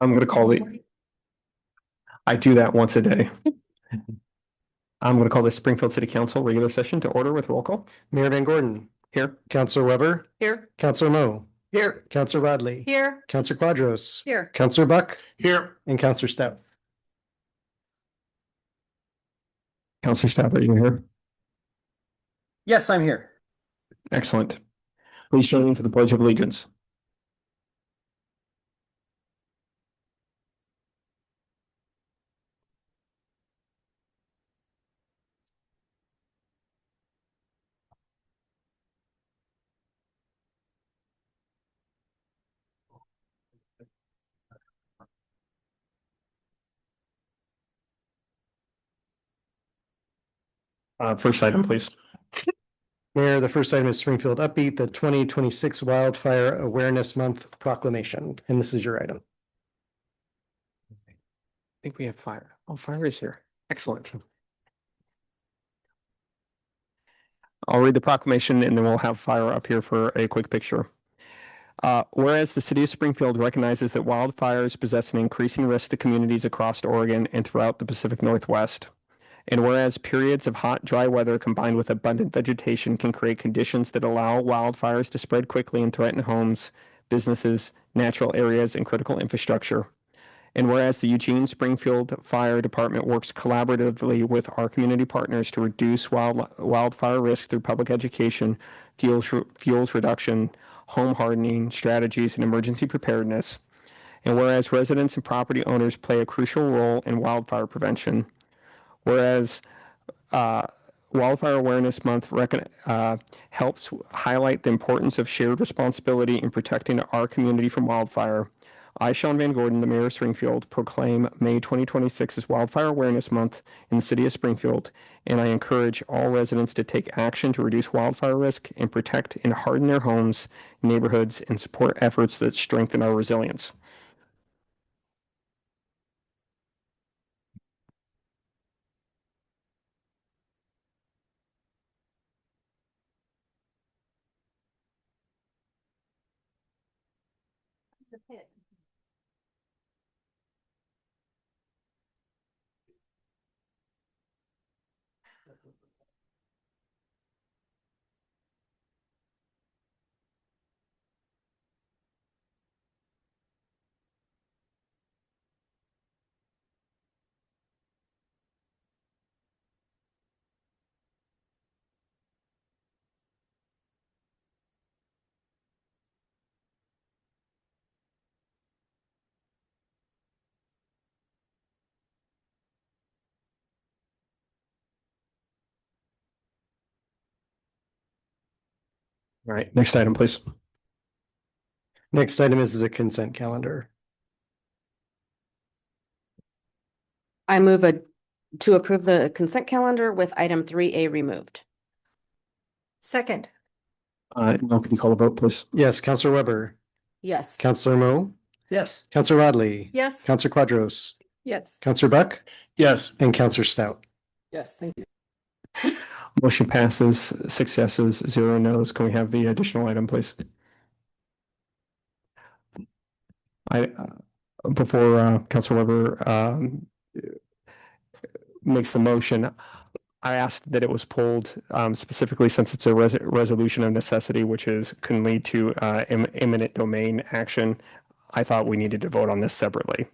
I'm going to call I do that once a day. I'm going to call the Springfield City Council regular session to order with roll call. Mayor Van Gordon. Here. Councilor Weber. Here. Councilor Mo. Here. Councilor Rodley. Here. Councilor Quadros. Here. Councilor Buck. Here. And Councilor Stout. Councilor Stout, are you here? Yes, I'm here. Excellent. Please join me for the Pledge of Allegiance. First item, please. Mayor, the first item is Springfield Upbeat, the 2026 Wildfire Awareness Month proclamation, and this is your item. I think we have fire. Oh, fire is here. Excellent. I'll read the proclamation and then we'll have fire up here for a quick picture. Whereas the city of Springfield recognizes that wildfires possess an increasing risk to communities across Oregon and throughout the Pacific Northwest. And whereas periods of hot, dry weather combined with abundant vegetation can create conditions that allow wildfires to spread quickly and threaten homes, businesses, natural areas, and critical infrastructure. And whereas the Eugene Springfield Fire Department works collaboratively with our community partners to reduce wildfire risk through public education, fuels reduction, home hardening strategies, and emergency preparedness. And whereas residents and property owners play a crucial role in wildfire prevention. Whereas Wildfire Awareness Month helps highlight the importance of shared responsibility in protecting our community from wildfire. I, Sean Van Gordon, the Mayor of Springfield, proclaim May 2026 as Wildfire Awareness Month in the city of Springfield, and I encourage all residents to take action to reduce wildfire risk and protect and harden their homes, neighborhoods, and support efforts that strengthen our resilience. All right, next item, please. Next item is the consent calendar. I move to approve the consent calendar with item 3A removed. Second. Now could you call a vote, please? Yes, Councilor Weber. Yes. Councilor Mo. Yes. Councilor Rodley. Yes. Councilor Quadros. Yes. Councilor Buck. Yes. And Councilor Stout. Yes, thank you. Motion passes, 6 yeses, 0 no's. Can we have the additional item, please? Before Councilor Weber makes the motion, I asked that it was pulled specifically since it's a resolution of necessity, which can lead to eminent domain action. I thought we needed to vote on this separately.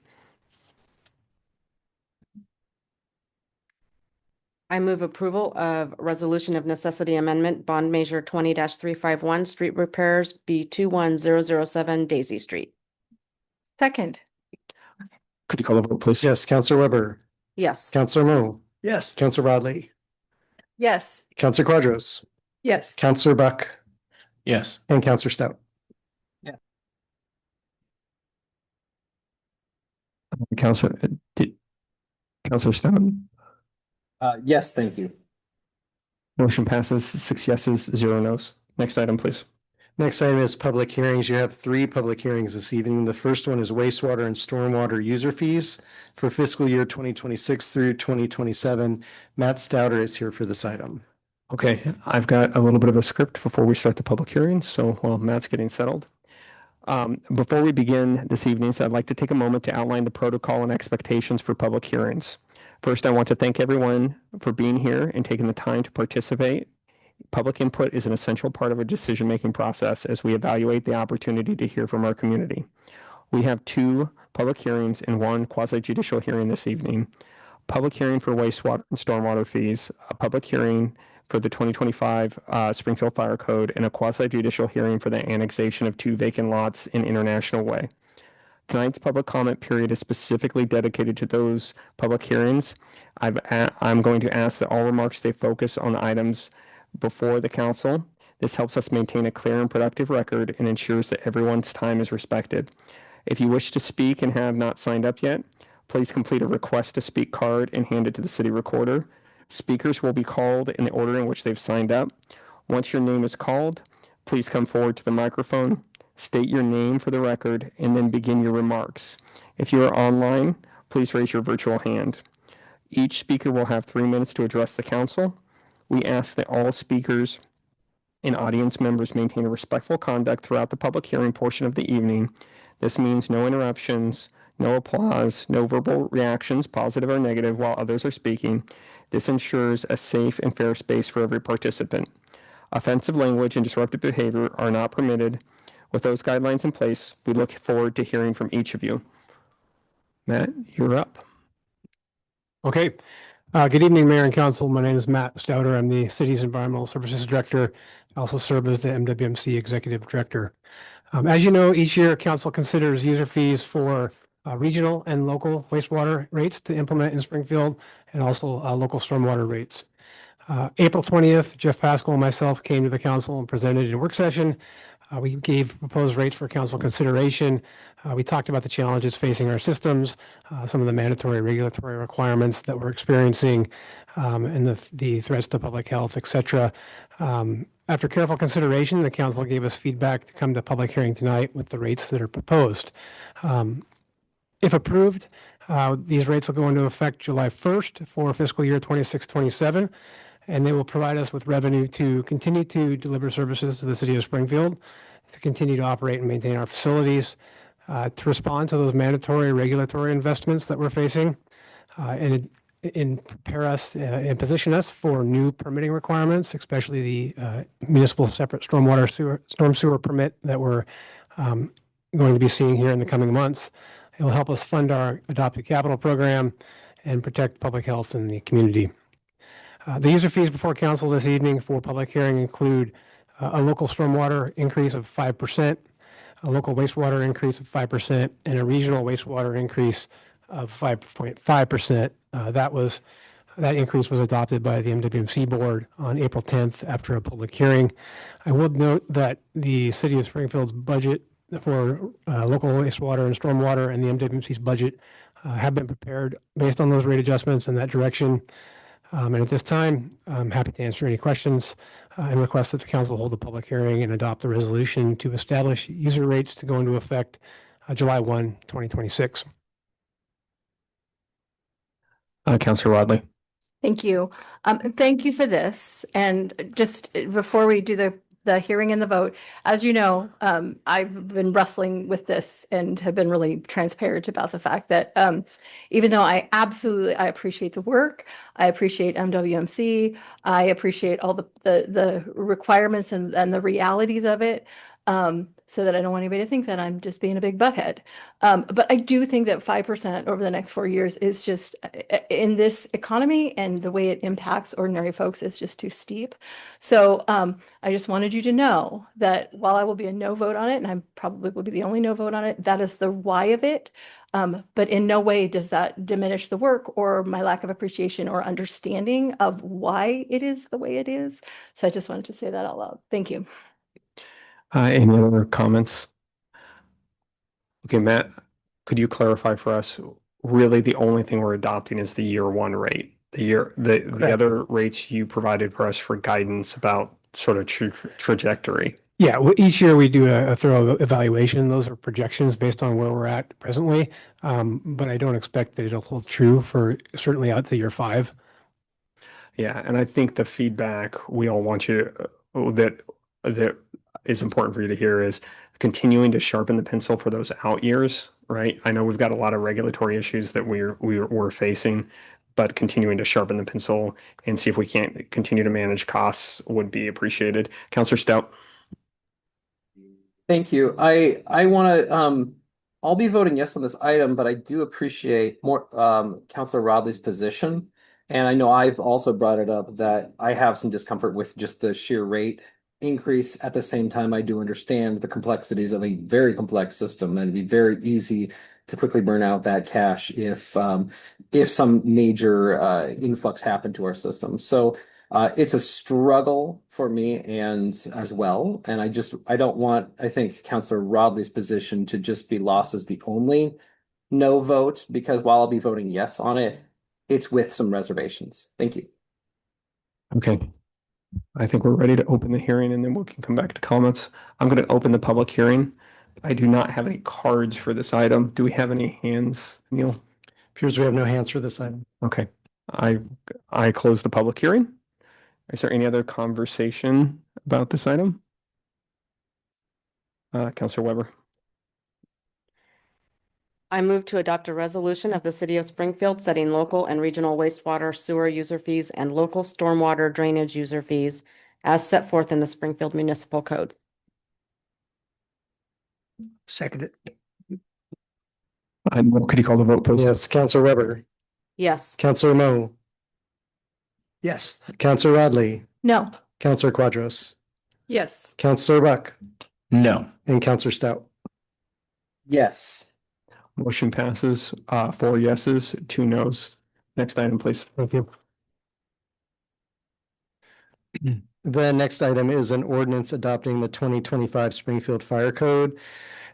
I move approval of resolution of necessity amendment bond measure 20-351 street repairs B21007 Daisy Street. Second. Could you call the vote, please? Yes, Councilor Weber. Yes. Councilor Mo. Yes. Councilor Rodley. Yes. Councilor Quadros. Yes. Councilor Buck. Yes. And Councilor Stout. Councilor Stout. Yes, thank you. Motion passes, 6 yeses, 0 no's. Next item, please. Next item is public hearings. You have 3 public hearings this evening. The first one is wastewater and stormwater user fees for fiscal year 2026 through 2027. Matt Stouter is here for this item. Okay, I've got a little bit of a script before we start the public hearing. So while Matt's getting settled, Before we begin this evening, I'd like to take a moment to outline the protocol and expectations for public hearings. First, I want to thank everyone for being here and taking the time to participate. Public input is an essential part of our decision-making process as we evaluate the opportunity to hear from our community. We have 2 public hearings and 1 quasi-judicial hearing this evening. Public hearing for wastewater and stormwater fees, a public hearing for the 2025 Springfield Fire Code, and a quasi-judicial hearing for the annexation of 2 vacant lots in International Way. Tonight's public comment period is specifically dedicated to those public hearings. I'm going to ask that all remarks stay focused on the items before the council. This helps us maintain a clear and productive record and ensures that everyone's time is respected. If you wish to speak and have not signed up yet, please complete a request to speak card and hand it to the city recorder. Speakers will be called in the order in which they've signed up. Once your name is called, please come forward to the microphone, state your name for the record, and then begin your remarks. If you are online, please raise your virtual hand. Each speaker will have 3 minutes to address the council. We ask that all speakers and audience members maintain a respectful conduct throughout the public hearing portion of the evening. This means no interruptions, no applause, no verbal reactions, positive or negative, while others are speaking. This ensures a safe and fair space for every participant. Offensive language and disruptive behavior are not permitted. With those guidelines in place, we look forward to hearing from each of you. Matt, you're up. Okay. Good evening, Mayor and Council. My name is Matt Stouter. I'm the city's Environmental Services Director. I also serve as the MWMC Executive Director. As you know, each year Council considers user fees for regional and local wastewater rates to implement in Springfield, and also local stormwater rates. April 20th, Jeff Pascal and myself came to the council and presented in a work session. We gave proposed rates for council consideration. We talked about the challenges facing our systems, some of the mandatory regulatory requirements that we're experiencing, and the threats to public health, et cetera. After careful consideration, the council gave us feedback to come to public hearing tonight with the rates that are proposed. If approved, these rates will go into effect July 1st for fiscal year 26-27, and they will provide us with revenue to continue to deliver services to the city of Springfield, to continue to operate and maintain our facilities, to respond to those mandatory regulatory investments that we're facing, and prepare us and position us for new permitting requirements, especially the municipal separate storm sewer permit that we're going to be seeing here in the coming months. It will help us fund our adopted capital program and protect public health in the community. The user fees before council this evening for public hearing include a local stormwater increase of 5%, a local wastewater increase of 5%, and a regional wastewater increase of 5.5%. That increase was adopted by the MWMC board on April 10th after a public hearing. I would note that the city of Springfield's budget for local wastewater and stormwater and the MWMC's budget have been prepared based on those rate adjustments in that direction. And at this time, I'm happy to answer any questions and request that the council hold a public hearing and adopt the resolution to establish user rates to go into effect July 1, 2026. Councilor Wadley. Thank you. Thank you for this. And just before we do the hearing and the vote, as you know, I've been wrestling with this and have been really transparent about the fact that even though I appreciate the work, I appreciate MWMC, I appreciate all the requirements and the realities of it. So that I don't want anybody to think that I'm just being a big butthead. But I do think that 5% over the next 4 years is just, in this economy and the way it impacts ordinary folks, is just too steep. So I just wanted you to know that while I will be a no vote on it, and I probably will be the only no vote on it, that is the why of it. But in no way does that diminish the work or my lack of appreciation or understanding of why it is the way it is. So I just wanted to say that out loud. Thank you. Any other comments? Okay, Matt, could you clarify for us? Really, the only thing we're adopting is the year 1 rate. The other rates you provided for us for guidance about sort of trajectory. Yeah, each year we do a thorough evaluation. Those are projections based on where we're at presently, but I don't expect that it'll hold true for certainly out to year 5. Yeah, and I think the feedback we all want you that is important for you to hear is continuing to sharpen the pencil for those out years, right? I know we've got a lot of regulatory issues that we're facing, but continuing to sharpen the pencil and see if we can't continue to manage costs would be appreciated. Counselor Stout. Thank you. I want to I'll be voting yes on this item, but I do appreciate more Councilor Rodley's position. And I know I've also brought it up that I have some discomfort with just the sheer rate increase. At the same time, I do understand the complexities of a very complex system, and it'd be very easy to quickly burn out that cash if some major influx happened to our system. So it's a struggle for me and as well. And I don't want, I think, Councilor Rodley's position to just be lost as the only no vote, because while I'll be voting yes on it, it's with some reservations. Thank you. Okay. I think we're ready to open the hearing and then we can come back to comments. I'm going to open the public hearing. I do not have any cards for this item. Do we have any hands, Neil? Appears we have no hands for this item. Okay. I close the public hearing. Is there any other conversation about this item? Councilor Weber. I move to adopt a resolution of the City of Springfield setting local and regional wastewater sewer user fees and local stormwater drainage user fees as set forth in the Springfield Municipal Code. Seconded. Could you call the vote, please? Yes, Councilor Weber, Yes. Councilor Mo, Yes. Councilor Rodley, No. Councilor Quadros, Yes. Councilor Buck, No. and Councilor Stout. Yes. Motion passes, 4 yeses, 2 nos. Next item, please. Thank you. The next item is an ordinance adopting the 2025 Springfield Fire Code.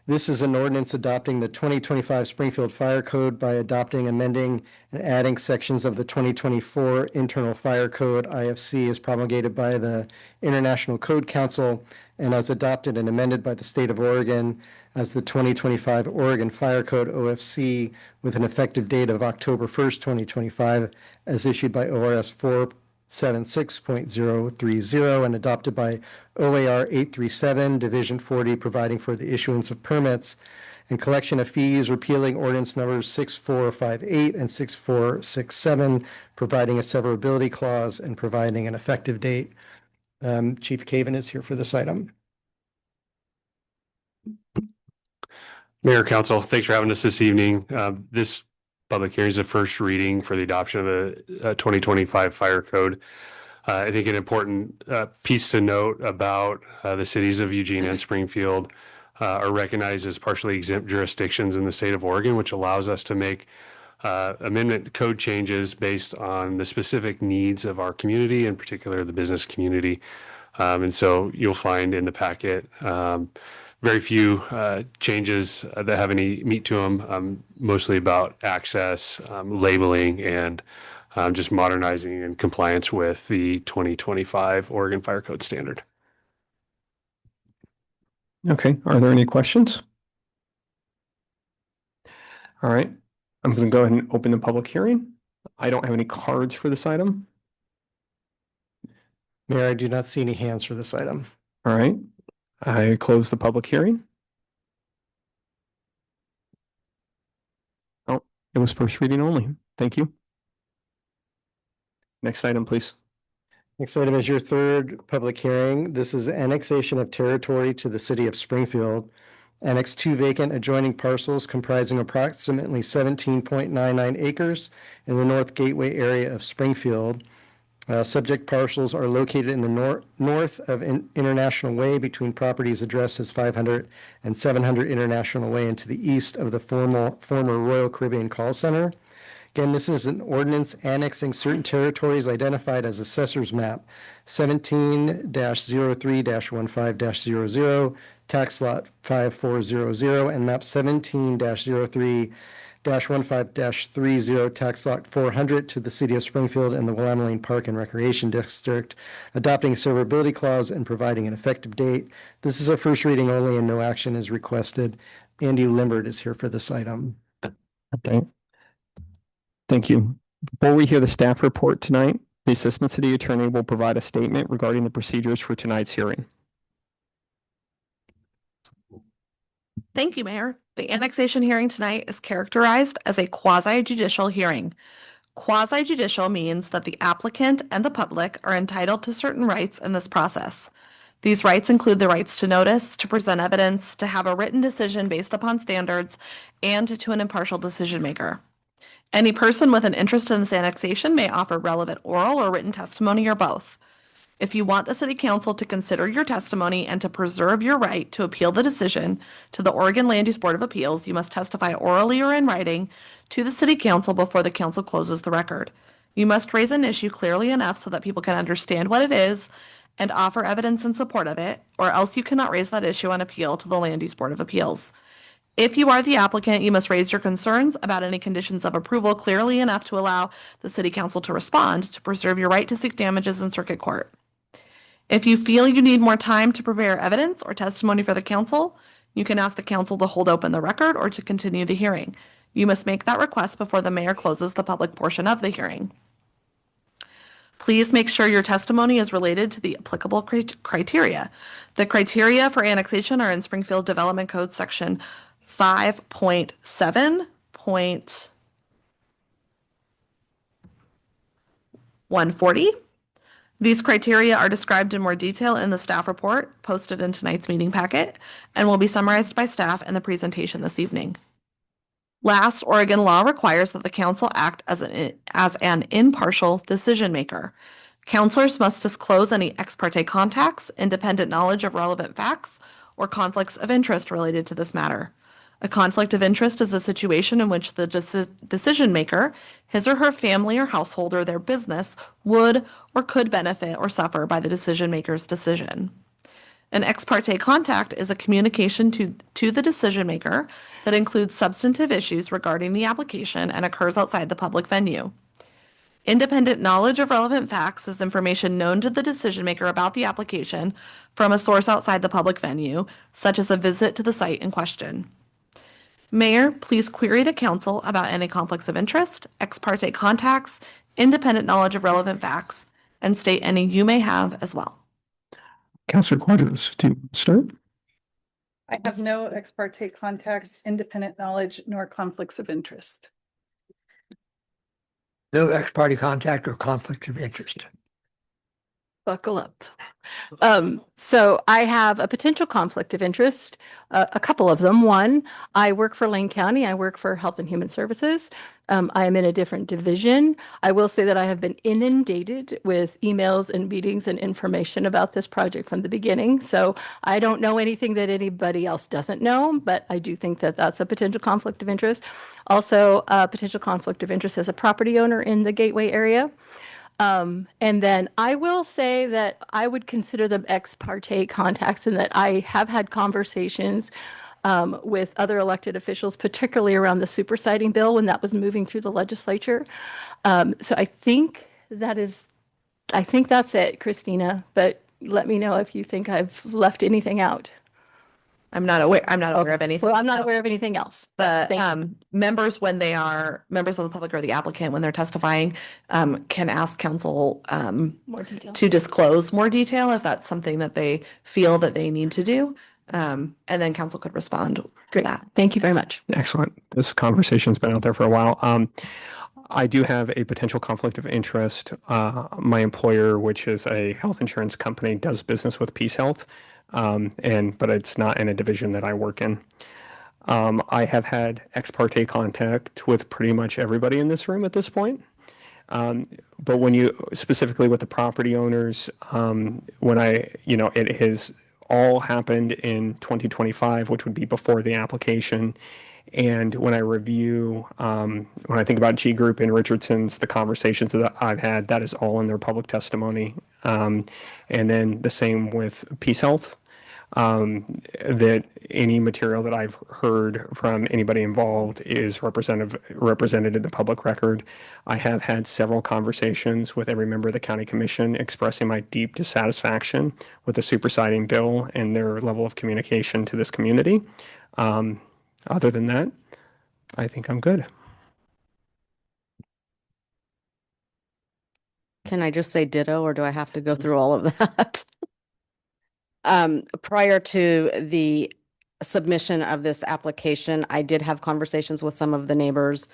This is an ordinance adopting the 2025 Springfield Fire Code by adopting, amending, and adding sections of the 2024 Internal Fire Code, IFC, as promulgated by the International Code Council and as adopted and amended by the state of Oregon as the 2025 Oregon Fire Code, OFC, with an effective date of October 1st, 2025, as issued by ORS 476.030 and adopted by OAR 837, Division 40, providing for the issuance of permits and collection of fees, repealing ordinance numbers 6458 and 6467, providing a severability clause and providing an effective date. Chief Caven is here for this item. Mayor, Council, thanks for having us this evening. This public hearing is the first reading for the adoption of the 2025 Fire Code. I think an important piece to note about the cities of Eugene and Springfield are recognized as partially exempt jurisdictions in the state of Oregon, which allows us to make amendment code changes based on the specific needs of our community, in particular the business community. And so you'll find in the packet very few changes that have any meat to them, mostly about access, labeling, and just modernizing and compliance with the 2025 Oregon Fire Code standard. Okay, are there any questions? All right, I'm going to go ahead and open the public hearing. I don't have any cards for this item. Mayor, I do not see any hands for this item. All right, I close the public hearing. Oh, it was first reading only. Thank you. Next item, please. Next item is your third public hearing. This is annexation of territory to the city of Springfield. Annex 2 vacant adjoining parcels comprising approximately 17.99 acres in the North Gateway area of Springfield. Subject parcels are located in the north of International Way between properties addressed as 500 and 700 International Way and to the east of the former Royal Caribbean Call Center. Again, this is an ordinance annexing certain territories identified as Assessor's Map 17-03-15-00, Tax Lot 5400, and Map 17-03-15-30, Tax Lot 400 to the City of Springfield and the Willamette Park and Recreation District, adopting a severability clause and providing an effective date. This is a first reading only and no action is requested. Andy Limbert is here for this item. Okay. Thank you. Before we hear the staff report tonight, the Assistant City Attorney will provide a statement regarding the procedures for tonight's hearing. Thank you, Mayor. The annexation hearing tonight is characterized as a quasi-judicial hearing. Quasi-judicial means that the applicant and the public are entitled to certain rights in this process. These rights include the rights to notice, to present evidence, to have a written decision based upon standards, and to an impartial decision maker. Any person with an interest in this annexation may offer relevant oral or written testimony or both. If you want the City Council to consider your testimony and to preserve your right to appeal the decision to the Oregon Land Use Board of Appeals, you must testify orally or in writing to the City Council before the council closes the record. You must raise an issue clearly enough so that people can understand what it is and offer evidence in support of it, or else you cannot raise that issue on appeal to the Land Use Board of Appeals. If you are the applicant, you must raise your concerns about any conditions of approval clearly enough to allow the City Council to respond to preserve your right to seek damages in circuit court. If you feel you need more time to prepare evidence or testimony for the council, you can ask the council to hold open the record or to continue the hearing. You must make that request before the mayor closes the public portion of the hearing. Please make sure your testimony is related to the applicable criteria. The criteria for annexation are in Springfield Development Code section 5.7.140. These criteria are described in more detail in the staff report posted in tonight's meeting packet and will be summarized by staff in the presentation this evening. Last, Oregon law requires that the council act as an impartial decision maker. Councilors must disclose any ex parte contacts, independent knowledge of relevant facts, or conflicts of interest related to this matter. A conflict of interest is a situation in which the decision maker, his or her family or household or their business would or could benefit or suffer by the decision maker's decision. An ex parte contact is a communication to the decision maker that includes substantive issues regarding the application and occurs outside the public venue. Independent knowledge of relevant facts is information known to the decision maker about the application from a source outside the public venue, such as a visit to the site in question. Mayor, please query the council about any conflicts of interest, ex parte contacts, independent knowledge of relevant facts, and state any you may have as well. Councilor Quadros, do you start? I have no ex parte contacts, independent knowledge, nor conflicts of interest. No ex parte contact or conflict of interest. Buckle up. So I have a potential conflict of interest, a couple of them. One, I work for Lane County. I work for Health and Human Services. I am in a different division. I will say that I have been inundated with emails and meetings and information about this project from the beginning. So I don't know anything that anybody else doesn't know, but I do think that that's a potential conflict of interest. Also, a potential conflict of interest as a property owner in the Gateway area. And then I will say that I would consider them ex parte contacts, and that I have had conversations with other elected officials, particularly around the super siting bill when that was moving through the legislature. So I think that's it, Christina, but let me know if you think I've left anything out. I'm not aware of anything. Well, I'm not aware of anything else. The Thank you. members, when they are members of the public or the applicant, when they're testifying, can ask council More detail. to disclose more detail if that's something that they feel that they need to do. And then council could respond to that. Thank you very much. Excellent. This conversation's been out there for a while. I do have a potential conflict of interest. My employer, which is a health insurance company, does business with Peace Health. But it's not in a division that I work in. I have had ex parte contact with pretty much everybody in this room at this point. But when you specifically with the property owners, it has all happened in 2025, which would be before the application. And when I review, when I think about G Group and Richardson's, the conversations that I've had, that is all in their public testimony. And then the same with Peace Health, that any material that I've heard from anybody involved is represented in the public record. I have had several conversations with every member of the county commission expressing my deep dissatisfaction with the supersiding bill and their level of communication to this community. Other than that, I think I'm good. Can I just say ditto, or do I have to go through all of that? Prior to the submission of this application, I did have conversations with some of the neighbors,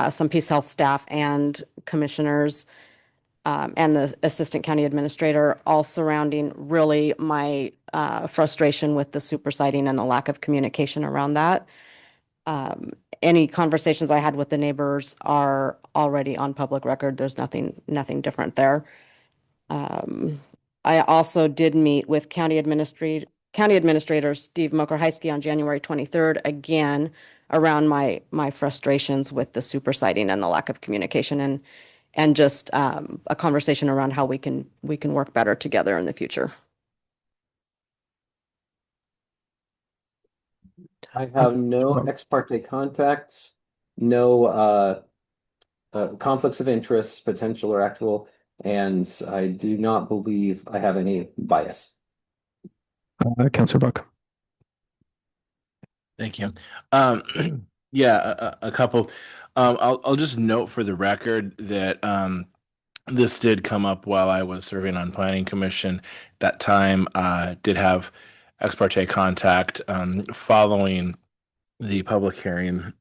some Peace Health staff and commissioners, and the assistant county administrator, all surrounding really my frustration with the super siting and the lack of communication around that. Any conversations I had with the neighbors are already on public record. There's nothing different there. I also did meet with County Administrator Steve Mokrahysky on January 23rd, again, around my frustrations with the super siting and the lack of communication, and just a conversation around how we can work better together in the future. I have no ex parte contacts, no conflicts of interest, potential or actual, and I do not believe I have any bias. Councilor Buck. Thank you. Yeah, a couple. I'll just note for the record that this did come up while I was serving on Planning Commission. That time did have ex parte contact following the public hearing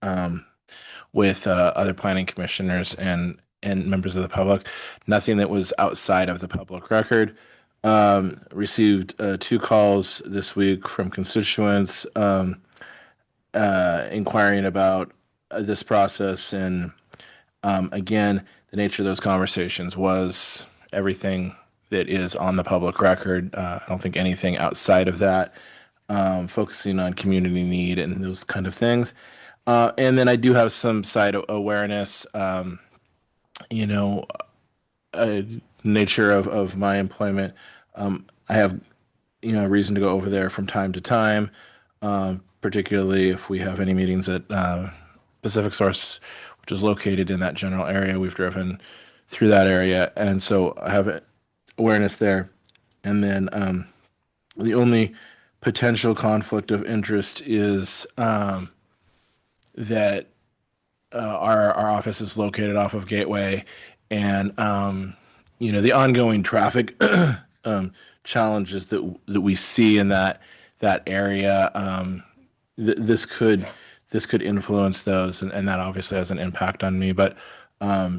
with other planning commissioners and members of the public. Nothing that was outside of the public record. Received 2 calls this week from constituents inquiring about this process, and again, the nature of those conversations was everything that is on the public record. I don't think anything outside of that, focusing on community need and those kind of things. And then I do have some site awareness, nature of my employment. I have, reason to go over there from time to time, particularly if we have any meetings at Pacific Source, which is located in that general area. We've driven through that area, and so I have awareness there. And then the only potential conflict of interest is that our office is located off of Gateway, and the ongoing traffic challenges that we see in that area. This could influence those, and that obviously has an impact on me, but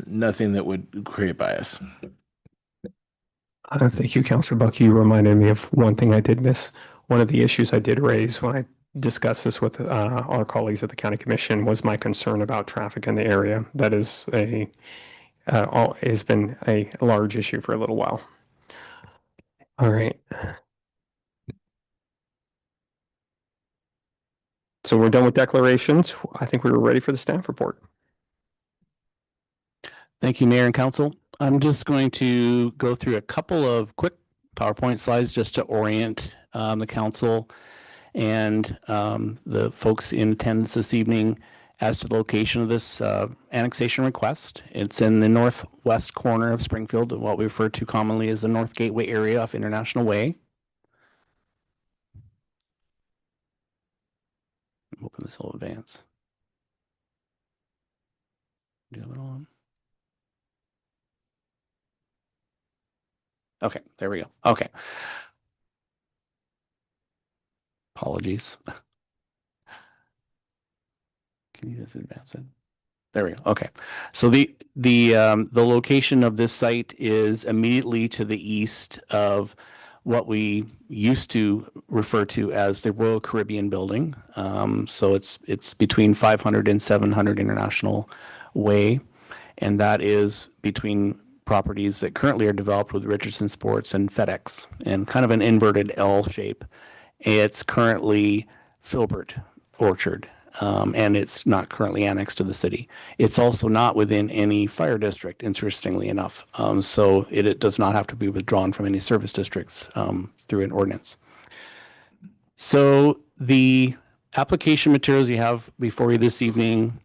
nothing that would create bias. Thank you, Councilor Buck. You reminded me of one thing I did miss. One of the issues I did raise when I discussed this with our colleagues at the County Commission was my concern about traffic in the area. That is has been a large issue for a little while. All right. So we're done with declarations. I think we were ready for the staff report. Thank you, Mayor and Council. I'm just going to go through a couple of quick PowerPoint slides just to orient the council and the folks in attendance this evening as to the location of this annexation request. It's in the northwest corner of Springfield, what we refer to commonly as the North Gateway area off International Way. I'm hoping this will advance. Do you have it on? Okay, there we go. Okay. Apologies. Can you just advance it? There we go. Okay. So the location of this site is immediately to the east of what we used to refer to as the Royal Caribbean Building. So it's between 500 and 700 International Way, and that is between properties that currently are developed with Richardson Sports and FedEx, and kind of an inverted L shape. It's currently Filbert Orchard, and it's not currently annexed to the city. It's also not within any fire district, interestingly enough. So it does not have to be withdrawn from any service districts through an ordinance. So the application materials you have before you this evening,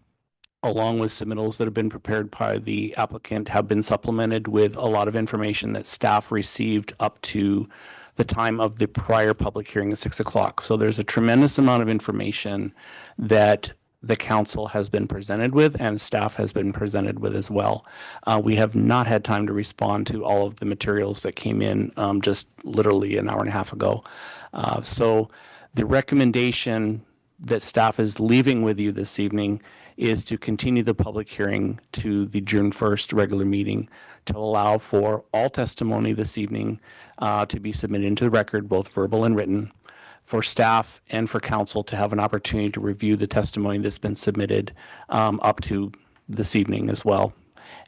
along with submittals that have been prepared by the applicant, have been supplemented with a lot of information that staff received up to the time of the prior public hearing at 6 o'clock. So there's a tremendous amount of information that the council has been presented with and staff has been presented with as well. We have not had time to respond to all of the materials that came in just literally an hour and a half ago. So The recommendation that staff is leaving with you this evening is to continue the public hearing to the June 1st regular meeting to allow for all testimony this evening to be submitted into the record, both verbal and written, for staff and for council to have an opportunity to review the testimony that's been submitted up to this evening as well,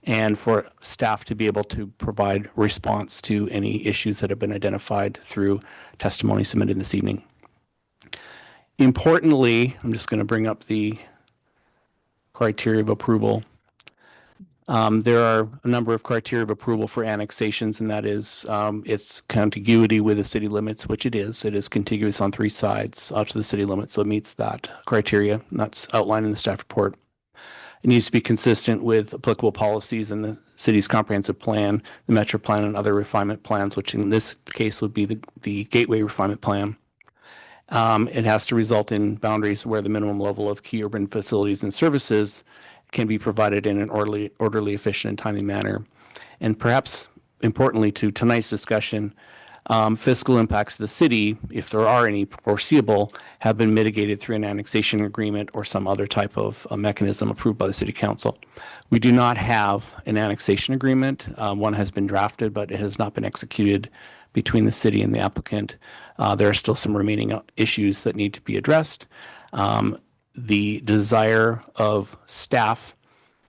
and for staff to be able to provide response to any issues that have been identified through testimony submitted this evening. Importantly, I'm just going to bring up the criteria of approval. There are a number of criteria of approval for annexations, and that is its contiguity with the city limits, which it is. It is contiguous on 3 sides out to the city limits, so it meets that criteria, and that's outlined in the staff report. It needs to be consistent with applicable policies in the city's comprehensive plan, the metro plan, and other refinement plans, which in this case would be the Gateway Refinement Plan. It has to result in boundaries where the minimum level of key urban facilities and services can be provided in an orderly, efficient, and timely manner. And perhaps importantly to tonight's discussion, fiscal impacts to the city, if there are any foreseeable, have been mitigated through an annexation agreement or some other type of mechanism approved by the city council. We do not have an annexation agreement. One has been drafted, but it has not been executed between the city and the applicant. There are still some remaining issues that need to be addressed. The desire of staff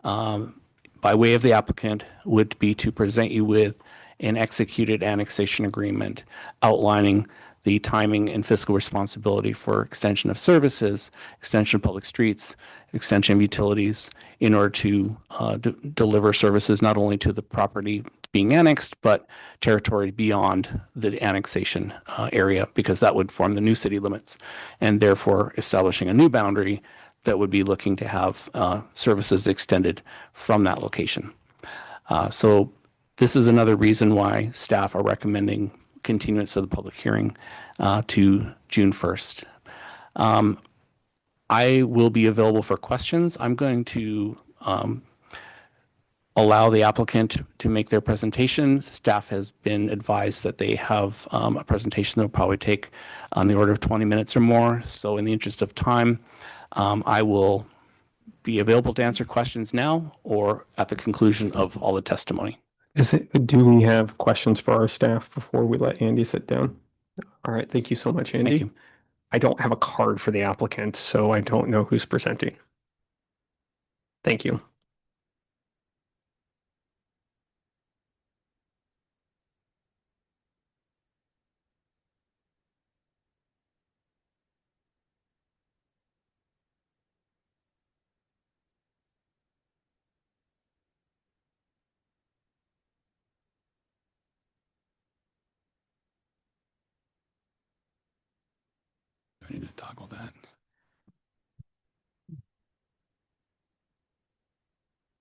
by way of the applicant would be to present you with an executed annexation agreement outlining the timing and fiscal responsibility for extension of services, extension of public streets, extension of utilities in order to deliver services not only to the property being annexed, but territory beyond the annexation area, because that would form the new city limits, and therefore establishing a new boundary that would be looking to have services extended from that location. So this is another reason why staff are recommending continuance of the public hearing to June 1st. I will be available for questions. I'm going to allow the applicant to make their presentation. Staff has been advised that they have a presentation that will probably take on the order of 20 minutes or more. So in the interest of time, I will be available to answer questions now or at the conclusion of all the testimony. Do we have questions for our staff before we let Andy sit down? All right. Thank you so much, Andy. Thank you. I don't have a card for the applicant, so I don't know who's presenting. Thank you. I need to toggle that.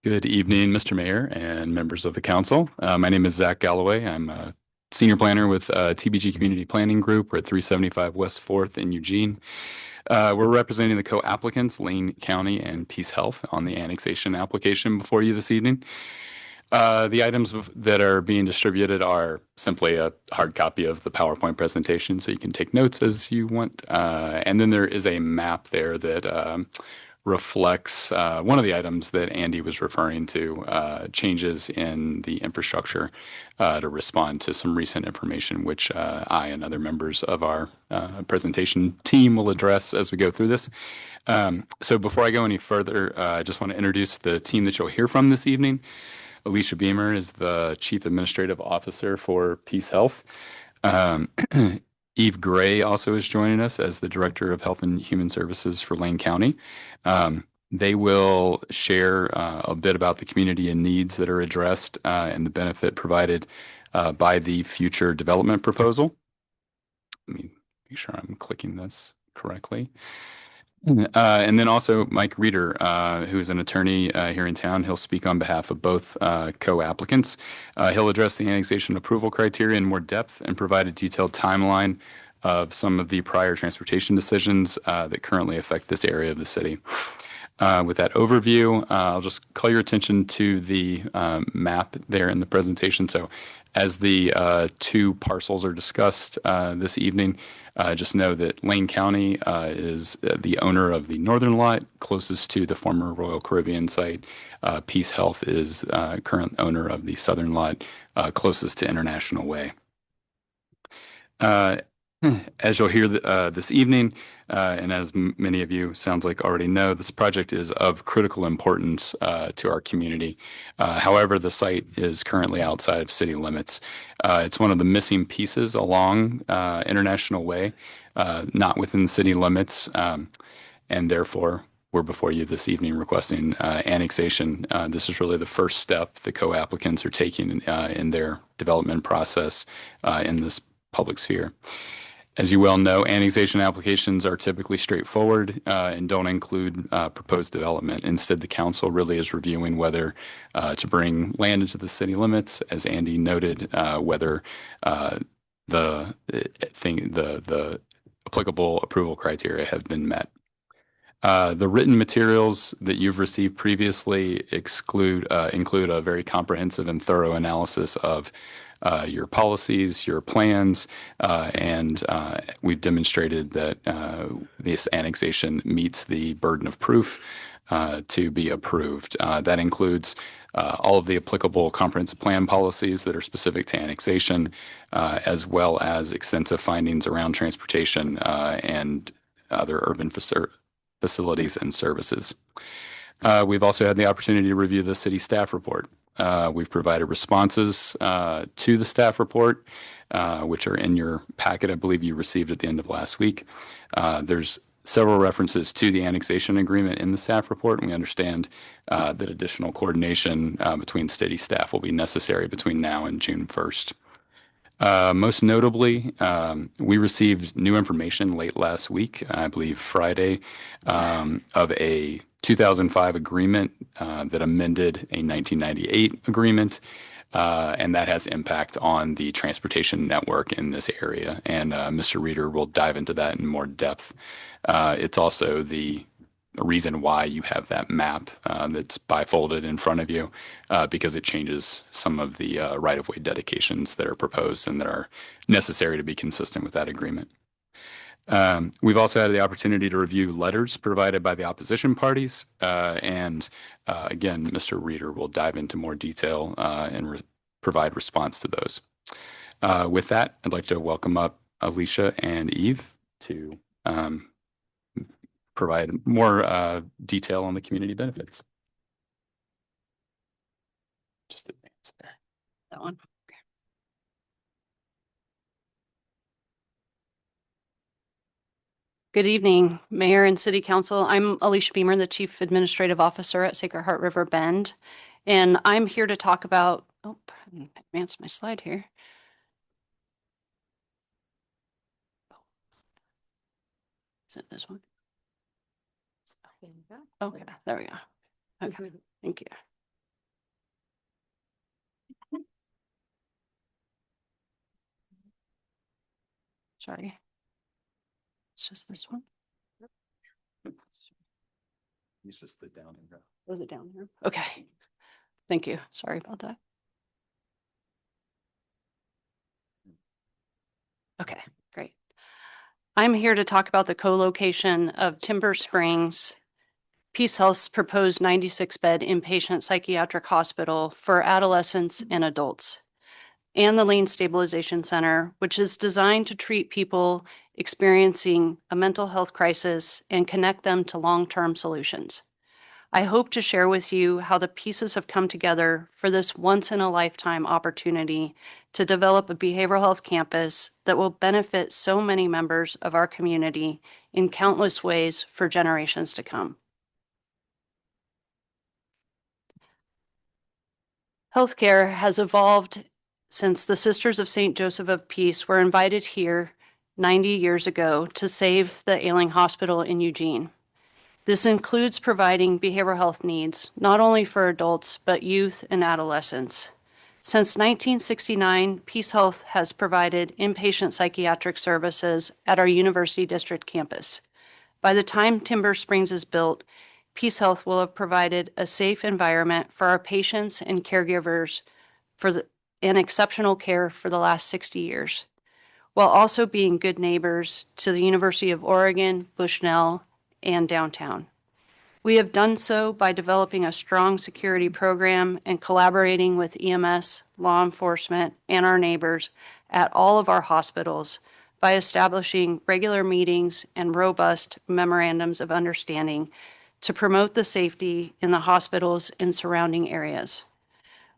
Good evening, Mr. Mayor and members of the council. My name is Zach Galloway. I'm a senior planner with TBG Community Planning Group. We're at 375 West 4th in Eugene. We're representing the co-applicants, Lane County and Peace Health, on the annexation application before you this evening. The items that are being distributed are simply a hard copy of the PowerPoint presentation, so you can take notes as you want. And then there is a map there that reflects one of the items that Andy was referring to, changes in the infrastructure to respond to some recent information, which I and other members of our presentation team will address as we go through this. So before I go any further, I just want to introduce the team that you'll hear from this evening. Alicia Beamer is the Chief Administrative Officer for Peace Health. Eve Gray also is joining us as the Director of Health and Human Services for Lane County. They will share a bit about the community and needs that are addressed and the benefit provided by the future development proposal. Let me make sure I'm clicking this correctly. And then also Mike Reeder, who is an attorney here in town. He'll speak on behalf of both co-applicants. He'll address the annexation approval criteria in more depth and provide a detailed timeline of some of the prior transportation decisions that currently affect this area of the city. With that overview, I'll just call your attention to the map there in the presentation. So As the two parcels are discussed this evening, just know that Lane County is the owner of the northern lot closest to the former Royal Caribbean site. Peace Health is current owner of the southern lot closest to International Way. As you'll hear this evening, and as many of you sounds like already know, this project is of critical importance to our community. However, the site is currently outside of city limits. It's one of the missing pieces along International Way, not within city limits, and therefore we're before you this evening requesting annexation. This is really the first step the co-applicants are taking in their development process in this public sphere. As you well know, annexation applications are typically straightforward and don't include proposed development. Instead, the council really is reviewing whether to bring land into the city limits, as Andy noted, whether the applicable approval criteria have been met. The written materials that you've received previously include a very comprehensive and thorough analysis of your policies, your plans, and we've demonstrated that this annexation meets the burden of proof to be approved. That includes all of the applicable comprehensive plan policies that are specific to annexation, as well as extensive findings around transportation and other urban facilities and services. We've also had the opportunity to review the city staff report. We've provided responses to the staff report, which are in your packet. I believe you received at the end of last week. There's several references to the annexation agreement in the staff report, and we understand that additional coordination between city staff will be necessary between now and June 1st. Most notably, we received new information late last week, I believe Friday, of a 2005 agreement that amended a 1998 agreement, and that has impact on the transportation network in this area. And Mr. Reeder will dive into that in more depth. It's also the reason why you have that map that's bifolded in front of you, because it changes some of the right-of-way dedications that are proposed and that are necessary to be consistent with that agreement. We've also had the opportunity to review letters provided by the opposition parties, and again, Mr. Reeder will dive into more detail and provide response to those. With that, I'd like to welcome up Alicia and Eve to provide more detail on the community benefits. Just advance there. That one. Good evening, Mayor and City Council. I'm Alicia Beamer, the Chief Administrative Officer at Sacred Heart River Bend, and I'm here to talk about, advance my slide here. Is it this one? Okay, there we go. Okay, thank you. Sorry. It's just this one. It's just the down arrow. Was it down here? Okay. Thank you. Sorry about that. Okay, great. I'm here to talk about the co-location of Timber Springs, Peace Health's proposed 96-bed inpatient psychiatric hospital for adolescents and adults, and the Lane Stabilization Center, which is designed to treat people experiencing a mental health crisis and connect them to long-term solutions. I hope to share with you how the pieces have come together for this once-in-a-lifetime opportunity to develop a behavioral health campus that will benefit so many members of our community in countless ways for generations to come. Healthcare has evolved since the Sisters of St. Joseph of Peace were invited here 90 years ago to save the ailing hospital in Eugene. This includes providing behavioral health needs, not only for adults, but youth and adolescents. Since 1969, Peace Health has provided inpatient psychiatric services at our University District campus. By the time Timber Springs is built, Peace Health will have provided a safe environment for our patients and caregivers and exceptional care for the last 60 years, while also being good neighbors to the University of Oregon, Bushnell, and downtown. We have done so by developing a strong security program and collaborating with EMS, law enforcement, and our neighbors at all of our hospitals by establishing regular meetings and robust memorandums of understanding to promote the safety in the hospitals and surrounding areas.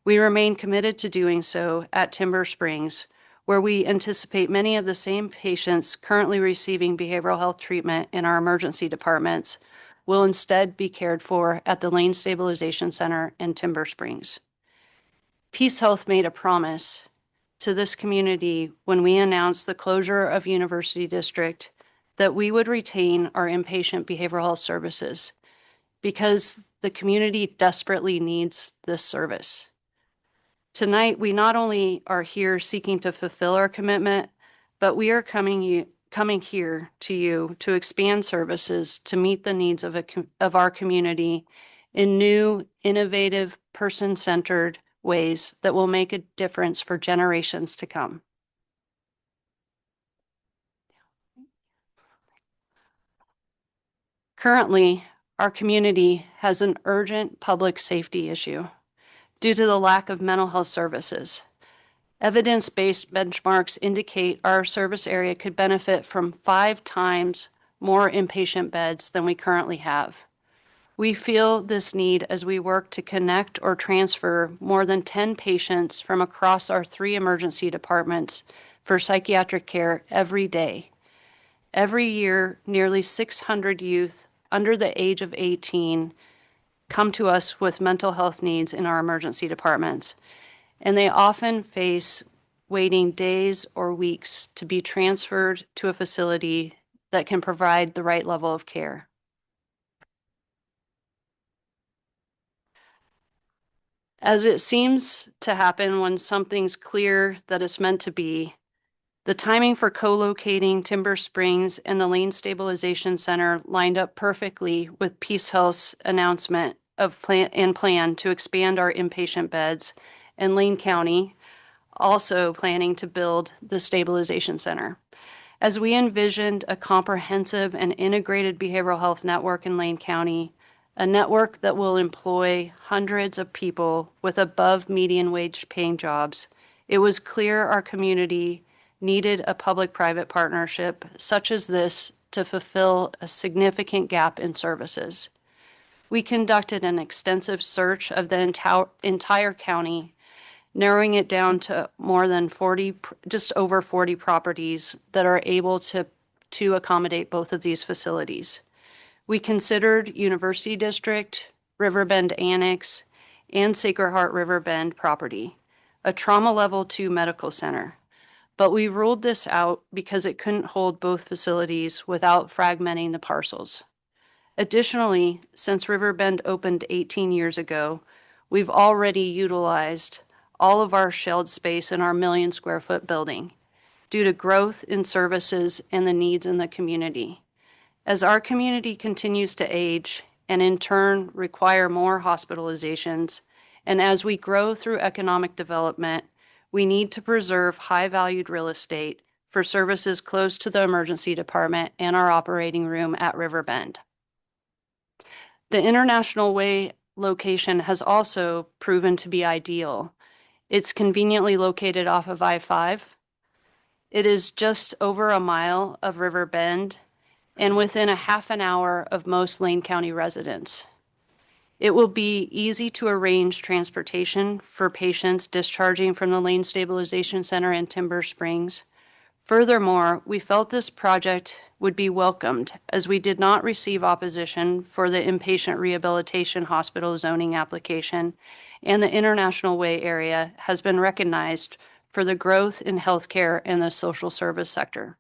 We remain committed to doing so at Timber Springs, where we anticipate many of the same patients currently receiving behavioral health treatment in our emergency departments will instead be cared for at the Lane Stabilization Center in Timber Springs. Peace Health made a promise to this community when we announced the closure of University District that we would retain our inpatient behavioral health services because the community desperately needs this service. Tonight, we not only are here seeking to fulfill our commitment, but we are coming here to you to expand services to meet the needs of our community in new, innovative, person-centered ways that will make a difference for generations to come. Currently, our community has an urgent public safety issue due to the lack of mental health services. Evidence-based benchmarks indicate our service area could benefit from 5 times more inpatient beds than we currently have. We feel this need as we work to connect or transfer more than 10 patients from across our 3 emergency departments for psychiatric care every day. Every year, nearly 600 youth under the age of 18 come to us with mental health needs in our emergency departments, and they often face waiting days or weeks to be transferred to a facility that can provide the right level of care. As it seems to happen when something's clear that it's meant to be, the timing for co-locating Timber Springs and the Lane Stabilization Center lined up perfectly with Peace Health's announcement of plan to expand our inpatient beds, and Lane County also planning to build the stabilization center. As we envisioned a comprehensive and integrated behavioral health network in Lane County, a network that will employ hundreds of people with above median wage paying jobs, it was clear our community needed a public-private partnership such as this to fulfill a significant gap in services. We conducted an extensive search of the entire county, narrowing it down to more than 40, just over 40 properties that are able to accommodate both of these facilities. We considered University District, Riverbend Annex, and Sacred Heart Riverbend property, a trauma level 2 medical center. But we ruled this out because it couldn't hold both facilities without fragmenting the parcels. Additionally, since Riverbend opened 18 years ago, we've already utilized all of our shelled space in our 1 million square foot building due to growth in services and the needs in the community. As our community continues to age and in turn require more hospitalizations, and as we grow through economic development, we need to preserve high-valued real estate for services close to the emergency department and our operating room at Riverbend. The International Way location has also proven to be ideal. It's conveniently located off of I-5. It is just over a mile of Riverbend and within a half an hour of most Lane County residents. It will be easy to arrange transportation for patients discharging from the Lane Stabilization Center in Timber Springs. Furthermore, we felt this project would be welcomed as we did not receive opposition for the inpatient rehabilitation hospital zoning application, and the International Way area has been recognized for the growth in healthcare and the social service sector.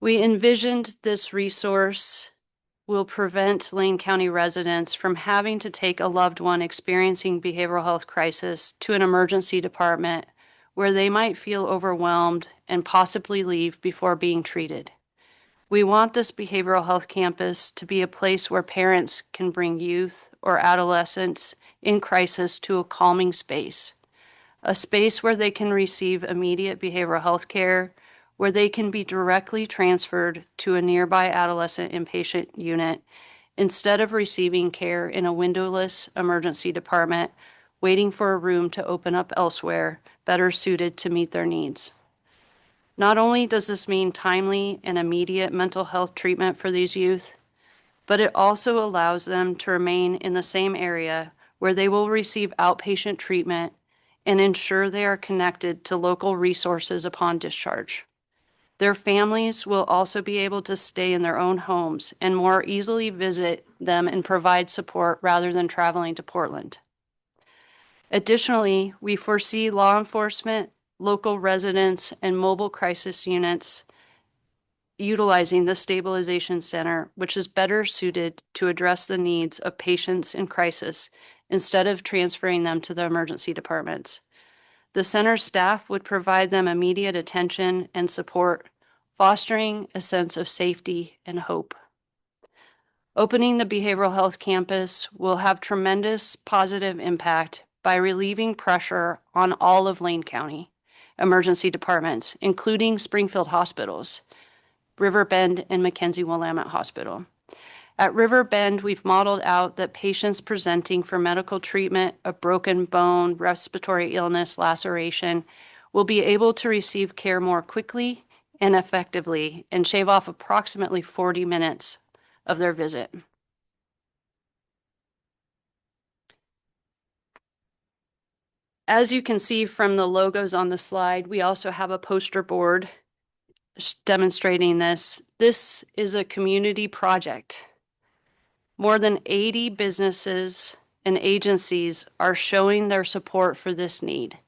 We envisioned this resource will prevent Lane County residents from having to take a loved one experiencing behavioral health crisis to an emergency department where they might feel overwhelmed and possibly leave before being treated. We want this behavioral health campus to be a place where parents can bring youth or adolescents in crisis to a calming space, a space where they can receive immediate behavioral health care, where they can be directly transferred to a nearby adolescent inpatient unit instead of receiving care in a windowless emergency department, waiting for a room to open up elsewhere better suited to meet their needs. Not only does this mean timely and immediate mental health treatment for these youth, but it also allows them to remain in the same area where they will receive outpatient treatment and ensure they are connected to local resources upon discharge. Their families will also be able to stay in their own homes and more easily visit them and provide support rather than traveling to Portland. Additionally, we foresee law enforcement, local residents, and mobile crisis units utilizing the stabilization center, which is better suited to address the needs of patients in crisis instead of transferring them to the emergency departments. The center staff would provide them immediate attention and support, fostering a sense of safety and hope. Opening the behavioral health campus will have tremendous positive impact by relieving pressure on all of Lane County emergency departments, including Springfield hospitals, Riverbend and McKenzie-Willamette Hospital. At Riverbend, we've modeled out that patients presenting for medical treatment of broken bone, respiratory illness, laceration will be able to receive care more quickly and effectively and shave off approximately 40 minutes of their visit. As you can see from the logos on the slide, we also have a poster board demonstrating this. This is a community project. More than 80 businesses and agencies are showing their support for this need.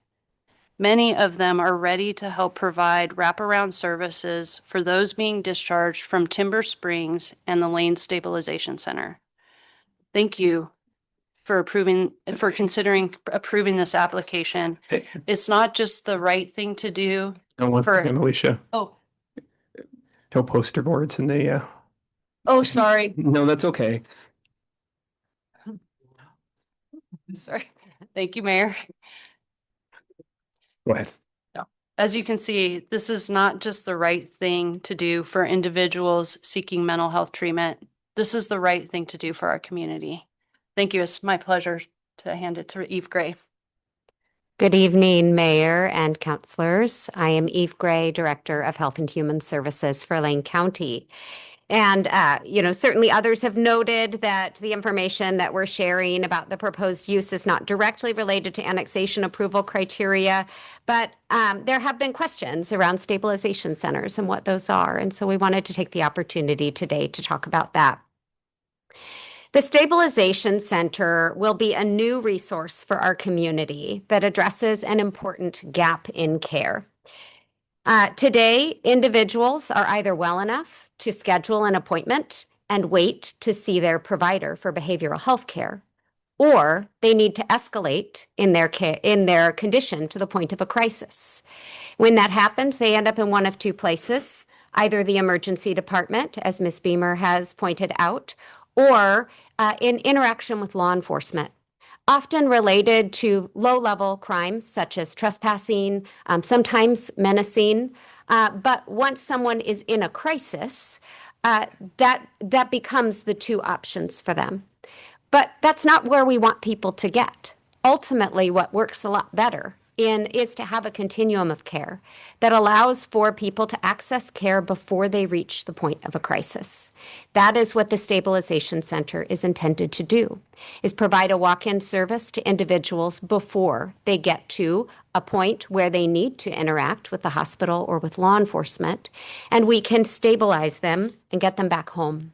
Many of them are ready to help provide wraparound services for those being discharged from Timber Springs and the Lane Stabilization Center. Thank you for considering approving this application. It's not just the right thing to do. No, one thing, Alicia. Oh, No poster boards in the, oh, sorry. no, that's okay. Sorry. Thank you, Mayor. Go ahead. As you can see, this is not just the right thing to do for individuals seeking mental health treatment. This is the right thing to do for our community. Thank you. It's my pleasure to hand it to Eve Gray. Good evening, Mayor and councilors. I am Eve Gray, Director of Health and Human Services for Lane County. And, certainly others have noted that the information that we're sharing about the proposed use is not directly related to annexation approval criteria, but there have been questions around stabilization centers and what those are. And so we wanted to take the opportunity today to talk about that. The Stabilization Center will be a new resource for our community that addresses an important gap in care. Today, individuals are either well enough to schedule an appointment and wait to see their provider for behavioral health care, or they need to escalate in their condition to the point of a crisis. When that happens, they end up in one of two places, either the emergency department, as Ms. Beamer has pointed out, or in interaction with law enforcement, often related to low-level crimes such as trespassing, sometimes menacing. But once someone is in a crisis, that becomes the two options for them. But that's not where we want people to get. Ultimately, what works a lot better is to have a continuum of care that allows for people to access care before they reach the point of a crisis. That is what the Stabilization Center is intended to do, is provide a walk-in service to individuals before they get to a point where they need to interact with the hospital or with law enforcement, and we can stabilize them and get them back home.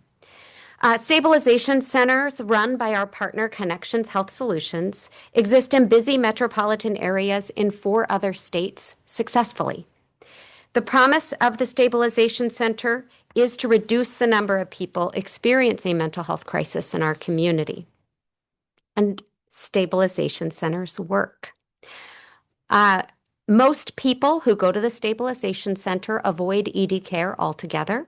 Stabilization centers run by our partner Connections Health Solutions exist in busy metropolitan areas in 4 other states successfully. The promise of the Stabilization Center is to reduce the number of people experiencing mental health crisis in our community. And stabilization centers work. Most people who go to the Stabilization Center avoid ED care altogether.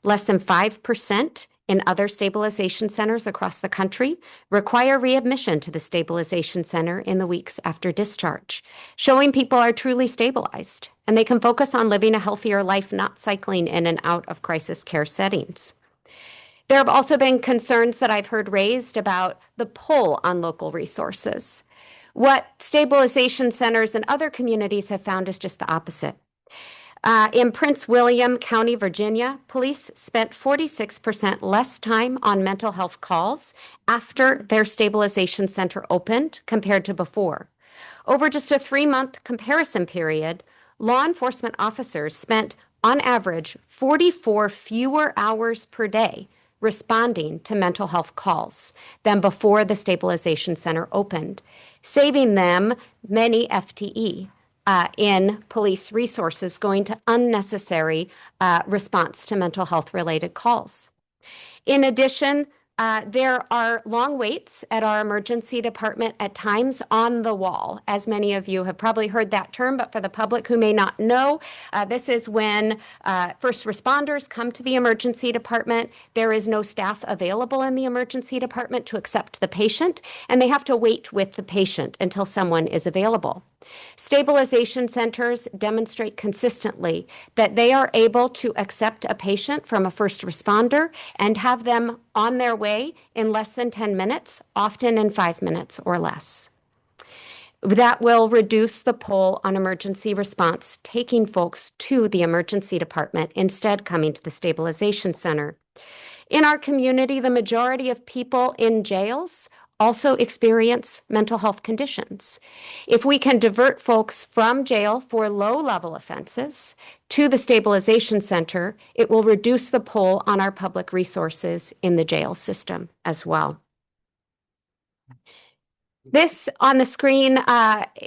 Less than 5% in other stabilization centers across the country require readmission to the stabilization center in the weeks after discharge, showing people are truly stabilized and they can focus on living a healthier life, not cycling in and out of crisis care settings. There have also been concerns that I've heard raised about the pull on local resources. What stabilization centers and other communities have found is just the opposite. In Prince William County, Virginia, police spent 46% less time on mental health calls after their stabilization center opened compared to before. Over just a 3-month comparison period, law enforcement officers spent, on average, 44 fewer hours per day responding to mental health calls than before the stabilization center opened, saving them many FTE. In police resources going to unnecessary response to mental health related calls. In addition, there are long waits at our emergency department at times on the wall. As many of you have probably heard that term, but for the public who may not know, this is when first responders come to the emergency department. There is no staff available in the emergency department to accept the patient, and they have to wait with the patient until someone is available. Stabilization centers demonstrate consistently that they are able to accept a patient from a first responder and have them on their way in less than 10 minutes, often in 5 minutes or less. That will reduce the pull on emergency response, taking folks to the emergency department, instead coming to the stabilization center. In our community, the majority of people in jails also experience mental health conditions. If we can divert folks from jail for low-level offenses to the stabilization center, it will reduce the pull on our public resources in the jail system as well. This on the screen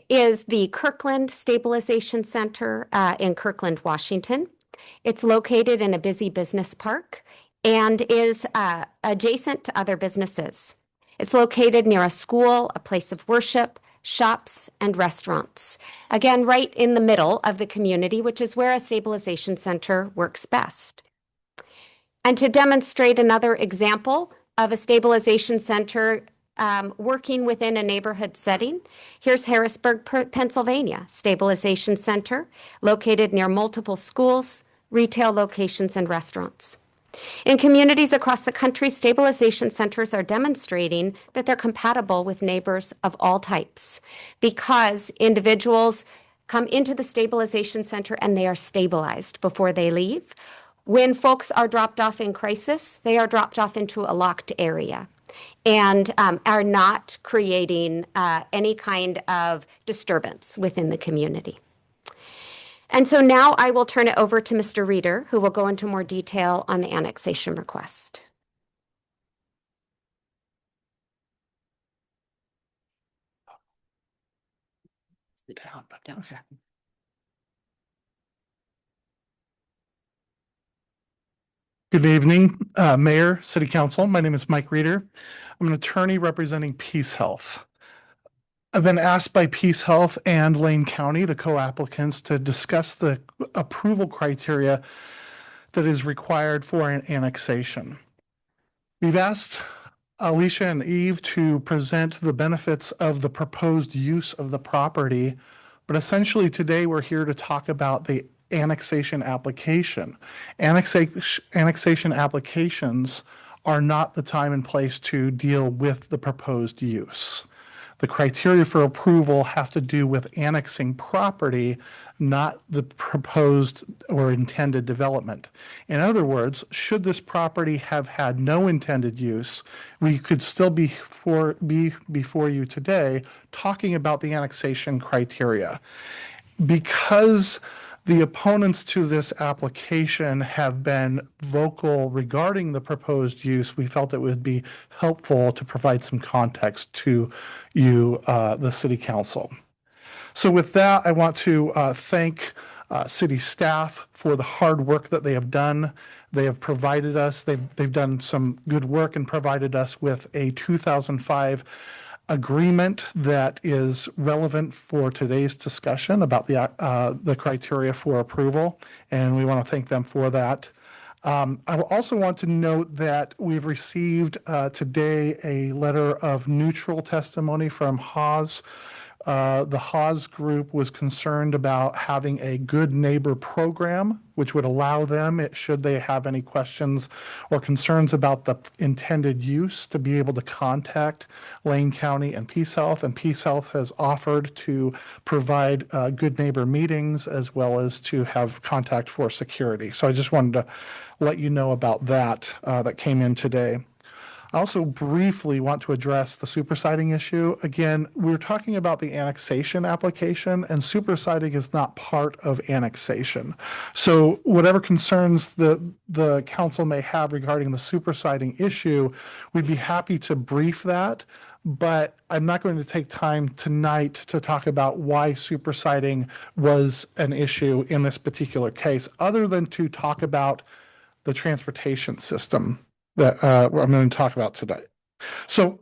is the Kirkland Stabilization Center in Kirkland, Washington. It's located in a busy business park and is adjacent to other businesses. It's located near a school, a place of worship, shops, and restaurants. Again, right in the middle of the community, which is where a stabilization center works best. And to demonstrate another example of a stabilization center working within a neighborhood setting, here's Harrisburg, Pennsylvania Stabilization Center, located near multiple schools, retail locations, and restaurants. In communities across the country, stabilization centers are demonstrating that they're compatible with neighbors of all types because individuals come into the stabilization center and they are stabilized before they leave. When folks are dropped off in crisis, they are dropped off into a locked area and are not creating any kind of disturbance within the community. And so now I will turn it over to Mr. Reeder, who will go into more detail on the annexation request. Down. Good evening, Mayor, City Council. My name is Mike Reeder. I'm an attorney representing Peace Health. I've been asked by Peace Health and Lane County, the co-applicants, to discuss the approval criteria that is required for an annexation. We've asked Alicia and Eve to present the benefits of the proposed use of the property, but essentially today we're here to talk about the annexation application. Annexation applications are not the time and place to deal with the proposed use. The criteria for approval have to do with annexing property, not the proposed or intended development. In other words, should this property have had no intended use, we could still be before you today talking about the annexation criteria. Because the opponents to this application have been vocal regarding the proposed use, we felt it would be helpful to provide some context to you, the City Council. So with that, I want to thank city staff for the hard work that they have done. They have provided us, they've done some good work and provided us with a 2005 agreement that is relevant for today's discussion about the criteria for approval, and we want to thank them for that. I also want to note that we've received today a letter of neutral testimony from Haas. The Haas group was concerned about having a good neighbor program, which would allow them, should they have any questions or concerns about the intended use, to be able to contact Lane County and Peace Health. And Peace Health has offered to provide good neighbor meetings as well as to have contact for security. So I just wanted to let you know about that that came in today. I also briefly want to address the supersiding issue. Again, we're talking about the annexation application, and supersiding is not part of annexation. So whatever concerns the council may have regarding the supersiding issue, we'd be happy to brief that, but I'm not going to take time tonight to talk about why supersiding was an issue in this particular case, other than to talk about the transportation system that I'm going to talk about today. So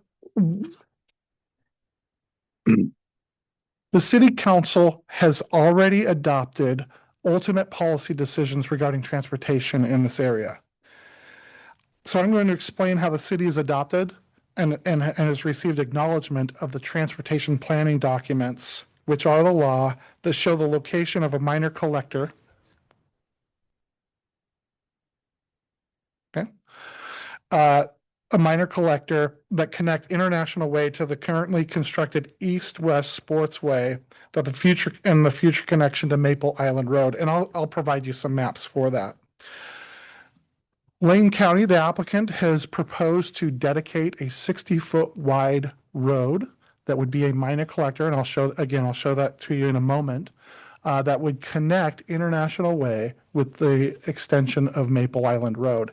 the city council has already adopted ultimate policy decisions regarding transportation in this area. So I'm going to explain how the city has adopted and has received acknowledgement of the transportation planning documents, which are the law that show the location of a minor collector. A minor collector that connect International Way to the currently constructed east-west sportsway, that the future connection to Maple Island Road. And I'll provide you some maps for that. Lane County, the applicant, has proposed to dedicate a 60-foot wide road that would be a minor collector, and I'll show that to you in a moment, that would connect International Way with the extension of Maple Island Road.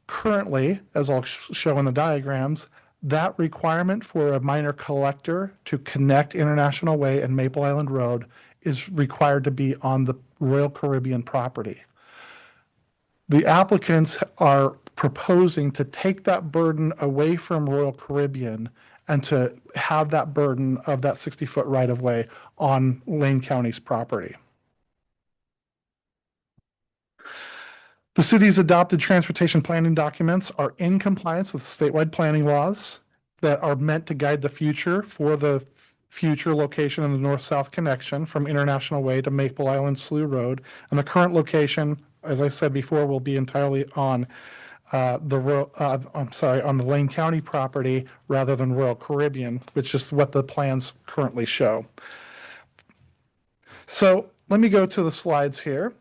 Currently, as I'll show in the diagrams, that requirement for a minor collector to connect International Way and Maple Island Road is required to be on the Royal Caribbean property. The applicants are proposing to take that burden away from Royal Caribbean and to have that burden of that 60-foot right-of-way on Lane County's property. The city's adopted transportation planning documents are in compliance with statewide planning laws that are meant to guide the future for the future location in the north-south connection from International Way to Maple Island Slough Road. And the current location, as I said before, will be entirely on on the Lane County property rather than Royal Caribbean, which is what the plans currently show. So let me go to the slides here.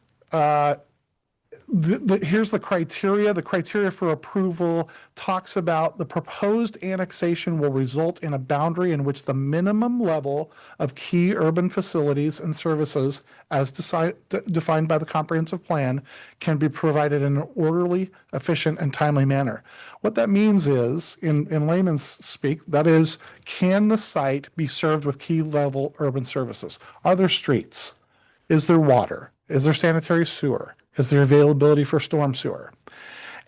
Here's the criteria. The criteria for approval talks about the proposed annexation will result in a boundary in which the minimum level of key urban facilities and services as defined by the comprehensive plan can be provided in an orderly, efficient, and timely manner. What that means is, in layman's speak, that is, can the site be served with key level urban services? Are there streets? Is there water? Is there sanitary sewer? Is there availability for storm sewer?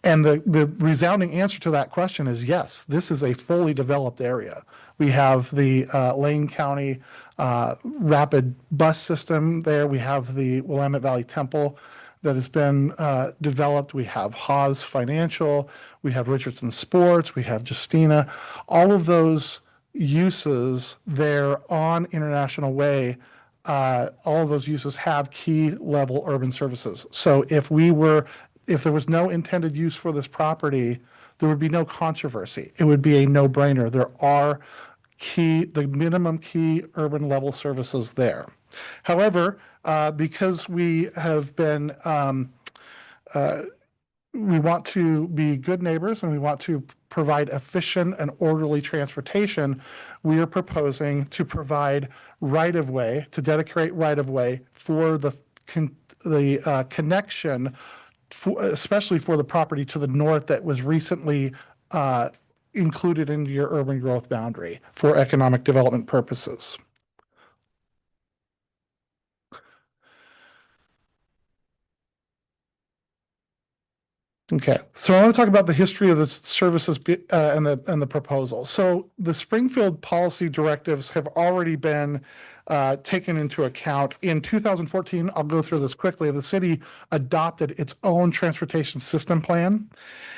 And the resounding answer to that question is yes, this is a fully developed area. We have the Lane County rapid bus system there. We have the Willamette Valley Temple that has been developed. We have Haas Financial. We have Richardson Sports. We have Justina. All of those uses there on International Way, all of those uses have key level urban services. So if there was no intended use for this property, there would be no controversy. It would be a no-brainer. There are the minimum key urban level services there. However, because we have been, we want to be good neighbors and we want to provide efficient and orderly transportation, we are proposing to provide right-of-way, to dedicate right-of-way for the connection, especially for the property to the north that was recently included into your urban growth boundary for economic development purposes. Okay, so I want to talk about the history of the services and the proposal. So the Springfield policy directives have already been taken into account. In 2014, I'll go through this quickly, the city adopted its own transportation system plan.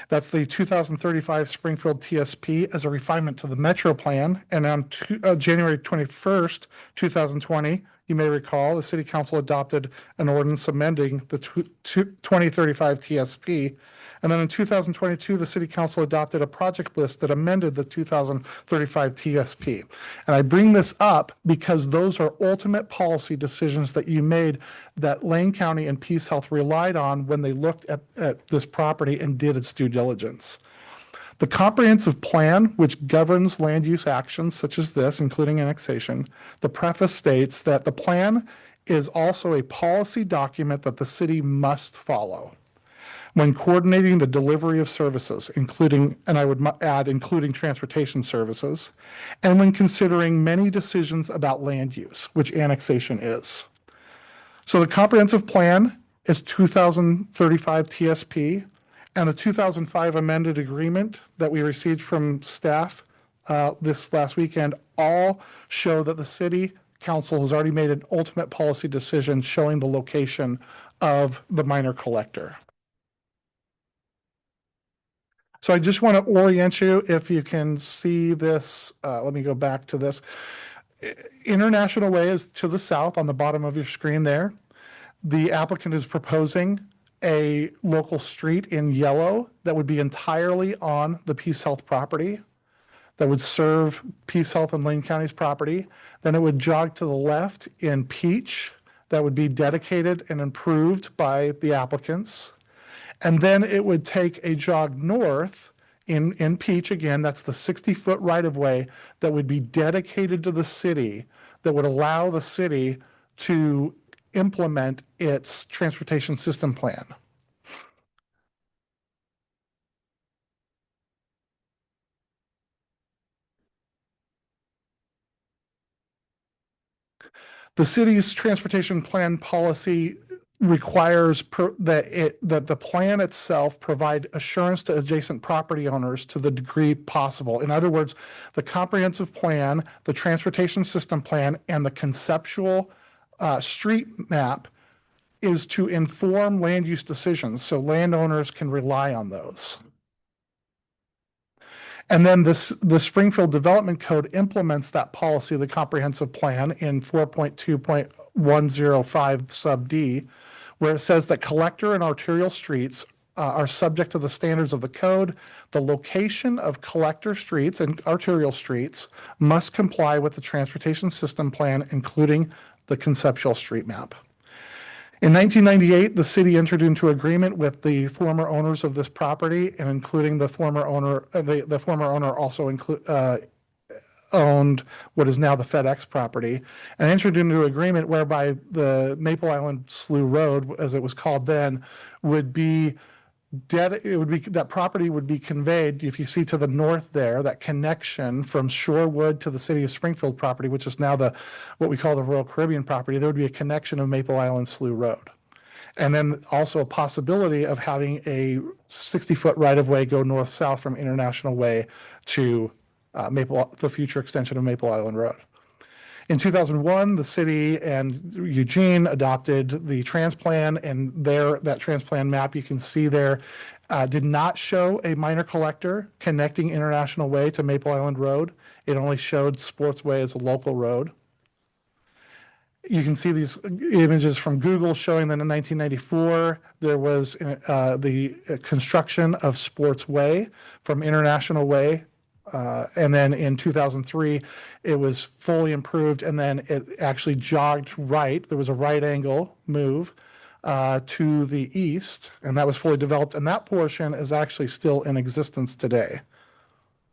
That's the 2035 Springfield TSP as a refinement to the Metro Plan. And on January 21st, 2020, you may recall, the City Council adopted an ordinance amending the 2035 TSP. And then in 2022, the City Council adopted a project list that amended the 2035 TSP. And I bring this up because those are ultimate policy decisions that you made that Lane County and Peace Health relied on when they looked at this property and did its due diligence. The comprehensive plan, which governs land use actions such as this, including annexation, the preface states that the plan is also a policy document that the city must follow when coordinating the delivery of services, including, and I would add, including transportation services, and when considering many decisions about land use, which annexation is. So the comprehensive plan is 2035 TSP, and the 2005 amended agreement that we received from staff this last weekend all show that the city council has already made an ultimate policy decision showing the location of the minor collector. So I just want to orient you, if you can see this, let me go back to this. International Way is to the south on the bottom of your screen there. The applicant is proposing a local street in yellow that would be entirely on the Peace Health property, that would serve Peace Health and Lane County's property. Then it would jog to the left in peach that would be dedicated and improved by the applicants. And then it would take a jog north in peach again, that's the 60-foot right-of-way that would be dedicated to the city, that would allow the city to implement its transportation system plan. The city's transportation plan policy requires that the plan itself provide assurance to adjacent property owners to the degree possible. In other words, the comprehensive plan, the transportation system plan, and the conceptual street map is to inform land use decisions so landowners can rely on those. And then the Springfield Development Code implements that policy, the comprehensive plan, in 4.2.105 sub D, where it says that collector and arterial streets are subject to the standards of the code. The location of collector streets and arterial streets must comply with the transportation system plan, including the conceptual street map. In 1998, the city entered into agreement with the former owners of this property, and including the former owner, the former owner also owned what is now the FedEx property, and entered into an agreement whereby the Maple Island Slough Road, as it was called then, would be that property would be conveyed, if you see to the north there, that connection from Shorewood to the city of Springfield property, which is now what we call the Royal Caribbean property, there would be a connection of Maple Island Slough Road. And then also a possibility of having a 60-foot right-of-way go north-south from International Way to the future extension of Maple Island Road. In 2001, the city and Eugene adopted the transplan, and that transplan map you can see there did not show a minor collector connecting International Way to Maple Island Road. It only showed Sportsway as a local road. You can see these images from Google showing that in 1994, there was the construction of Sportsway from International Way. And then in 2003, it was fully improved, and then it actually jogged right. There was a right angle move to the east, and that was fully developed. And that portion is actually still in existence today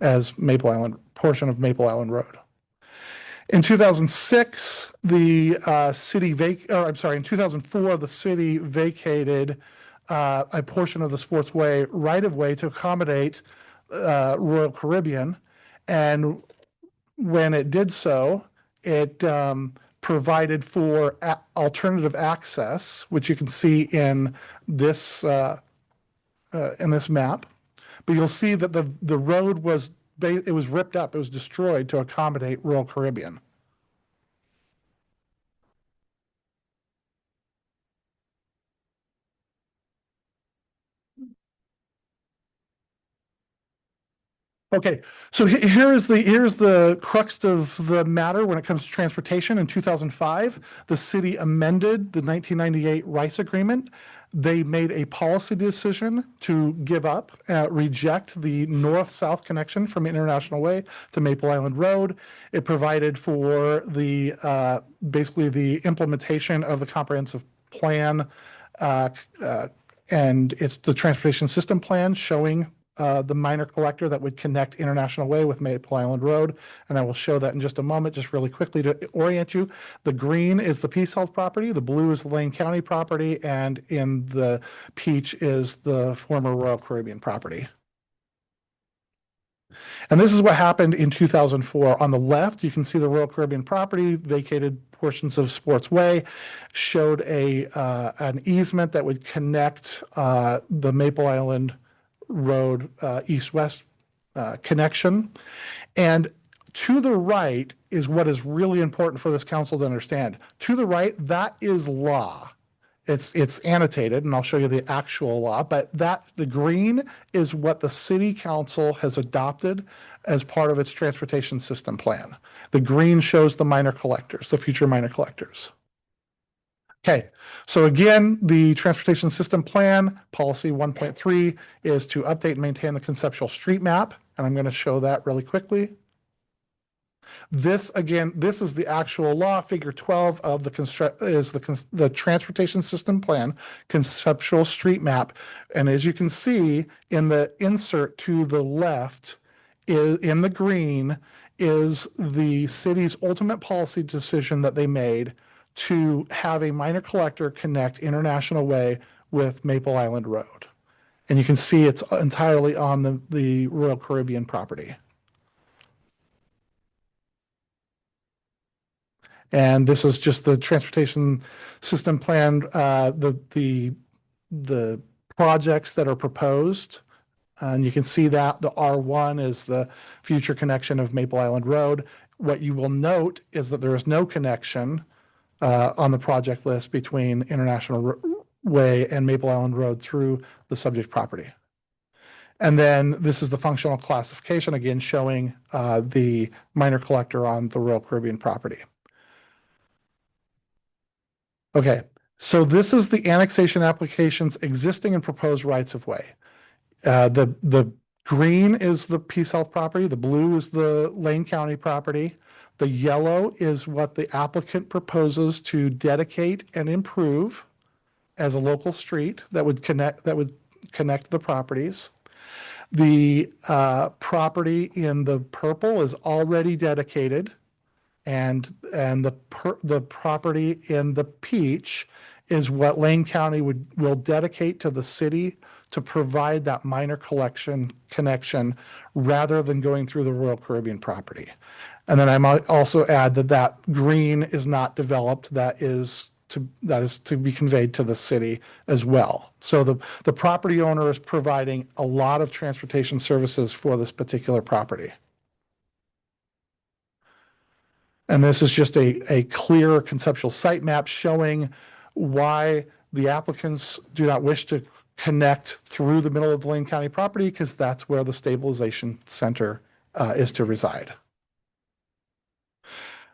as portion of Maple Island Road. In 2006, in 2004, the city vacated a portion of the Sportsway right-of-way to accommodate Royal Caribbean, and when it did so, it provided for alternative access, which you can see in this map. But you'll see that the road was ripped up; it was destroyed to accommodate Royal Caribbean. Okay, so here's the crux of the matter when it comes to transportation. In 2005, the city amended the 1998 Rice Agreement. They made a policy decision to reject the north-south connection from International Way to Maple Island Road. It provided for the basically the implementation of the comprehensive plan, and it's the transportation system plan showing the minor collector that would connect International Way with Maple Island Road. And I will show that in just a moment, just really quickly to orient you. The green is the Peace Health property, the blue is the Lane County property, and in the peach is the former Royal Caribbean property. And this is what happened in 2004. On the left, you can see the Royal Caribbean property, vacated portions of Sports Way, showed an easement that would connect the Maple Island Road east-west connection. And to the right is what is really important for this council to understand. To the right, that is law. It's annotated, and I'll show you the actual law, but the green is what the city council has adopted as part of its transportation system plan. The green shows the minor collectors, the future minor collectors. Okay, so again, the transportation system plan, policy 1.3, is to update and maintain the conceptual street map, and I'm going to show that really quickly. This is the actual law. Figure 12 of the transportation system plan, conceptual street map, and as you can see in the insert to the left, in the green, is the city's ultimate policy decision that they made to have a minor collector connect International Way with Maple Island Road. And you can see it's entirely on the Royal Caribbean property. And this is just the transportation system plan, the projects that are proposed. And you can see that the R1 is the future connection of Maple Island Road. What you will note is that there is no connection on the project list between International Way and Maple Island Road through the subject property. And then this is the functional classification, again, showing the minor collector on the Royal Caribbean property. Okay, so this is the annexation application's existing and proposed rights of way. The green is the Peace Health property, the blue is the Lane County property, the yellow is what the applicant proposes to dedicate and improve as a local street that would connect the properties. The property in the purple is already dedicated, and the property in the peach is what Lane County will dedicate to the city to provide that minor connection rather than going through the Royal Caribbean property. And then I might also add that green is not developed, that is to be conveyed to the city as well. So the property owner is providing a lot of transportation services for this particular property. And this is just a clear conceptual site map showing why the applicants do not wish to connect through the middle of the Lane County property, because that's where the stabilization center is to reside.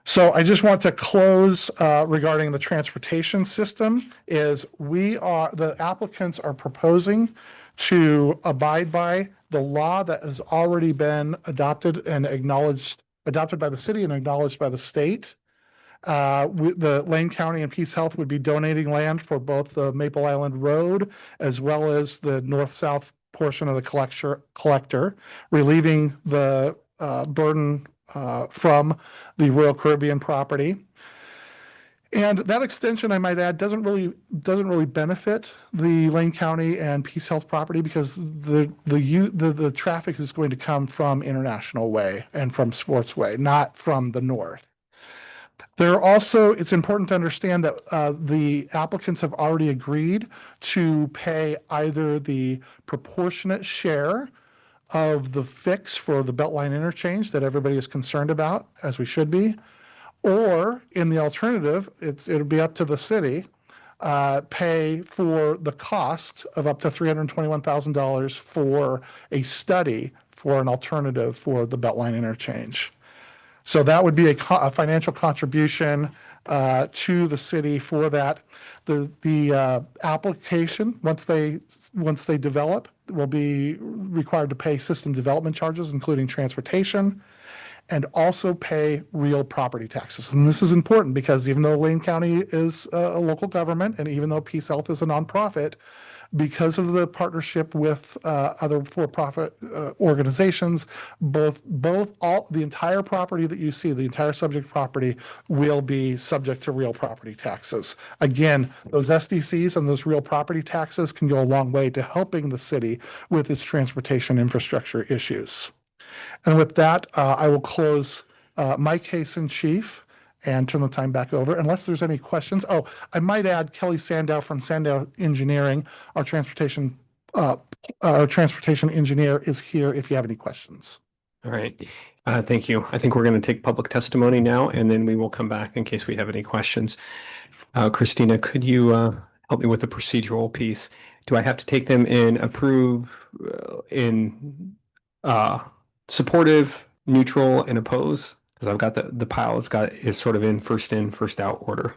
So I just want to close regarding the transportation system is the applicants are proposing to abide by the law that has already been adopted by the city and acknowledged by the state. The Lane County and Peace Health would be donating land for both the Maple Island Road as well as the north-south portion of the collector, relieving the burden from the Royal Caribbean property. And that extension, I might add, doesn't really benefit the Lane County and Peace Health property, because the traffic is going to come from International Way and from Sports Way, not from the north. It's important to understand that the applicants have already agreed to pay either the proportionate share of the fix for the Beltline interchange that everybody is concerned about, as we should be, or in the alternative, it'll be up to the city, pay for the cost of up to $321,000 for a study for an alternative for the Beltline interchange. So that would be a financial contribution to the city for that. The application, once they develop, will be required to pay system development charges, including transportation, and also pay real property taxes. And this is important because even though Lane County is a local government, and even though Peace Health is a nonprofit, because of the partnership with other for-profit organizations, the entire property that you see, the entire subject property, will be subject to real property taxes. Again, those SDCs and those real property taxes can go a long way to helping the city with its transportation infrastructure issues. And with that, I will close my case in chief and turn the time back over unless there's any questions. Oh, I might add Kelly Sandow from Sandow Engineering, our transportation engineer, is here if you have any questions. All right. Thank you. I think we're going to take public testimony now, and then we will come back in case we have any questions. Christina, could you help me with the procedural piece? Do I have to take them in approve, in supportive, neutral, and oppose? Because I've got the pile is sort of in, first out order.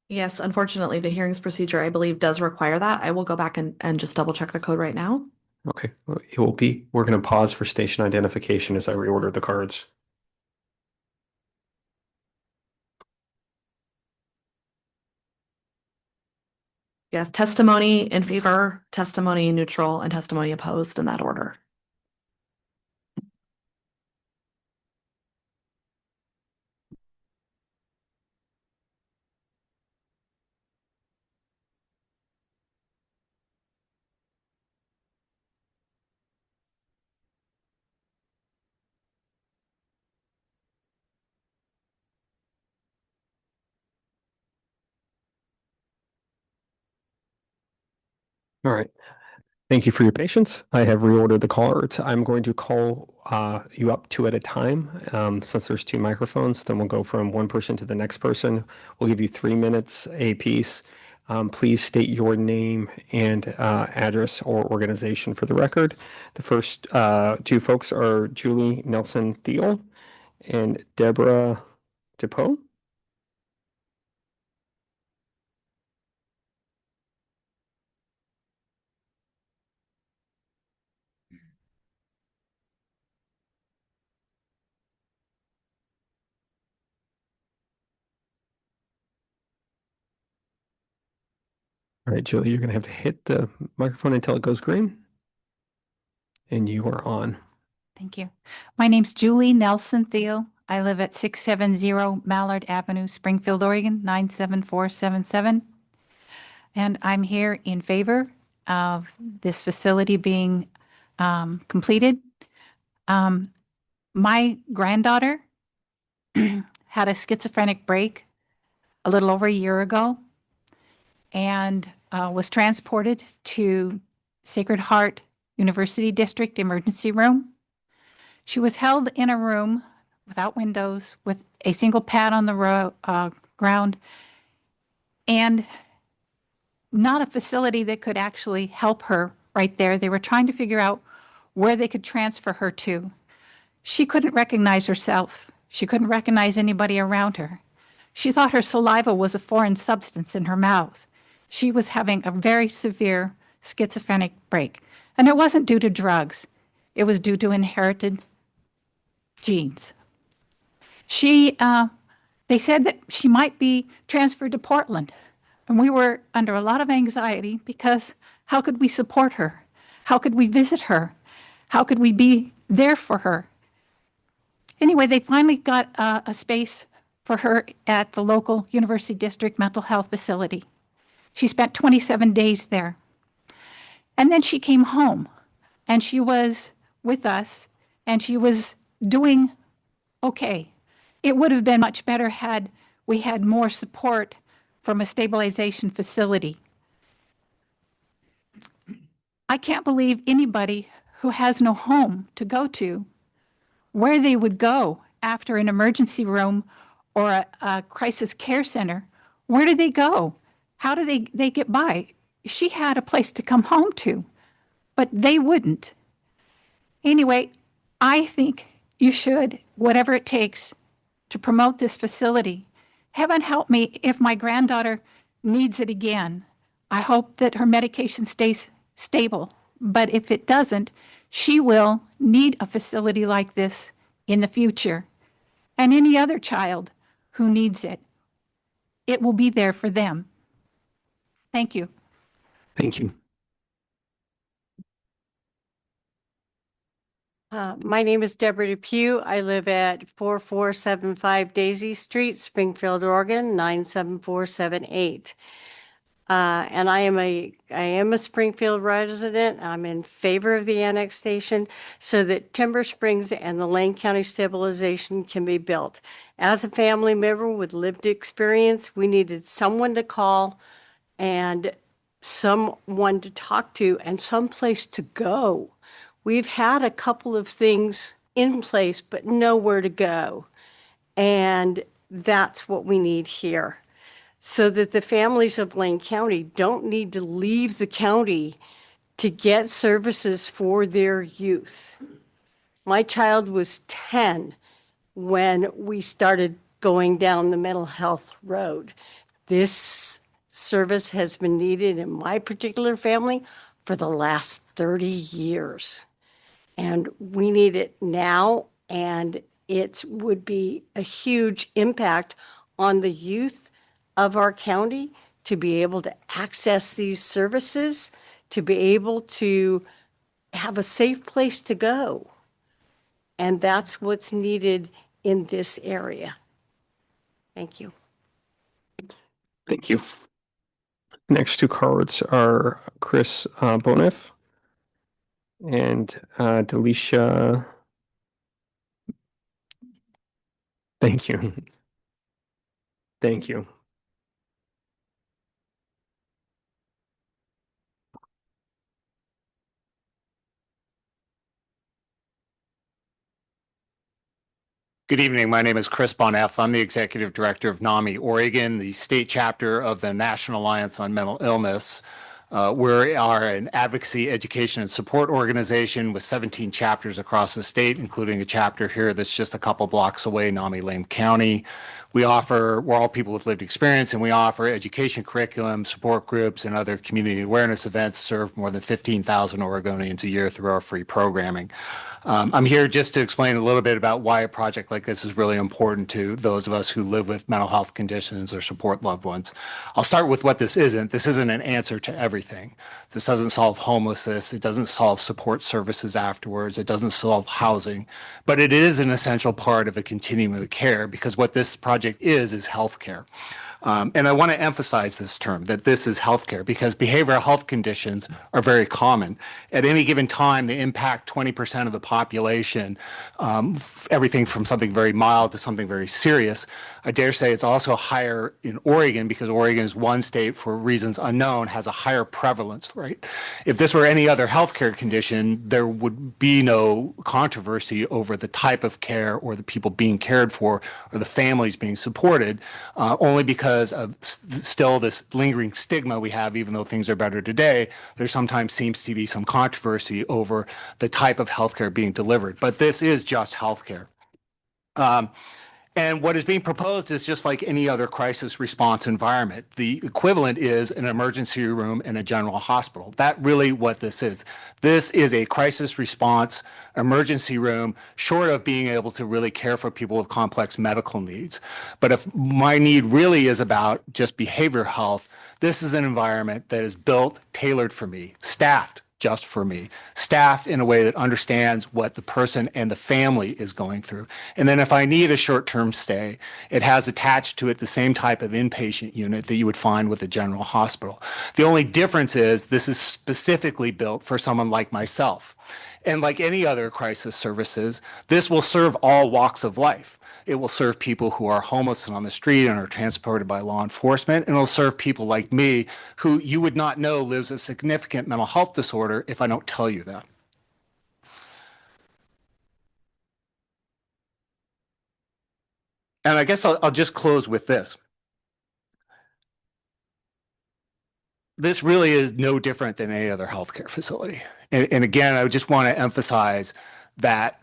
Yes, unfortunately, the hearings procedure, I believe, does require that. I will go back and just double check the code right now. Okay, well, it will be. We're going to pause for station identification as I reorder the cards. Yes, testimony in favor, testimony neutral, and testimony opposed in that order. All right. Thank you for your patience. I have reordered the cards. I'm going to call you up two at a time. Since there's two microphones, then we'll go from one person to the next person. We'll give you 3 minutes a piece. Please state your name and address or organization for the record. The first two folks are Julie Nelson Thiel and Deborah DePoe. All right, Julie, you're going to have to hit the microphone until it goes green. And you are on. Thank you. My name's Julie Nelson Thiel. I live at 670 Mallard Avenue, Springfield, Oregon, 97477. And I'm here in favor of this facility being completed. My granddaughter had a schizophrenic break a little over a year ago and was transported to Sacred Heart University District Emergency Room. She was held in a room without windows with a single pad on the ground and not a facility that could actually help her right there. They were trying to figure out where they could transfer her to. She couldn't recognize herself. She couldn't recognize anybody around her. She thought her saliva was a foreign substance in her mouth. She was having a very severe schizophrenic break. And it wasn't due to drugs. It was due to inherited genes. They said that she might be transferred to Portland. And we were under a lot of anxiety because how could we support her? How could we visit her? How could we be there for her? Anyway, they finally got a space for her at the local University District mental health facility. She spent 27 days there. And then she came home and she was with us and she was doing okay. It would have been much better had we had more support from a stabilization facility. I can't believe anybody who has no home to go to, where they would go after an emergency room or a crisis care center. Where do they go? How do they get by? She had a place to come home to, but they wouldn't. Anyway, I think you should, whatever it takes, to promote this facility. Heaven help me if my granddaughter needs it again. I hope that her medication stays stable, but if it doesn't, she will need a facility like this in the future. And any other child who needs it, it will be there for them. Thank you. Thank you. My name is Deborah Depew. I live at 4475 Daisy Street, Springfield, Oregon, 97478. And I am a Springfield resident. I'm in favor of the annexation so that Timber Springs and the Lane County stabilization can be built. As a family member with lived experience, we needed someone to call and someone to talk to and someplace to go. We've had a couple of things in place, but nowhere to go. And that's what we need here, so that the families of Lane County don't need to leave the county to get services for their youth. My child was 10 when we started going down the mental health road. This service has been needed in my particular family for the last 30 years. And we need it now, and it would be a huge impact on the youth of our county to be able to access these services, to be able to have a safe place to go. And that's what's needed in this area. Thank you. Thank you. Next two cards are Chris Boniff and Delisha. Thank you. Thank you. Good evening. My name is Chris Boniff. I'm the Executive Director of NAMI Oregon, the state chapter of the National Alliance on Mental Illness. We are an advocacy, education, and support organization with 17 chapters across the state, including a chapter here that's just a couple blocks away, NAMI Lane County. We're all people with lived experience, and we offer education curriculum, support groups, and other community awareness events, serve more than 15,000 Oregonians a year through our free programming. I'm here just to explain a little bit about why a project like this is really important to those of us who live with mental health conditions or support loved ones. I'll start with what this isn't. This isn't an answer to everything. This doesn't solve homelessness. It doesn't solve support services afterwards. It doesn't solve housing. But it is an essential part of a continuum of care, because what this project is healthcare. And I want to emphasize this term, that this is healthcare, because behavioral health conditions are very common. At any given time, they impact 20% of the population, everything from something very mild to something very serious. I dare say it's also higher in Oregon, because Oregon is one state, for reasons unknown, has a higher prevalence rate. If this were any other healthcare condition, there would be no controversy over the type of care or the people being cared for or the families being supported, only because of still this lingering stigma we have. Even though things are better today, there sometimes seems to be some controversy over the type of healthcare being delivered. But this is just healthcare. And what is being proposed is just like any other crisis response environment. The equivalent is an emergency room in a general hospital. That's really what this is. This is a crisis response emergency room, short of being able to really care for people with complex medical needs. But if my need really is about just behavioral health, this is an environment that is built, tailored for me, staffed just for me, staffed in a way that understands what the person and the family is going through. And then if I need a short-term stay, it has attached to it the same type of inpatient unit that you would find with a general hospital. The only difference is this is specifically built for someone like myself. And like any other crisis services, this will serve all walks of life. It will serve people who are homeless and on the street and are transported by law enforcement. And it'll serve people like me, who you would not know lives a significant mental health disorder if I don't tell you that. And I guess I'll just close with this. this really is no different than any other healthcare facility. And again, I just want to emphasize that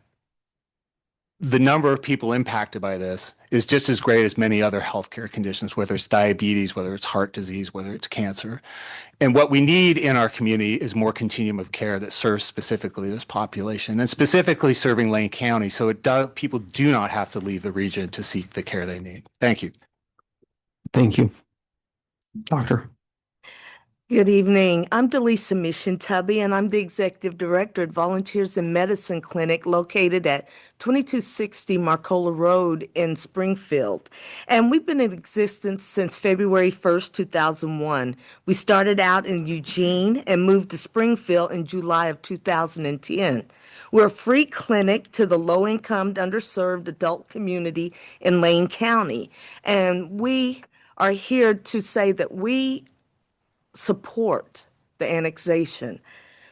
the number of people impacted by this is just as great as many other healthcare conditions, whether it's diabetes, whether it's heart disease, whether it's cancer. And what we need in our community is more continuum of care that serves specifically this population and specifically serving Lane County. So people do not have to leave the region to seek the care they need. Thank you. Thank you. Doctor. Good evening. I'm Delisa Mission Tubby, and I'm the Executive Director at Volunteers in Medicine Clinic located at 2260 Marcola Road in Springfield. And we've been in existence since February 1st, 2001. We started out in Eugene and moved to Springfield in July of 2010. We're a free clinic to the low-income, underserved adult community in Lane County. And we are here to say that we support the annexation.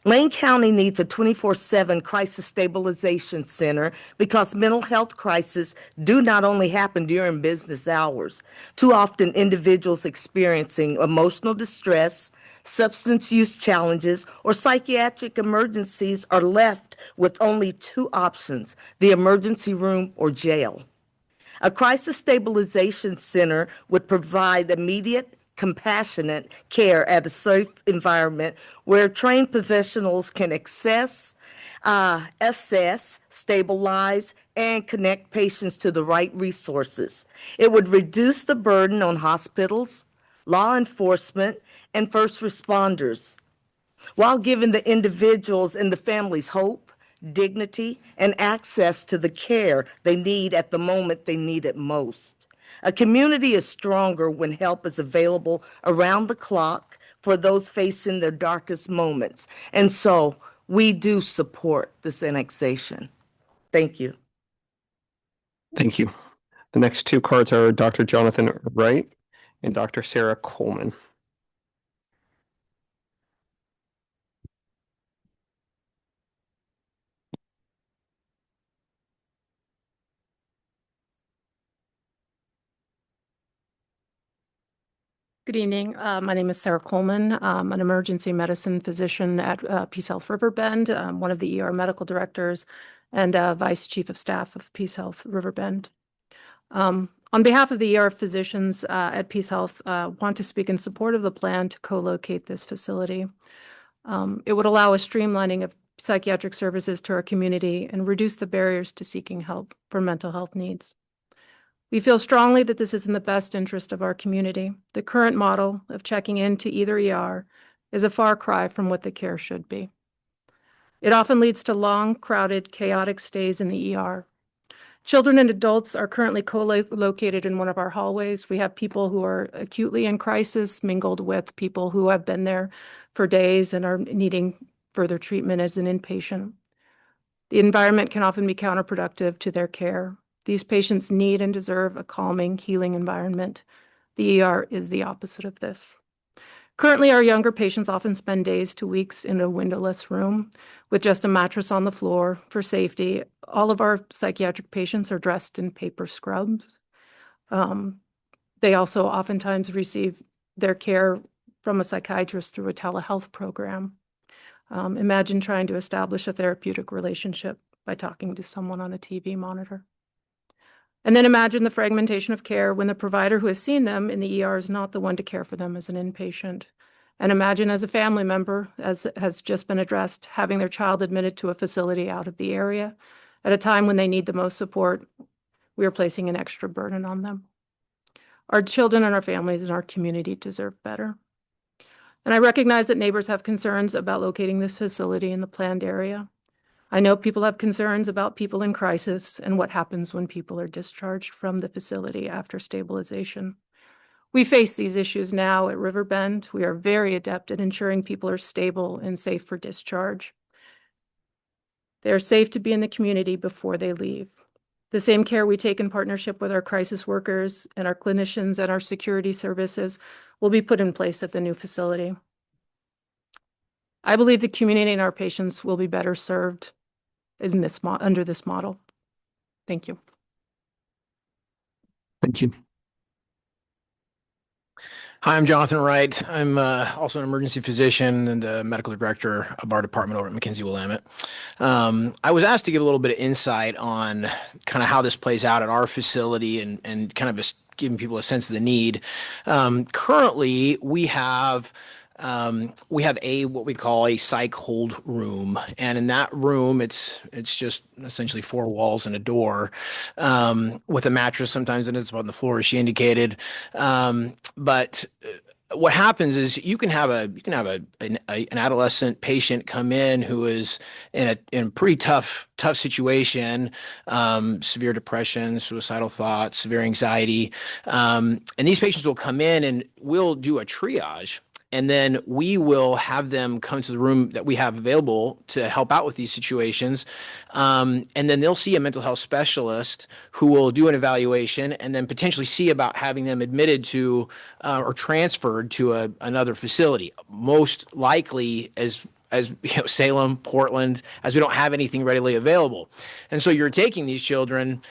Lane County needs a 24/7 crisis stabilization center because mental health crises do not only happen during business hours. Too often individuals experiencing emotional distress, substance use challenges, or psychiatric emergencies are left with only two options: the emergency room or jail. A crisis stabilization center would provide immediate, compassionate care at a safe environment where trained professionals can assess, stabilize, and connect patients to the right resources. It would reduce the burden on hospitals, law enforcement, and first responders, while giving the individuals and the families hope, dignity, and access to the care they need at the moment they need it most. A community is stronger when help is available around the clock for those facing their darkest moments. And so we do support this annexation. Thank you. Thank you. The next two cards are Dr. Jonathan Wright and Dr. Sarah Coleman. Good evening. My name is Sarah Coleman. I'm an emergency medicine physician at Peace Health Riverbend, one of the ER medical directors and vice chief of staff of Peace Health Riverbend. On behalf of the ER physicians at Peace Health, want to speak in support of the plan to co-locate this facility. It would allow a streamlining of psychiatric services to our community and reduce the barriers to seeking help for mental health needs. We feel strongly that this is in the best interest of our community. The current model of checking into either ER is a far cry from what the care should be. It often leads to long, crowded, chaotic stays in the ER. Children and adults are currently co-located in one of our hallways. We have people who are acutely in crisis mingled with people who have been there for days and are needing further treatment as an inpatient. The environment can often be counterproductive to their care. These patients need and deserve a calming, healing environment. The ER is the opposite of this. Currently, our younger patients often spend days to weeks in a windowless room with just a mattress on the floor for safety. All of our psychiatric patients are dressed in paper scrubs. They also oftentimes receive their care from a psychiatrist through a telehealth program. Imagine trying to establish a therapeutic relationship by talking to someone on a TV monitor. And then imagine the fragmentation of care when the provider who has seen them in the ER is not the one to care for them as an inpatient. And imagine as a family member, as has just been addressed, having their child admitted to a facility out of the area at a time when they need the most support. We are placing an extra burden on them. Our children and our families and our community deserve better. And I recognize that neighbors have concerns about locating this facility in the planned area. I know people have concerns about people in crisis and what happens when people are discharged from the facility after stabilization. We face these issues now at Riverbend. We are very adept at ensuring people are stable and safe for discharge. They are safe to be in the community before they leave. The same care we take in partnership with our crisis workers and our clinicians and our security services will be put in place at the new facility. I believe the community and our patients will be better served in this under this model. Thank you. Thank you. Hi, I'm Jonathan Wright. I'm also an emergency physician and the medical director of our department over at McKinsey Willamette. I was asked to give a little bit of insight on kind of how this plays out at our facility and kind of just giving people a sense of the need. Currently, we have what we call a psych hold room, and in that room, it's just essentially four walls and a door, with a mattress. Sometimes it is on the floor, as she indicated. But what happens is you can have an adolescent patient come in who is in a pretty tough situation, severe depression, suicidal thoughts, severe anxiety, and these patients will come in and we'll do a triage. And then we will have them come to the room that we have available to help out with these situations. And then they'll see a mental health specialist who will do an evaluation and then potentially see about having them admitted to or transferred to another facility. Most likely as Salem, Portland, as we don't have anything readily available. And so you're taking these children,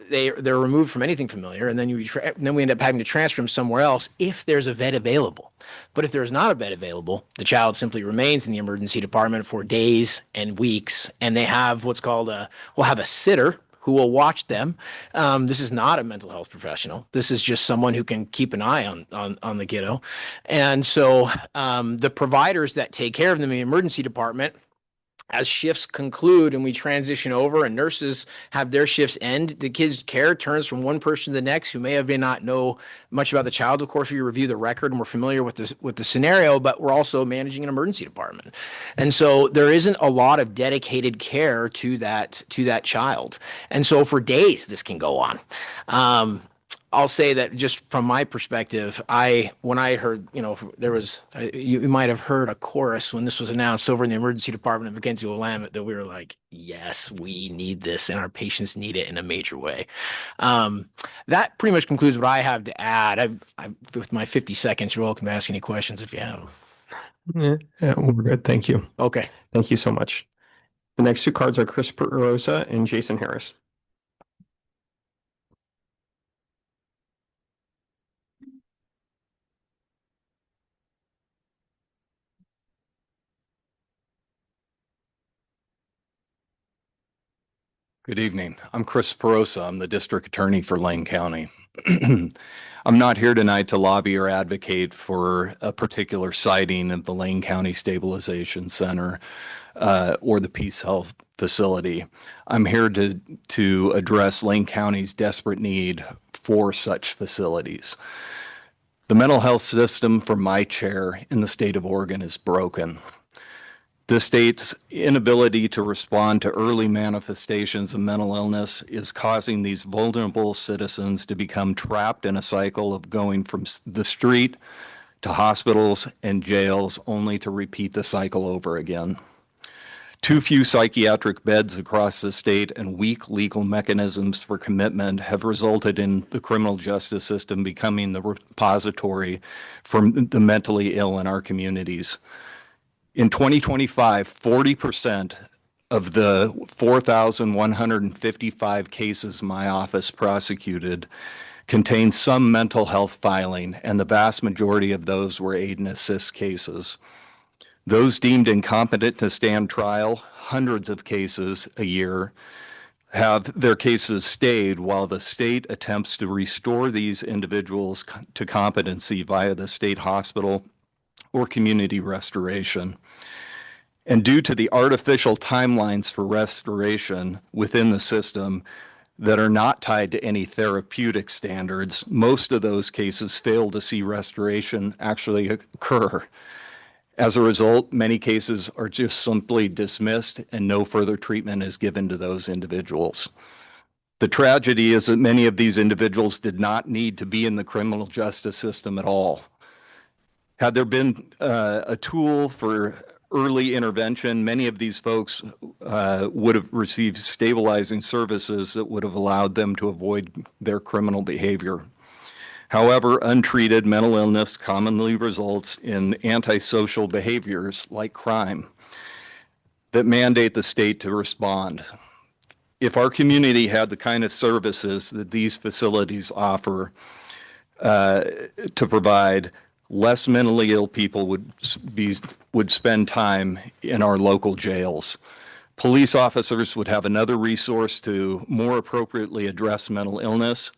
they're removed from anything familiar, and then then we end up having to transfer them somewhere else if there's a bed available. But if there's not a bed available, the child simply remains in the emergency department for days and weeks, and they have what's called we'll have a sitter who will watch them. This is not a mental health professional. This is just someone who can keep an eye on the kiddo. And so the providers that take care of them in the emergency department, as shifts conclude and we transition over and nurses have their shifts end, the kid's care turns from one person to the next who may not know much about the child. Of course, we review the record and we're familiar with the scenario, but we're also managing an emergency department. And so there isn't a lot of dedicated care to that child. And so for days, this can go on. I'll say that just from my perspective, when I heard, there was, you might have heard a chorus when this was announced over in the emergency department of McKinsey Willamette that we were like, yes, we need this and our patients need it in a major way. That pretty much concludes what I have to add. With my 50 seconds, you're welcome to ask any questions if you have them. Yeah, we're good. Thank you. Okay. Thank you so much. The next two cards are Chris Perosa and Jason Harris. Good evening. I'm Chris Perosa. I'm the district attorney for Lane County. I'm not here tonight to lobby or advocate for a particular siting of the Lane County Stabilization Center or the Peace Health facility. I'm here to address Lane County's desperate need for such facilities. The mental health system from my chair in the state of Oregon is broken. The state's inability to respond to early manifestations of mental illness is causing these vulnerable citizens to become trapped in a cycle of going from the street to hospitals and jails, only to repeat the cycle over again. Too few psychiatric beds across the state and weak legal mechanisms for commitment have resulted in the criminal justice system becoming the repository for the mentally ill in our communities. In 2025, 40% of the 4,155 cases my office prosecuted contained some mental health filing, and the vast majority of those were aid and assist cases. Those deemed incompetent to stand trial, hundreds of cases a year, have their cases stayed while the state attempts to restore these individuals to competency via the state hospital or community restoration. And due to the artificial timelines for restoration within the system that are not tied to any therapeutic standards, most of those cases fail to see restoration actually occur. As a result, many cases are just simply dismissed and no further treatment is given to those individuals. The tragedy is that many of these individuals did not need to be in the criminal justice system at all. Had there been a tool for early intervention, many of these folks would have received stabilizing services that would have allowed them to avoid their criminal behavior. However, untreated mental illness commonly results in antisocial behaviors like crime that mandate the state to respond. If our community had the kind of services that these facilities offer, to provide less mentally ill people would spend time in our local jails. Police officers would have another resource to more appropriately address mental illness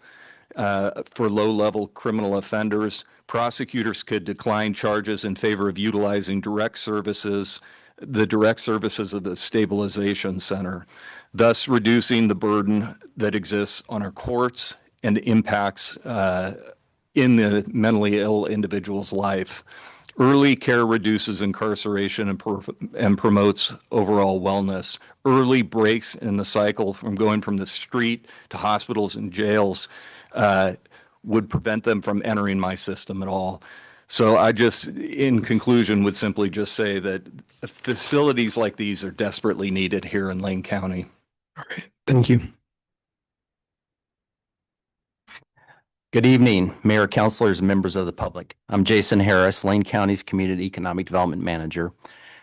for low-level criminal offenders. Prosecutors could decline charges in favor of utilizing the direct services of the stabilization center, thus reducing the burden that exists on our courts and impacts in the mentally ill individual's life. Early care reduces incarceration and promotes overall wellness. Early breaks in the cycle from going from the street to hospitals and jails would prevent them from entering my system at all. So I just, in conclusion, would simply just say that facilities like these are desperately needed here in Lane County. All right, thank you. Good evening, Mayor, councilors, and members of the public. I'm Jason Harris, Lane County's Community Economic Development Manager.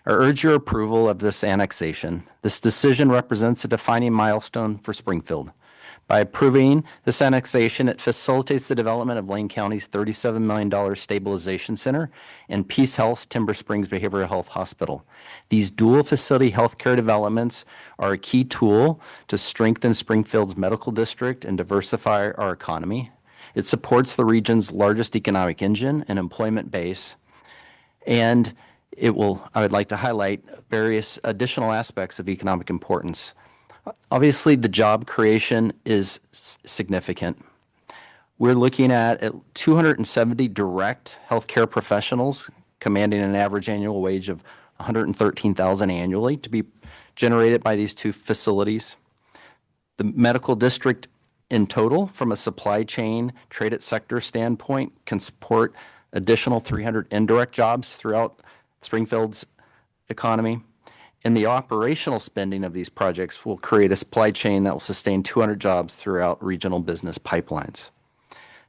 I urge your approval of this annexation. This decision represents a defining milestone for Springfield. By approving this annexation, it facilitates the development of Lane County's $37 million stabilization center and Peace Health's Timber Springs Behavioral Health Hospital. These dual facility healthcare developments are a key tool to strengthen Springfield's medical district and diversify our economy. It supports the region's largest economic engine and employment base, and I would like to highlight various additional aspects of economic importance. Obviously, the job creation is significant. We're looking at 270 direct healthcare professionals commanding an average annual wage of $113,000 annually to be generated by these two facilities. The medical district in total, from a supply chain traded sector standpoint, can support additional 300 indirect jobs throughout Springfield's economy. And the operational spending of these projects will create a supply chain that will sustain 200 jobs throughout regional business pipelines.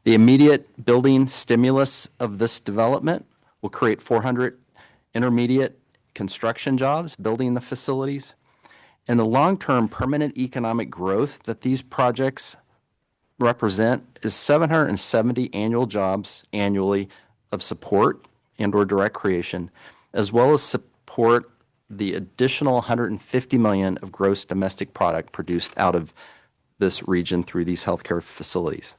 The immediate building stimulus of this development will create 400 intermediate construction jobs building the facilities. And the long-term permanent economic growth that these projects represent is 770 annual jobs annually of support and/or direct creation, as well as support the additional 150 million of gross domestic product produced out of this region through these healthcare facilities.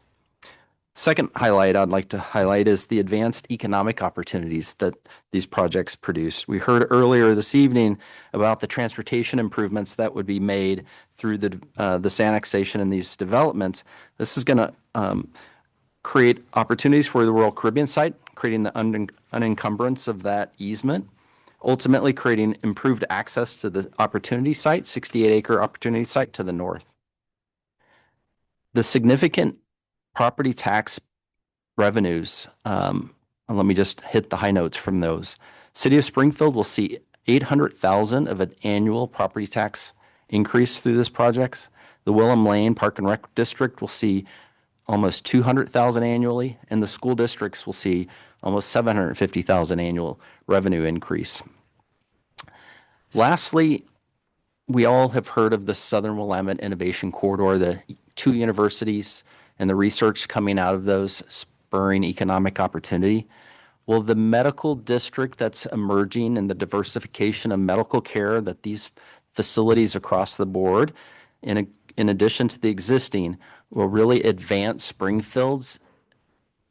Second highlight I'd like to highlight is the advanced economic opportunities that these projects produce. We heard earlier this evening about the transportation improvements that would be made through this annexation and these developments. This is going to create opportunities for the Royal Caribbean site, creating the unencumbrance of that easement, ultimately creating improved access to the opportunity site, 68-acre opportunity site to the north. The significant property tax revenues, let me just hit the high notes from those. City of Springfield will see $800,000 of an annual property tax increase through this project. The Willem Lane Park and Rec District will see almost $200,000 annually, and the school districts will see almost $750,000 annual revenue increase. Lastly, we all have heard of the Southern Willamette Innovation Corridor, the two universities and the research coming out of those spurring economic opportunity. Well, the medical district that's emerging and the diversification of medical care that these facilities across the board, in addition to the existing, will really advance Springfield's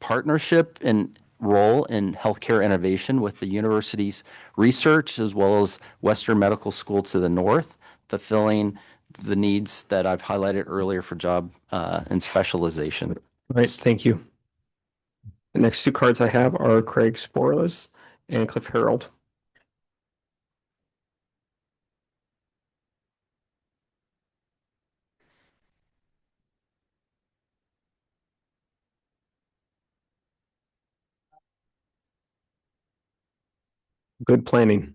partnership and role in healthcare innovation with the university's research, as well as Western Medical School to the north, fulfilling the needs that I've highlighted earlier for job and specialization. All right, thank you. The next two cards I have are Craig Sporles and Cliff Harold. Good planning.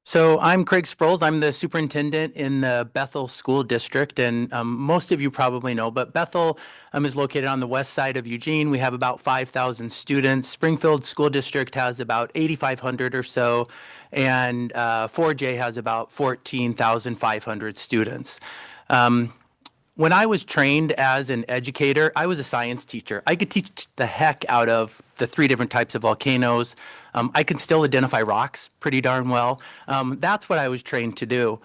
So I'm Craig Sproles. I'm the superintendent in the Bethel School District, and most of you probably know, but Bethel is located on the west side of Eugene. We have about 5,000 students. Springfield School District has about 8,500 or so, and 4J has about 14,500 students. When I was trained as an educator, I was a science teacher. I could teach the heck out of the 3 different types of volcanoes. I can still identify rocks pretty darn well. That's what I was trained to do.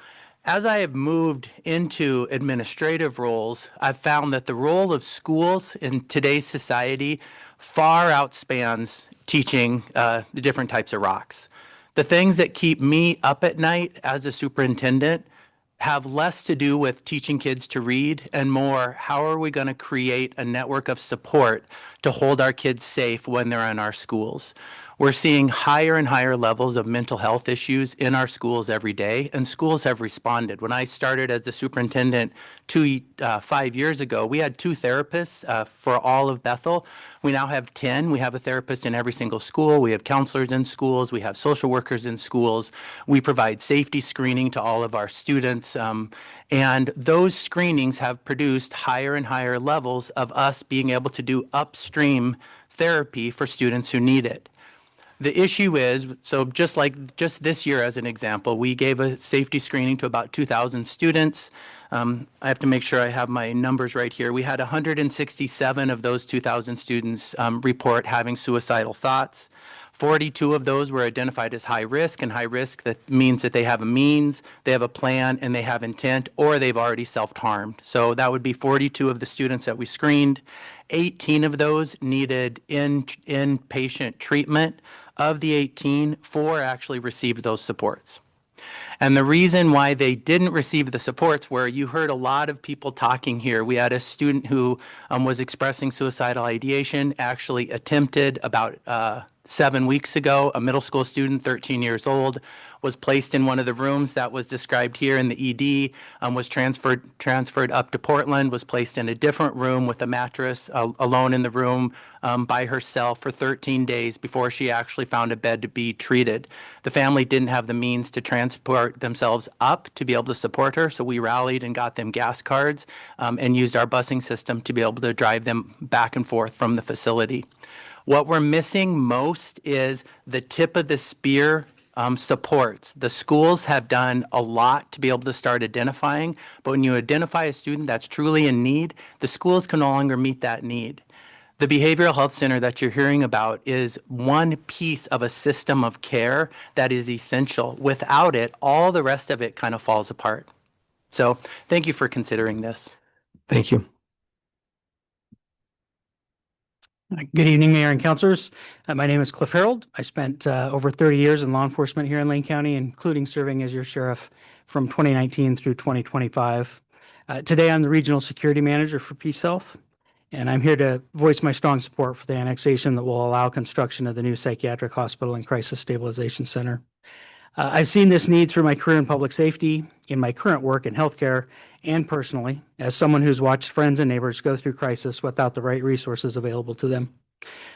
As I have moved into administrative roles, I've found that the role of schools in today's society far outspans teaching the different types of rocks. The things that keep me up at night as a superintendent have less to do with teaching kids to read and more, how are we going to create a network of support to hold our kids safe when they're in our schools? We're seeing higher and higher levels of mental health issues in our schools every day, and schools have responded. When I started as the superintendent 5 years ago, we had 2 therapists for all of Bethel. We now have 10. We have a therapist in every single school. We have counselors in schools. We have social workers in schools. We provide safety screening to all of our students. And those screenings have produced higher and higher levels of us being able to do upstream therapy for students who need it. The issue is, so just this year as an example, we gave a safety screening to about 2,000 students. I have to make sure I have my numbers right here. We had 167 of those 2,000 students report having suicidal thoughts. 42 of those were identified as high risk, and high risk that means that they have a means, they have a plan, and they have intent, or they've already self-harmed. So that would be 42 of the students that we screened. 18 of those needed inpatient treatment. Of the 18, 4 actually received those supports. And the reason why they didn't receive the supports were you heard a lot of people talking here. We had a student who was expressing suicidal ideation, actually attempted about 7 weeks ago. A middle school student, 13 years old, was placed in one of the rooms that was described here in the ED, was transferred up to Portland, was placed in a different room with a mattress, alone in the room by herself for 13 days before she actually found a bed to be treated. The family didn't have the means to transport themselves up to be able to support her, so we rallied and got them gas cards and used our busing system to be able to drive them back and forth from the facility. What we're missing most is the tip of the spear supports. The schools have done a lot to be able to start identifying, but when you identify a student that's truly in need, the schools can no longer meet that need. The behavioral health center that you're hearing about is one piece of a system of care that is essential. Without it, all the rest of it kind of falls apart. So thank you for considering this. Thank you. Good evening, Mayor and Councilors. My name is Cliff Harold. I spent over 30 years in law enforcement here in Lane County, including serving as your sheriff from 2019 through 2025. Today, I'm the Regional Security Manager for Peace Health, and I'm here to voice my strong support for the annexation that will allow construction of the new psychiatric hospital and crisis stabilization center. I've seen this need through my career in public safety, in my current work in healthcare, and personally, as someone who's watched friends and neighbors go through crisis without the right resources available to them.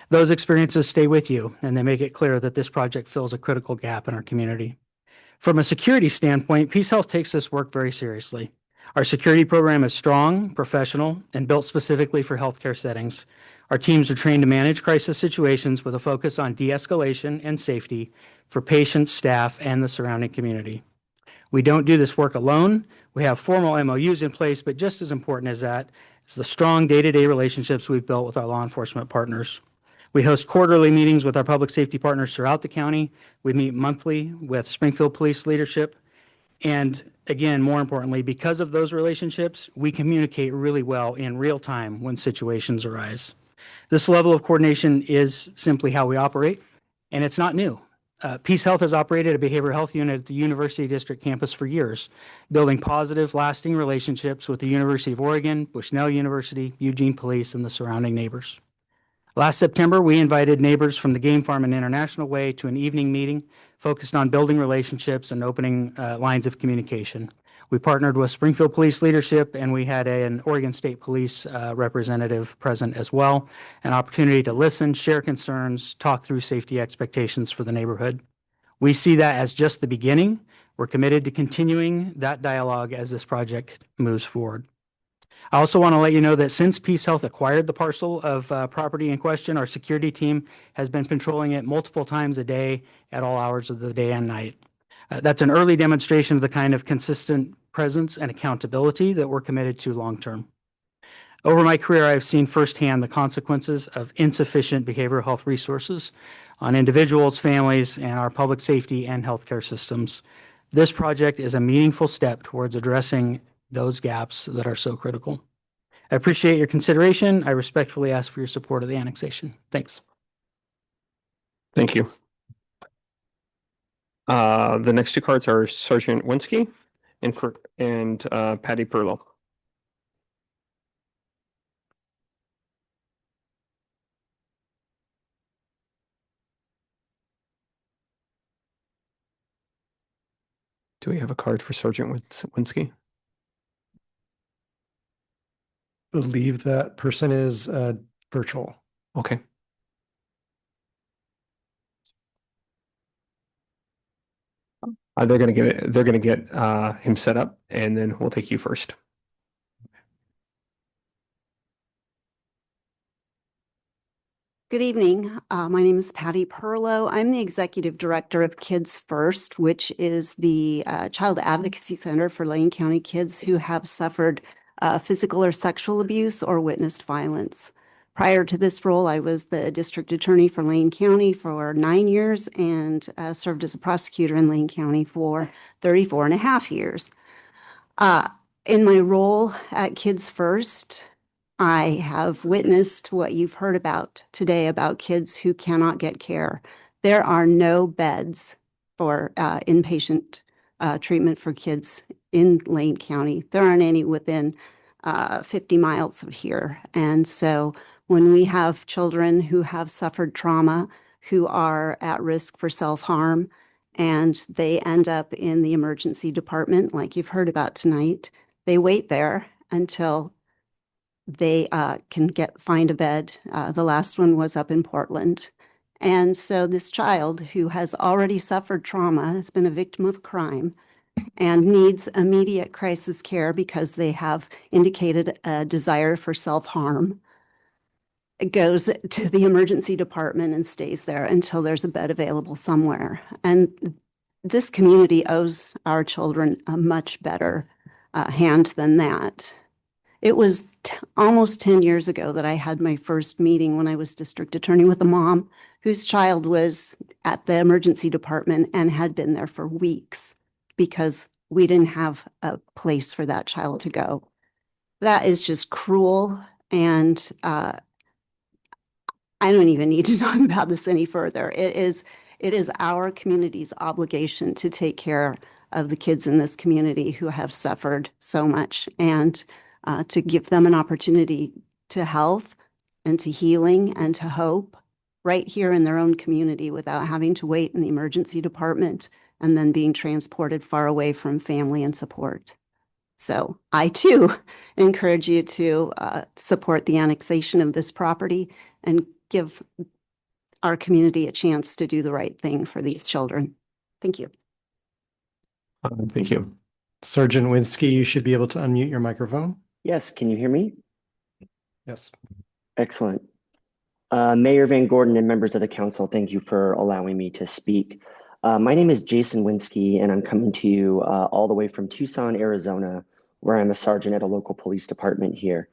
Those experiences stay with you, and they make it clear that this project fills a critical gap in our community. From a security standpoint, Peace Health takes this work very seriously. Our security program is strong, professional, and built specifically for healthcare settings. Our teams are trained to manage crisis situations with a focus on de-escalation and safety for patients, staff, and the surrounding community. We don't do this work alone. We have formal MOUs in place, but just as important as that is the strong day-to-day relationships we've built with our law enforcement partners. We host quarterly meetings with our public safety partners throughout the county. We meet monthly with Springfield Police leadership. And again, more importantly, because of those relationships, we communicate really well in real time when situations arise. This level of coordination is simply how we operate, and it's not new. Peace Health has operated a behavioral health unit at the University District campus for years, building positive, lasting relationships with the University of Oregon, Bushnell University, Eugene Police, and the surrounding neighbors. Last September, we invited neighbors from the Game Farm and International Way to an evening meeting focused on building relationships and opening lines of communication. We partnered with Springfield Police leadership, and we had an Oregon State Police representative present as well, an opportunity to listen, share concerns, talk through safety expectations for the neighborhood. We see that as just the beginning. We're committed to continuing that dialogue as this project moves forward. I also want to let you know that since Peace Health acquired the parcel of property in question, our security team has been patrolling it multiple times a day at all hours of the day and night. That's an early demonstration of the kind of consistent presence, and accountability that we're committed to long-term. Over my career, I've seen firsthand the consequences of insufficient behavioral health resources on individuals, families, and our public safety and healthcare systems. This project is a meaningful step towards addressing those gaps that are so critical. I appreciate your consideration. I respectfully ask for your support of the annexation. Thanks. Thank you. The next two cards are Sergeant Winsky and Patty Perlow. Do we have a card for Sergeant Winsky? Believe that person is virtual. Okay. They're going to get him set up, and then we'll take you first. Good evening. My name is Patty Perlow. I'm the Executive Director of Kids First, which is the Child Advocacy Center for Lane County kids who have suffered physical or sexual abuse or witnessed violence. Prior to this role, I was the District Attorney for Lane County for 9 years and served as a prosecutor in Lane County for 34 and a half years. In my role at Kids First, I have witnessed what you've heard about today about kids who cannot get care. There are no beds for inpatient treatment for kids in Lane County. There aren't any within 50 miles of here. And so when we have children who have suffered trauma, who are at risk for self-harm, and they end up in the emergency department, like you've heard about tonight, they wait there until they can find a bed. The last one was up in Portland. And so this child who has already suffered trauma, has been a victim of crime, and needs immediate crisis care because they have indicated a desire for self-harm, goes to the emergency department and stays there until there's a bed available somewhere. And this community owes our children a much better hand than that. It was almost 10 years ago that I had my first meeting when I was district attorney with a mom whose child was at the emergency department and had been there for weeks because we didn't have a place for that child to go. That is just cruel, and I don't even need to talk about this any further. It is our community's obligation to take care of the kids in this community who have suffered so much, and to give them an opportunity to health and to healing and to hope right here in their own community without having to wait in the emergency department and then being transported far away from family and support. So I too encourage you to support the annexation of this property and give our community a chance to do the right thing for these children. Thank you. Thank you. Sergeant Winsky, you should be able to unmute your microphone. Yes, can you hear me? Yes. Excellent. Mayor Van Gordon and members of the council, thank you for allowing me to speak. My name is Jason Winsky, and I'm coming to you all the way from Tucson, Arizona, where I'm a sergeant at a local police department here.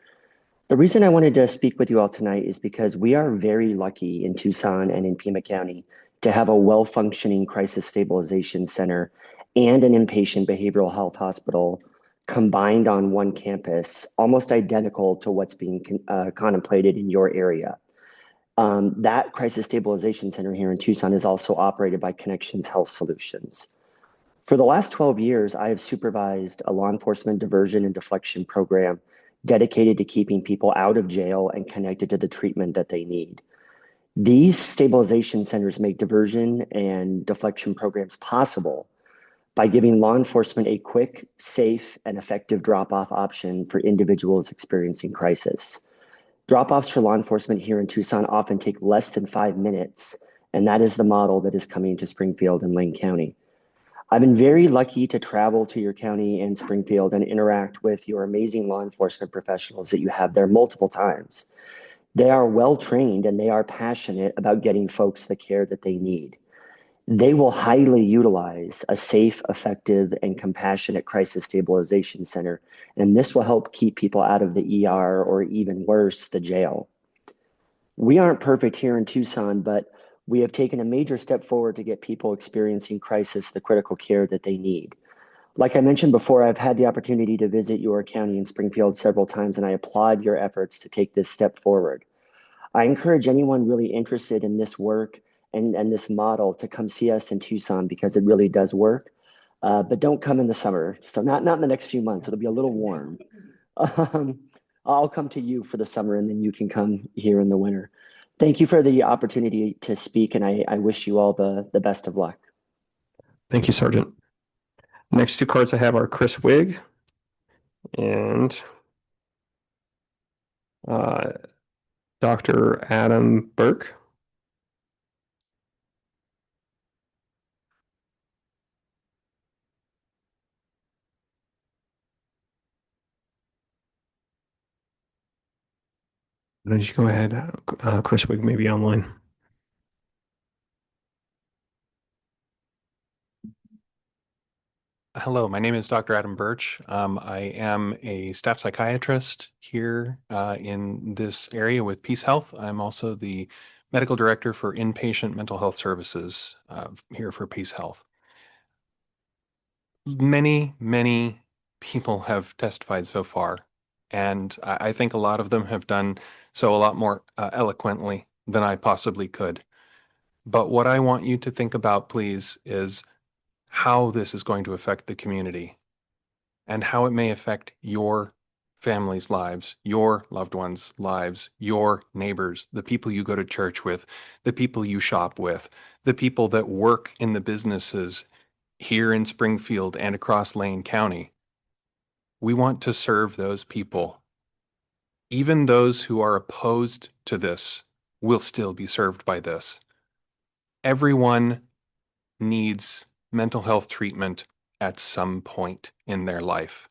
The reason I wanted to speak with you all tonight is because we are very lucky in Tucson and in Pima County to have a well-functioning crisis stabilization center and an inpatient behavioral health hospital combined on one campus, almost identical to what's being contemplated in your area. That crisis stabilization center here in Tucson is also operated by Connections Health Solutions. For the last 12 years, I have supervised a law enforcement diversion and deflection program dedicated to keeping people out of jail and connected to the treatment that they need. These stabilization centers make diversion and deflection programs possible by giving law enforcement a quick, safe, and effective drop-off option for individuals experiencing crisis. Drop-offs for law enforcement here in Tucson often take less than 5 minutes, and that is the model that is coming to Springfield and Lane County. I've been very lucky to travel to your county and Springfield and interact with your amazing law enforcement professionals that you have there multiple times. They are well-trained and they are passionate about getting folks the care that they need. They will highly utilize a safe, effective, and compassionate crisis stabilization center, and this will help keep people out of the ER or even worse, the jail. We aren't perfect here in Tucson, but we have taken a major step forward to get people experiencing crisis the critical care that they need. Like I mentioned before, I've had the opportunity to visit your county in Springfield several times, and I applaud your efforts to take this step forward. I encourage anyone really interested in this work and this model to come see us in Tucson because it really does work. But don't come in the summer. So not in the next few months. It'll be a little warm. I'll come to you for the summer and then you can come here in the winter. Thank you for the opportunity to speak, and I wish you all the best of luck. Thank you, Sergeant. Next two cards I have are Chris Wigg and Dr. Adam Burke. Then you go ahead, Chris Wigg may be online. Hello, my name is Dr. Adam Birch. I am a staff psychiatrist here in this area with Peace Health. I'm also the medical director for inpatient mental health services here for Peace Health. Many people have testified so far, and I think a lot of them have done so a lot more eloquently than I possibly could. But what I want you to think about, please, is how this is going to affect the community and how it may affect your family's lives, your loved ones' lives, your neighbors, the people you go to church with, the people you shop with, the people that work in the businesses here in Springfield and across Lane County. We want to serve those people. Even those who are opposed to this will still be served by this. Everyone needs mental health treatment at some point in their life.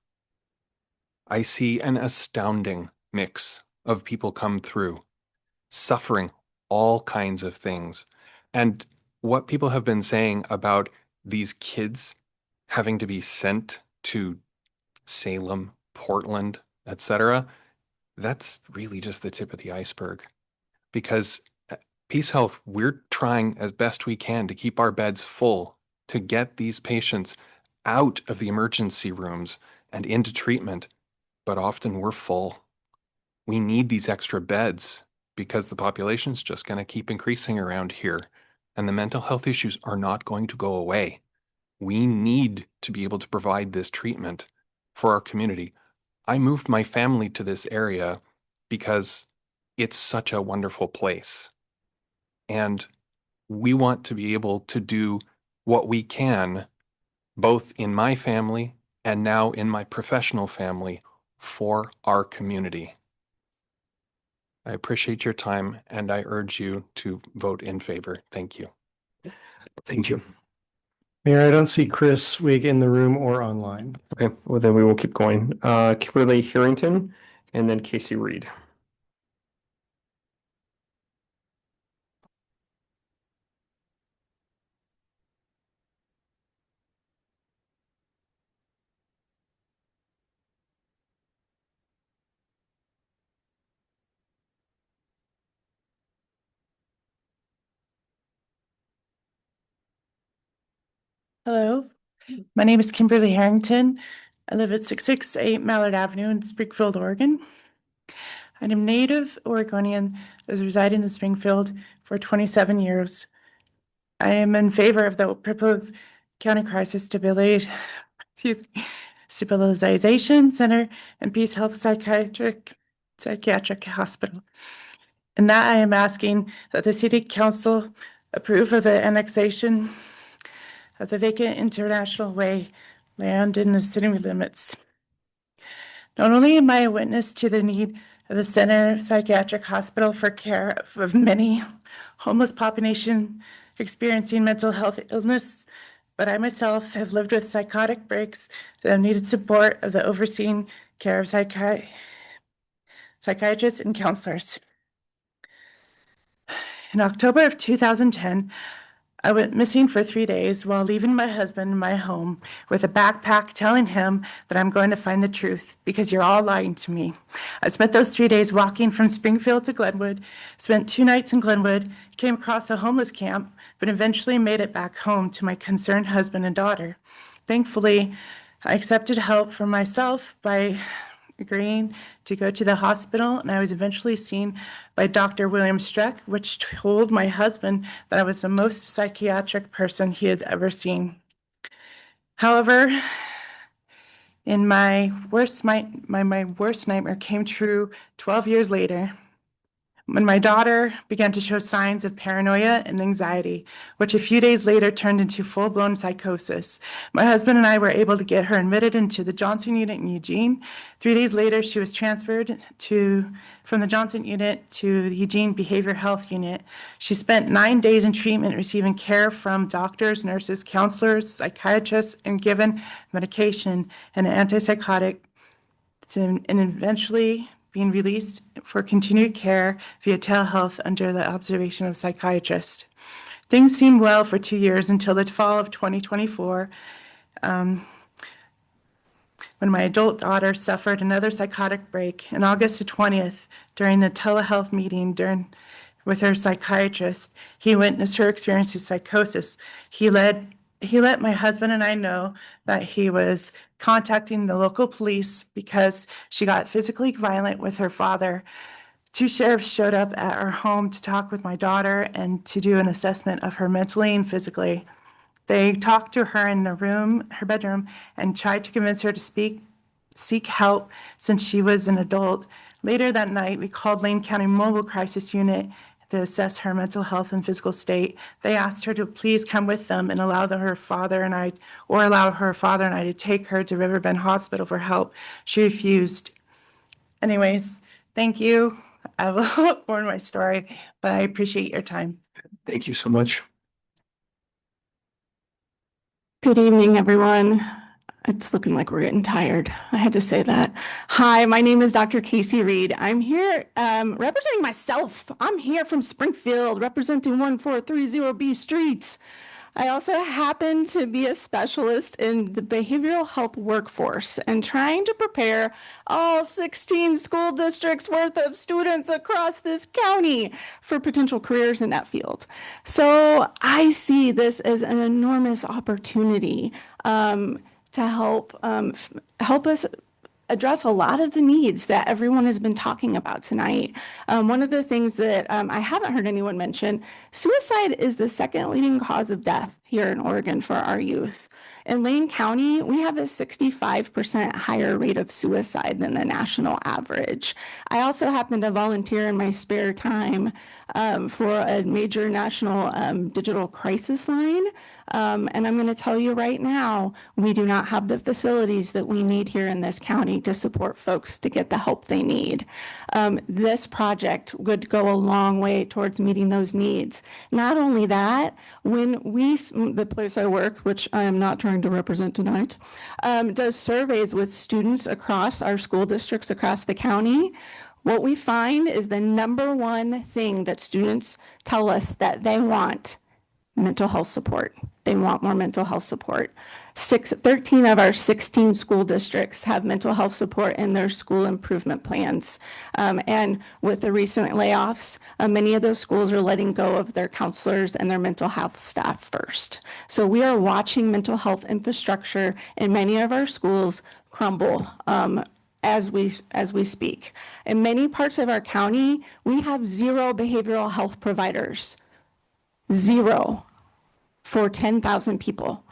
I see an astounding mix of people come through, suffering all kinds of things. And what people have been saying about these kids having to be sent to Salem, Portland, etc., that's really just the tip of the iceberg. Because at Peace Health, we're trying as best we can to keep our beds full, to get these patients out of the emergency rooms and into treatment, but often we're full. We need these extra beds because the population's just going to keep increasing around here, and the mental health issues are not going to go away. We need to be able to provide this treatment for our community. I moved my family to this area because it's such a wonderful place. And we want to be able to do what we can, both in my family and now in my professional family, for our community. I appreciate your time and I urge you to vote in favor. Thank you. Thank you. Mayor, I don't see Chris Wigg in the room or online. Okay, well then we will keep going. Kimberly Harrington and then Casey Reed. Hello, my name is Kimberly Harrington. I live at 668 Mallard Avenue in Springfield, Oregon. I'm a native Oregonian who has resided in Springfield for 27 years. I am in favor of the proposed county crisis stabilization center and Peace Health psychiatric hospital. And that I am asking that the city council approve of the annexation of the vacant International Way land in the city limits. Not only am I a witness to the need of the Center Psychiatric Hospital for care of many homeless population experiencing mental health illness, but I myself have lived with psychotic breaks that have needed support of the overseeing care of psychiatrists and counselors. In October of 2010, I went missing for 3 days while leaving my husband in my home with a backpack telling him that I'm going to find the truth because you're all lying to me. I spent those 3 days walking from Springfield to Glenwood, spent 2 nights in Glenwood, came across a homeless camp, but eventually made it back home to my concerned husband and daughter. Thankfully, I accepted help for myself by agreeing to go to the hospital, and I was eventually seen by Dr. William Streck, which told my husband that I was the most psychiatric person he had ever seen. However, in my worst nightmare came true 12 years later, when my daughter began to show signs of paranoia and anxiety, which a few days later turned into full-blown psychosis. My husband and I were able to get her admitted into the Johnson unit in Eugene. 3 days later, she was transferred from the Johnson unit to the Eugene Behavioral Health unit. She spent 9 days in treatment, receiving care from doctors, nurses, counselors, psychiatrists, and given medication and an antipsychotic, and eventually being released for continued care via telehealth under the observation of a psychiatrist. Things seemed well for 2 years until the fall of 2024, when my adult daughter suffered another psychotic break. On August the 20th, during the telehealth meeting with her psychiatrist, he witnessed her experience psychosis. He let my husband and I know that he was contacting the local police because she got physically violent with her father. 2 sheriffs showed up at our home to talk with my daughter and to do an assessment of her mentally and physically. They talked to her in her bedroom, and tried to convince her to seek help since she was an adult. Later that night, we called Lane County Mobile Crisis Unit to assess her mental health and physical state. They asked her to please come with them and allow her father and I to take her to Riverbend Hospital for help. She refused. Anyways, thank you. I will look more in my story, but I appreciate your time. Thank you so much. Good evening, everyone. It's looking like we're getting tired. I had to say that. Hi, my name is Dr. Casey Reed. I'm here representing myself. I'm here from Springfield, representing 1430B Streets. I also happen to be a specialist in the behavioral health workforce and trying to prepare all 16 school districts worth of students across this county for potential careers in that field. So I see this as an enormous opportunity to help us address a lot of the needs that everyone has been talking about tonight. One of the things that I haven't heard anyone mention, suicide is the second leading cause of death here in Oregon for our youth. In Lane County, we have a 65% higher rate of suicide than the national average. I also happen to volunteer in my spare time for a major national digital crisis line. And I'm going to tell you right now, we do not have the facilities that we need here in this county to support folks to get the help they need. This project would go a long way towards meeting those needs. Not only that, when the place I work, which I am not trying to represent tonight, does surveys with students across our school districts across the county, what we find is the number one thing that students tell us that they want: mental health support. They want more mental health support. 13 of our 16 school districts have mental health support in their school improvement plans. And with the recent layoffs, many of those schools are letting go of their counselors and their mental health staff first. So we are watching mental health infrastructure in many of our schools crumble as we speak. In many parts of our county, we have 0 behavioral health providers. 0 for 10,000 people.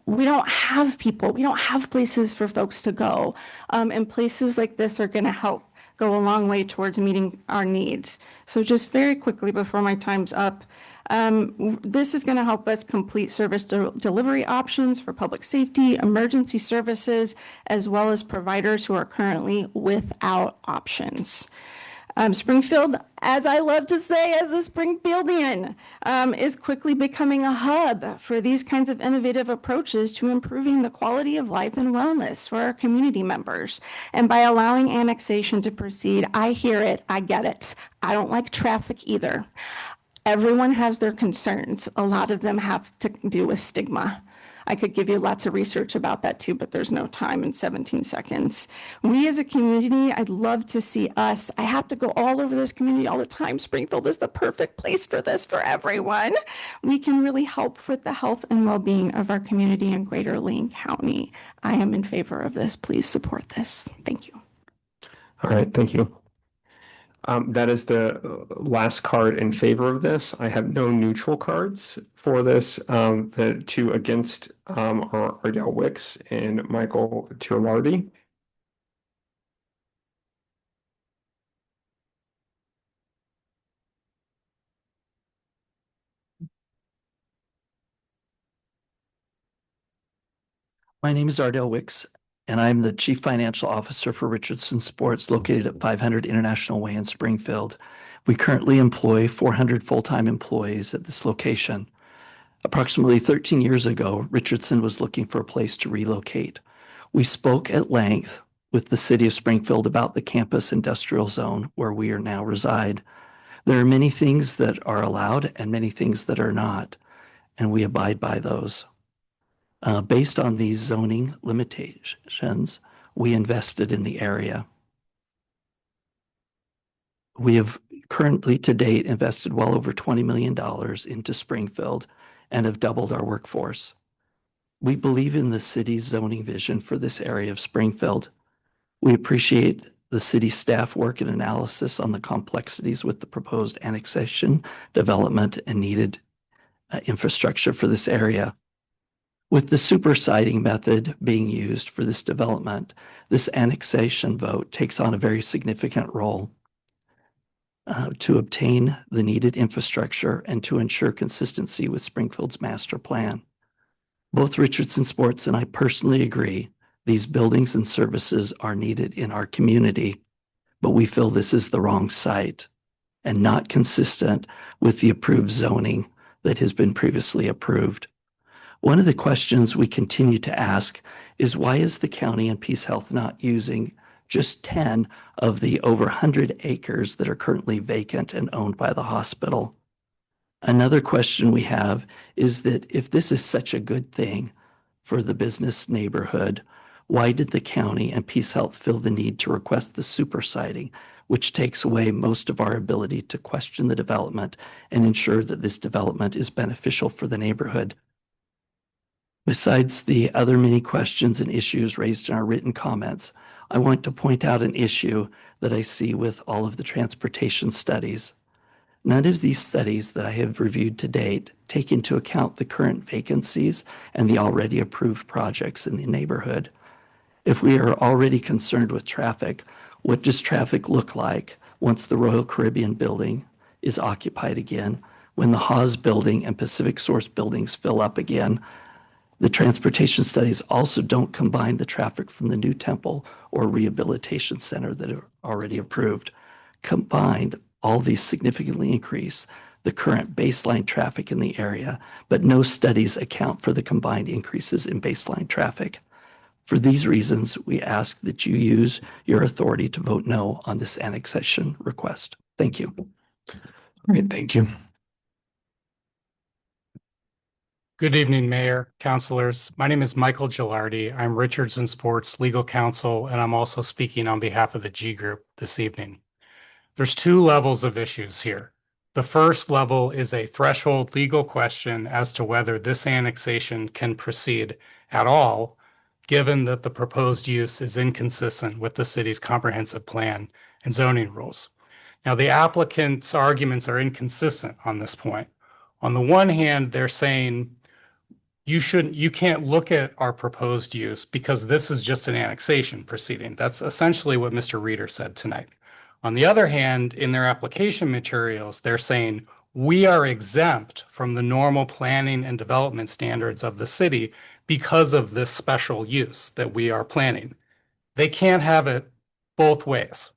We don't have people. We don't have places for folks to go. And places like this are going to help go a long way towards meeting our needs. So just very quickly before my time's up, this is going to help us complete service delivery options for public safety, emergency services, as well as providers who are currently without options. Springfield, as I love to say as a Springfieldian, is quickly becoming a hub for these kinds of innovative approaches to improving the quality of life and wellness for our community members. And by allowing annexation to proceed, I hear it, I get it. I don't like traffic either. Everyone has their concerns. A lot of them have to do with stigma. I could give you lots of research about that too, but there's no time in 17 seconds. We as a community, I'd love to see us. I have to go all over this community all the time. Springfield is the perfect place for this for everyone. We can really help with the health and well-being of our community in Greater Lane County. I am in favor of this. Please support this. Thank you. All right, thank you. That is the last card in favor of this. I have no neutral cards for this. The two against are Ardell Wicks and Michael Gilardi. My name is Ardell Wicks, and I'm the Chief Financial Officer for Richardson Sports, located at 500 International Way in Springfield. We currently employ 400 full-time employees at this location. Approximately 13 years ago, Richardson was looking for a place to relocate. We spoke at length with the City of Springfield about the campus industrial zone where we are now reside. There are many things that are allowed and many things that are not, and we abide by those. Based on these zoning limitations, we invested in the area. We have currently to date invested well over $20 million into Springfield and have doubled our workforce. We believe in the city's zoning vision for this area of Springfield. We appreciate the city staff work and analysis on the complexities with the proposed annexation, development, and needed infrastructure for this area. With the supersiding method being used for this development, this annexation vote takes on a very significant role to obtain the needed infrastructure and to ensure consistency with Springfield's master plan. Both Richardson Sports and I personally agree these buildings and services are needed in our community, but we feel this is the wrong site and not consistent with the approved zoning that has been previously approved. One of the questions we continue to ask is why is the county and Peace Health not using just 10 of the over 100 acres that are currently vacant and owned by the hospital? Another question we have is that if this is such a good thing for the business neighborhood, why did the county and Peace Health feel the need to request the supersiding, which takes away most of our ability to question the development and ensure that this development is beneficial for the neighborhood? Besides the other many questions and issues raised in our written comments, I want to point out an issue that I see with all of the transportation studies. None of these studies that I have reviewed to date take into account the current vacancies and the already approved projects in the neighborhood. If we are already concerned with traffic, what does traffic look like once the Royal Caribbean building is occupied again, when the Haas building and Pacific Source buildings fill up again? The transportation studies also don't combine the traffic from the new temple or rehabilitation center that are already approved. Combined, all these significantly increase the current baseline traffic in the area, but no studies account for the combined increases in baseline traffic. For these reasons, we ask that you use your authority to vote no on this annexation request. Thank you. All right, thank you. Good evening, Mayor, councilors. My name is Michael Gilardi. I'm Richardson Sports Legal Counsel, and I'm also speaking on behalf of the G Group this evening. There's two levels of issues here. The first level is a threshold legal question as to whether this annexation can proceed at all, given that the proposed use is inconsistent with the city's comprehensive plan and zoning rules. Now, the applicant's arguments are inconsistent on this point. On the one hand, they're saying you can't look at our proposed use because this is just an annexation proceeding. That's essentially what Mr. Reeder said tonight. On the other hand, in their application materials, they're saying we are exempt from the normal planning and development standards of the city because of this special use that we are planning. They can't have it both ways.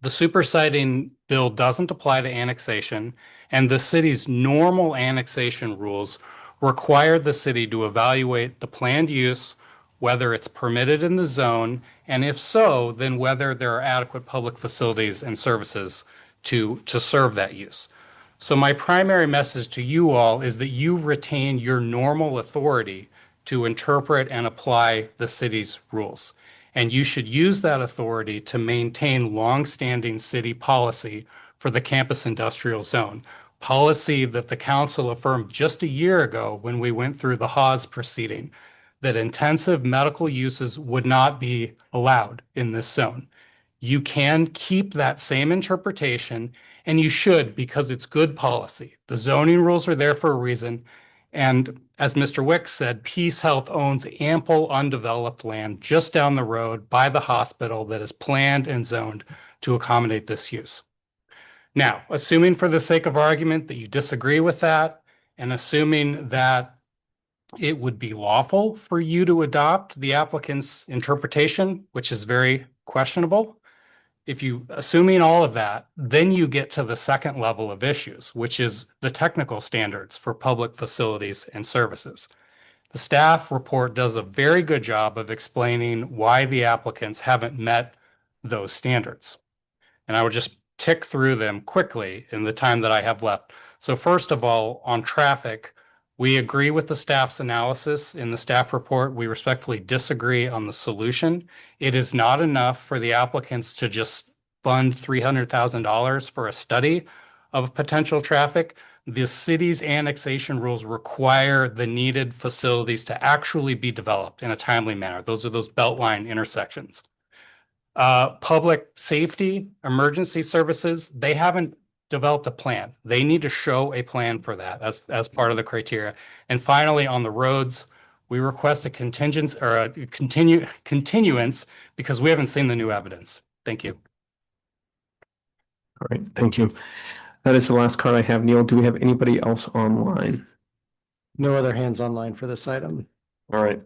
The supersiding bill doesn't apply to annexation, and the city's normal annexation rules require the city to evaluate the planned use, whether it's permitted in the zone, and if so, then whether there are adequate public facilities and services to serve that use. So my primary message to you all is that you retain your normal authority to interpret and apply the city's rules. And you should use that authority to maintain longstanding city policy for the campus industrial zone, policy that the council affirmed just a year ago when we went through the Haas proceeding, that intensive medical uses would not be allowed in this zone. You can keep that same interpretation, and you should, because it's good policy. The zoning rules are there for a reason. And as Mr. Wicks said, Peace Health owns ample undeveloped land just down the road by the hospital that is planned and zoned to accommodate this use. Now, assuming for the sake of argument that you disagree with that, and assuming that it would be lawful for you to adopt the applicant's interpretation, which is very questionable, assuming all of that, then you get to the second level of issues, which is the technical standards for public facilities and services. The staff report does a very good job of explaining why the applicants haven't met those standards. And I will just tick through them quickly in the time that I have left. So first of all, on traffic, we agree with the staff's analysis in the staff report. We respectfully disagree on the solution. It is not enough for the applicants to just fund $300,000 for a study of potential traffic. The city's annexation rules require the needed facilities to actually be developed in a timely manner. Those are those Beltline intersections. Public safety, emergency services, they haven't developed a plan. They need to show a plan for that as part of the criteria. And finally, on the roads, we request a contingent or a continuance because we haven't seen the new evidence. Thank you. All right, thank you. That is the last card I have. Neil, do we have anybody else online? No other hands online for this item. All right.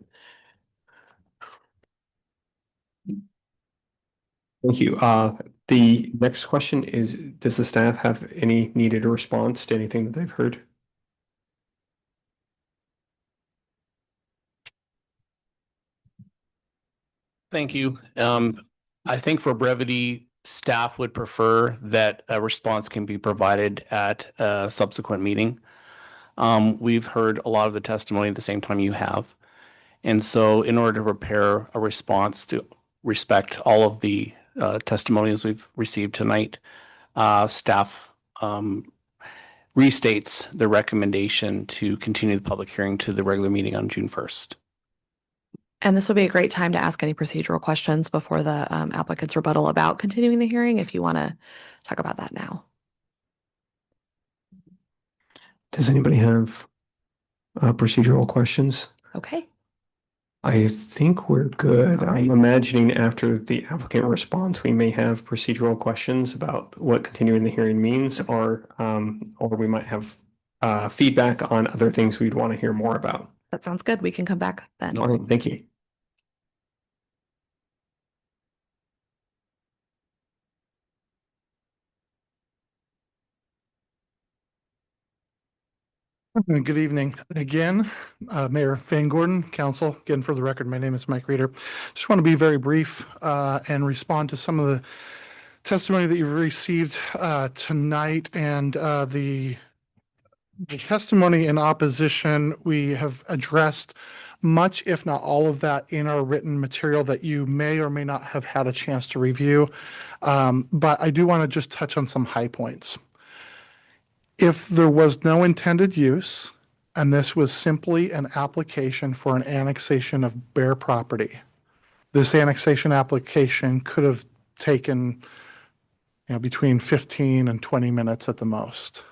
Thank you. The next question is, does the staff have any needed response to anything that they've heard? Thank you. I think for brevity, staff would prefer that a response can be provided at a subsequent meeting. We've heard a lot of the testimony at the same time you have. And so in order to prepare a response to respect all of the testimonials we've received tonight, staff restates the recommendation to continue the public hearing to the regular meeting on June 1st. And this would be a great time to ask any procedural questions before the applicant's rebuttal about continuing the hearing, if you want to talk about that now. Does anybody have procedural questions? Okay. I think we're good. I'm imagining after the applicant response, we may have procedural questions about what continuing the hearing means, or we might have feedback on other things we'd want to hear more about. That sounds good. We can come back then. All right, thank you. Good evening again, Mayor Van Gordon, Council. Again, for the record, my name is Mike Reeder. Just want to be very brief and respond to some of the testimony that you've received tonight, and the testimony in opposition. We have addressed much, if not all of that, in our written material that you may or may not have had a chance to review. But I do want to just touch on some high points. If there was no intended use, and this was simply an application for an annexation of bare property, this annexation application could have taken, between 15 and 20 minutes at the most.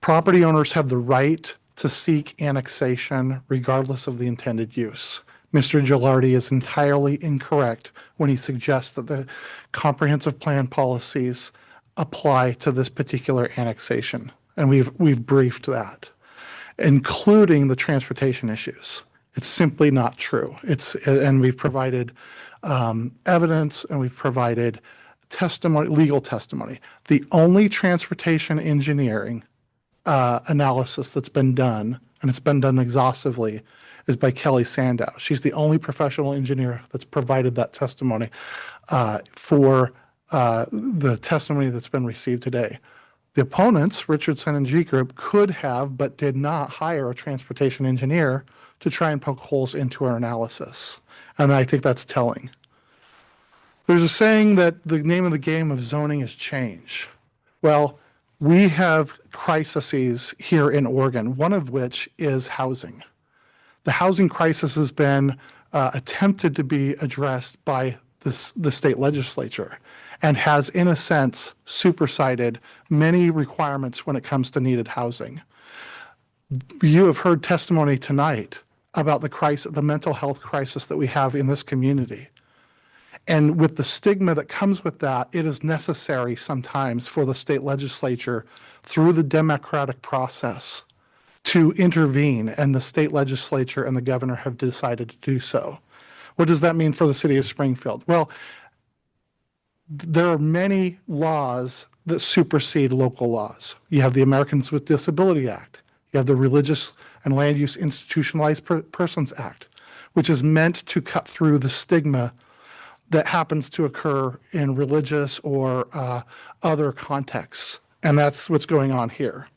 Property owners have the right to seek annexation regardless of the intended use. Mr. Gilardi is entirely incorrect when he suggests that the comprehensive plan policies apply to this particular annexation, and we've briefed that, including the transportation issues. It's simply not true. And we've provided evidence, and we've provided testimony, legal testimony. The only transportation engineering analysis that's been done, and it's been done exhaustively, is by Kelly Sandow. She's the only professional engineer that's provided that testimony for the testimony that's been received today. The opponents, Richardson and G Group, could have but did not hire a transportation engineer to try and poke holes into our analysis. And I think that's telling. There's a saying that the name of the game of zoning is change. Well, we have crises here in Oregon, one of which is housing. The housing crisis has been attempted to be addressed by the state legislature and has, in a sense, superseded many requirements when it comes to needed housing. You have heard testimony tonight about the mental health crisis that we have in this community. And with the stigma that comes with that, it is necessary sometimes for the state legislature, through the democratic process, to intervene, and the state legislature and the governor have decided to do so. What does that mean for the city of Springfield? Well, there are many laws that supersede local laws. You have the Americans with Disability Act. You have the Religious and Land Use Institutionalized Persons Act, which is meant to cut through the stigma that happens to occur in religious or other contexts. And that's what's going on here.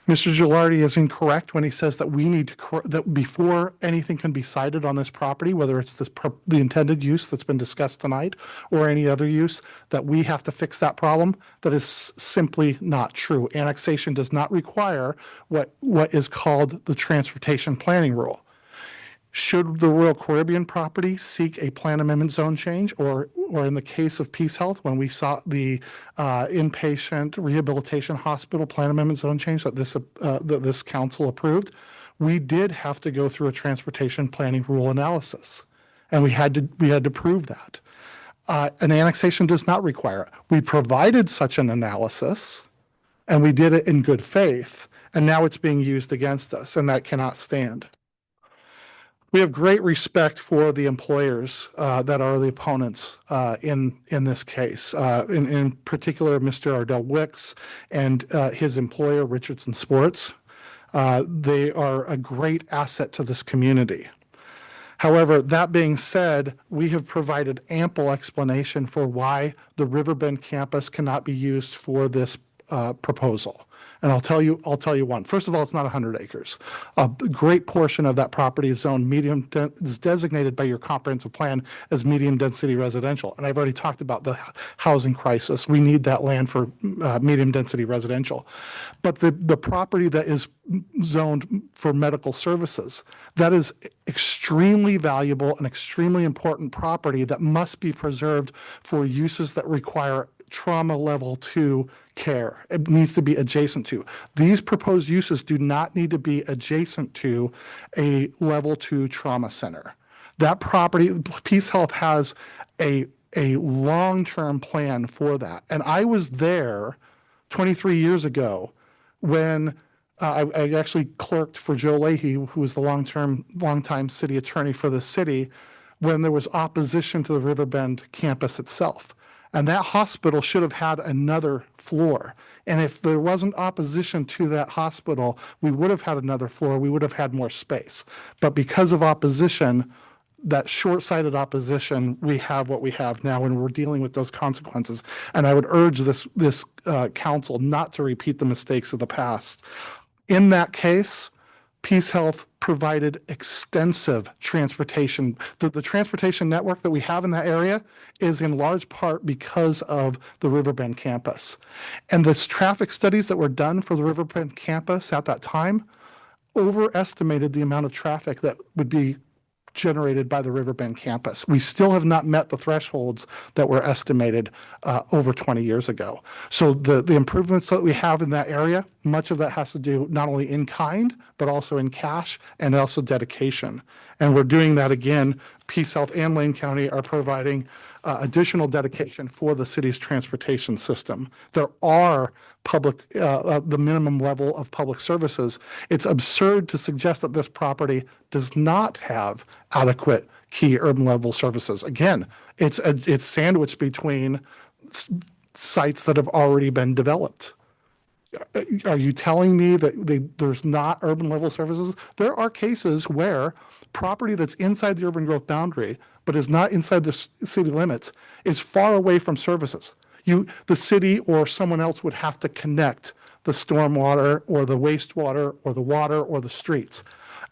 Mr. Gilardi is incorrect when he says that we need to, that before anything can be cited on this property, whether it's the intended use that's been discussed tonight or any other use, that we have to fix that problem. That is simply not true. Annexation does not require what is called the transportation planning rule. Should the Royal Caribbean property seek a plan amendment zone change, or in the case of Peace Health, when we saw the inpatient rehabilitation hospital plan amendment zone change that this council approved, we did have to go through a transportation planning rule analysis, and we had to prove that. An annexation does not require it. We provided such an analysis, and we did it in good faith, and now it's being used against us, and that cannot stand. We have great respect for the employers that are the opponents in this case, in particular, Mr. Ardell Wicks and his employer, Richardson Sports. They are a great asset to this community. However, that being said, we have provided ample explanation for why the Riverbend campus cannot be used for this proposal. And I'll tell you one. First of all, it's not 100 acres. A great portion of that property is zoned is designated by your comprehensive plan as medium density residential. And I've already talked about the housing crisis. We need that land for medium density residential. But the property that is zoned for medical services, that is extremely valuable and extremely important property that must be preserved for uses that require trauma level 2 care. It needs to be adjacent to. These proposed uses do not need to be adjacent to a level 2 trauma center. That property, Peace Health has a long-term plan for that. And I was there 23 years ago when I actually clerked for Joe Leahy, who was the longtime city attorney for the city, when there was opposition to the Riverbend campus itself. And that hospital should have had another floor. And if there wasn't opposition to that hospital, we would have had another floor. We would have had more space. But because of opposition, that short-sighted opposition, we have what we have now, and we're dealing with those consequences. And I would urge this council not to repeat the mistakes of the past. In that case, Peace Health provided extensive transportation. The transportation network that we have in that area is in large part because of the Riverbend campus. And the traffic studies that were done for the Riverbend campus at that time overestimated the amount of traffic that would be generated by the Riverbend campus. We still have not met the thresholds that were estimated over 20 years ago. So the improvements that we have in that area, much of that has to do not only in kind, but also in cash and also dedication. And we're doing that again. Peace Health and Lane County are providing additional dedication for the city's transportation system. There are the minimum level of public services. It's absurd to suggest that this property does not have adequate key urban level services. Again, it's sandwiched between sites that have already been developed. Are you telling me that there's not urban level services? There are cases where property that's inside the urban growth boundary but is not inside the city limits is far away from services. The city or someone else would have to connect the stormwater or the wastewater or the water or the streets.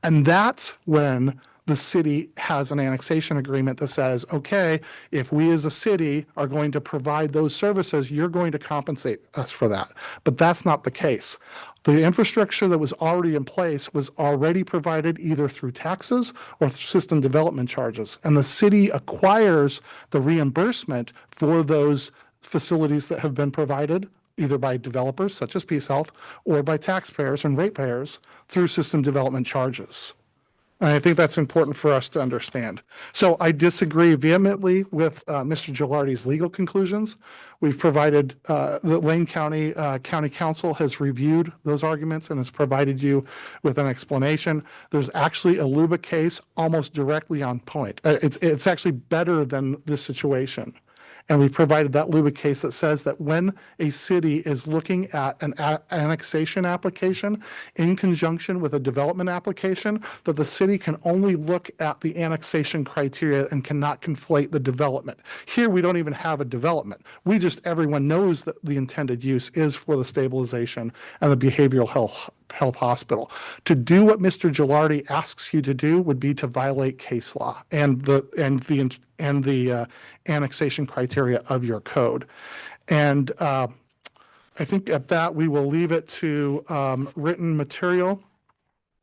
And that's when the city has an annexation agreement that says, okay, if we as a city are going to provide those services, you're going to compensate us for that. But that's not the case. The infrastructure that was already in place was already provided either through taxes or through system development charges. And the city acquires the reimbursement for those facilities that have been provided either by developers such as PeaceHealth or by taxpayers and ratepayers through system development charges. And I think that's important for us to understand. So I disagree vehemently with Mr. Gilardi's legal conclusions. We've provided, the Lane County County Council has reviewed those arguments and has provided you with an explanation. There's actually a LUBA case almost directly on point. It's actually better than this situation. And we provided that LUBA case that says that when a city is looking at an annexation application in conjunction with a development application, that the city can only look at the annexation criteria and cannot conflate the development. Here, we don't even have a development. Everyone knows that the intended use is for the stabilization and the behavioral health hospital. To do what Mr. Gilardi asks you to do would be to violate case law and the annexation criteria of your code. And I think at that we will leave it to written material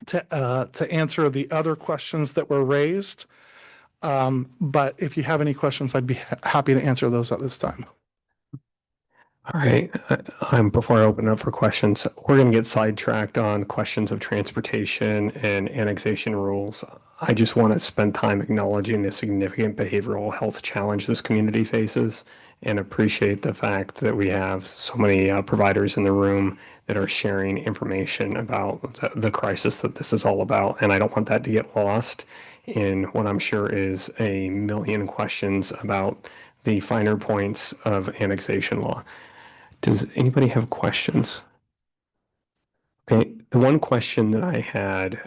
to answer the other questions that were raised. But if you have any questions, I'd be happy to answer those at this time. All right. Before I open up for questions, we're going to get sidetracked on questions of transportation and annexation rules. I just want to spend time acknowledging the significant behavioral health challenge this community faces and appreciate the fact that we have so many providers in the room that are sharing information about the crisis that this is all about. And I don't want that to get lost in what I'm sure is a million questions about the finer points of annexation law. Does anybody have questions? Okay, the one question that I had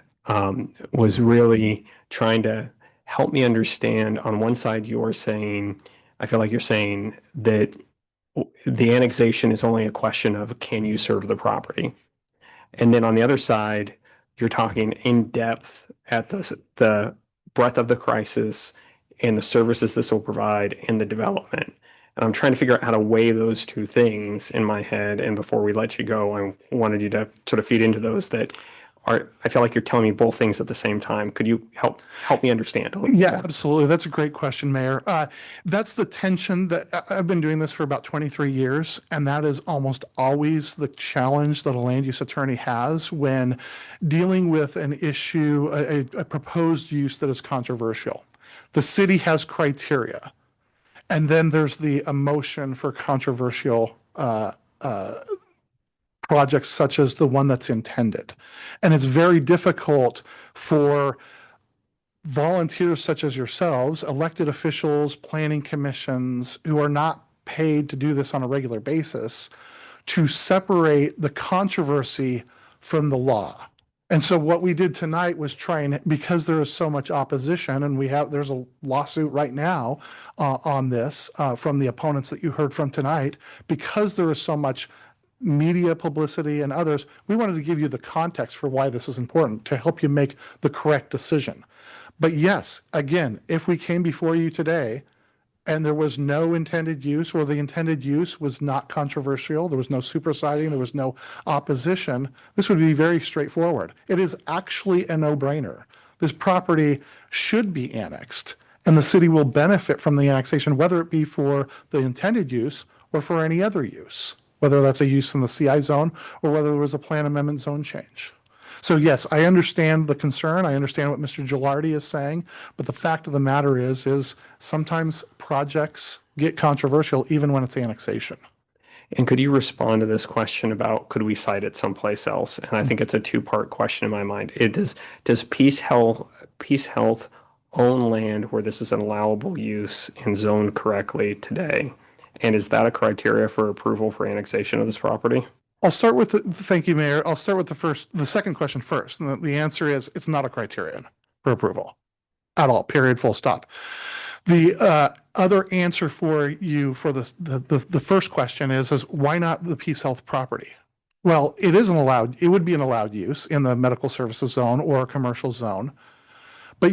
was really trying to help me understand. On one side, you're saying, I feel like you're saying that the annexation is only a question of can you serve the property? And then on the other side, you're talking in depth at the breadth of the crisis and the services this will provide and the development. And I'm trying to figure out how to weigh those two things in my head. And before we let you go, I wanted you to sort of feed into those that are, I feel like you're telling me both things at the same time. Could you help me understand? Yeah, absolutely. That's a great question, Mayor. That's the tension that I've been doing this for about 23 years. And that is almost always the challenge that a land use attorney has when dealing with an issue, a proposed use that is controversial. The city has criteria. And then there's the emotion for controversial projects such as the one that's intended. And it's very difficult for volunteers such as yourselves, elected officials, planning commissions, who are not paid to do this on a regular basis, to separate the controversy from the law. And so what we did tonight was try and, because there is so much opposition, and there's a lawsuit right now on this from the opponents that you heard from tonight, because there is so much media publicity and others, we wanted to give you the context for why this is important to help you make the correct decision. But yes, again, if we came before you today and there was no intended use, or the intended use was not controversial, there was no supersiding, there was no opposition, this would be very straightforward. It is actually a no-brainer. This property should be annexed, and the city will benefit from the annexation, whether it be for the intended use or for any other use, whether that's a use in the CI zone or whether it was a plan amendment zone change. So yes, I understand the concern. I understand what Mr. Gilardi is saying, but the fact of the matter is sometimes projects get controversial even when it's annexation. And could you respond to this question about could we cite it someplace else? And I think it's a two-part question in my mind. Does PeaceHealth own land where this is an allowable use and zoned correctly today? And is that a criteria for approval for annexation of this property? I'll start with thank you, Mayor. I'll start with the second question first. And the answer is it's not a criterion for approval at all, period, full stop. The other answer for you for the first question is why not the Peace Health property? Well, it would be an allowed use in the medical services zone or a commercial zone. But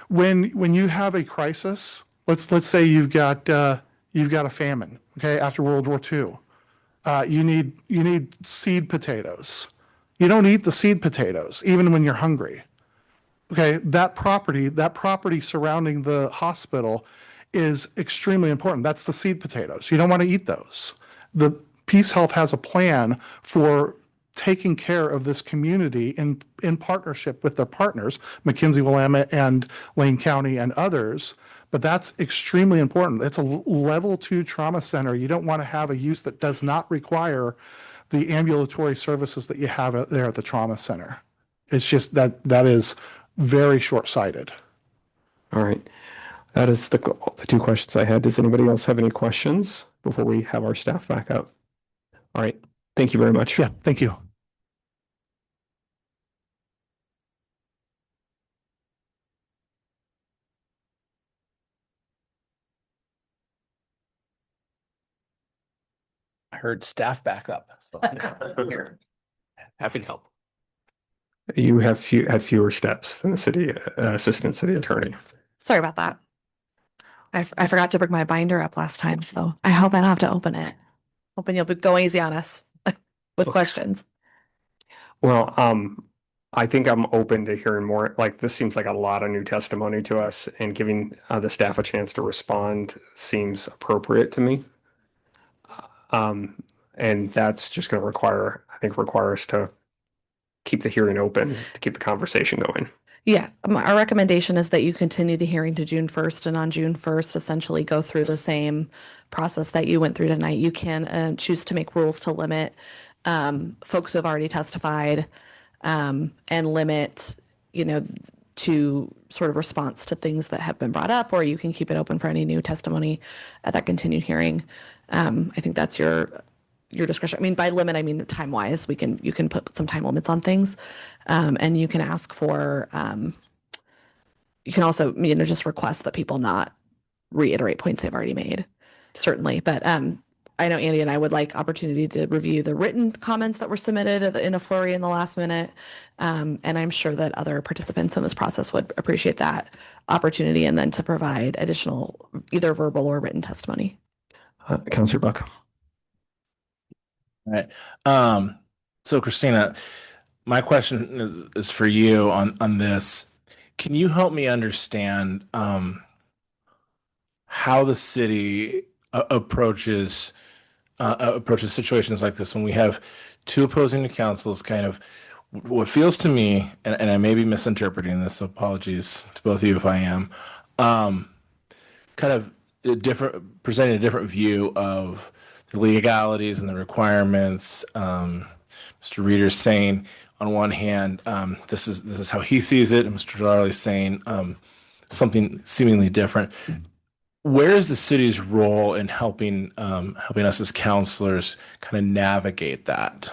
when you have a crisis, let's say you've got a famine, okay, after World War II. You need seed potatoes. You don't eat the seed potatoes, even when you're hungry. Okay, that property surrounding the hospital is extremely important. That's the seed potatoes. You don't want to eat those. The Peace Health has a plan for taking care of this community in partnership with their partners, McKinsey Willamette and Lane County and others. But that's extremely important. It's a level 2 trauma center. You don't want to have a use that does not require the ambulatory services that you have there at the trauma center. It's just that is very short-sighted. All right. That is the 2 questions I had. Does anybody else have any questions before we have our staff back up? All right. Thank you very much. Yeah, thank you. I heard staff back up. So here. Happy to help. You have had fewer steps than the city assistant city attorney. Sorry about that. I forgot to bring my binder up last time, so I hope I don't have to open it. Hoping you'll go easy on us with questions. Well, I think I'm open to hearing more. Like, this seems like a lot of new testimony to us, and giving the staff a chance to respond seems appropriate to me. And that's just going to require us to keep the hearing open, to keep the conversation going. Yeah, our recommendation is that you continue the hearing to June 1st, and on June 1st, essentially go through the same process that you went through tonight. You can choose to make rules to limit folks who have already testified, and limit, to sort of response to things that have been brought up, or you can keep it open for any new testimony at that continued hearing. I think that's your discretion. I mean, by limit, I mean time-wise. You can put some time limits on things, and you can ask for. You can also, just request that people not reiterate points they've already made, certainly. But I know Andy and I would like opportunity to review the written comments that were submitted in a flurry in the last minute, and I'm sure that other participants in this process would appreciate that opportunity, and then to provide additional either verbal or written testimony. Councilor Buck. All right. So Christina, my question is for you on this. Can you help me understand how the city approaches situations like this when we have 2 opposing councils? Kind of what feels to me, and I may be misinterpreting this, so apologies to both of you if I am, kind of presenting a different view of the legalities and the requirements. Mr. Reeder's saying, on one hand, this is how he sees it, and Mr. Gilardi's saying something seemingly different. Where is the city's role in helping us as counselors kind of navigate that?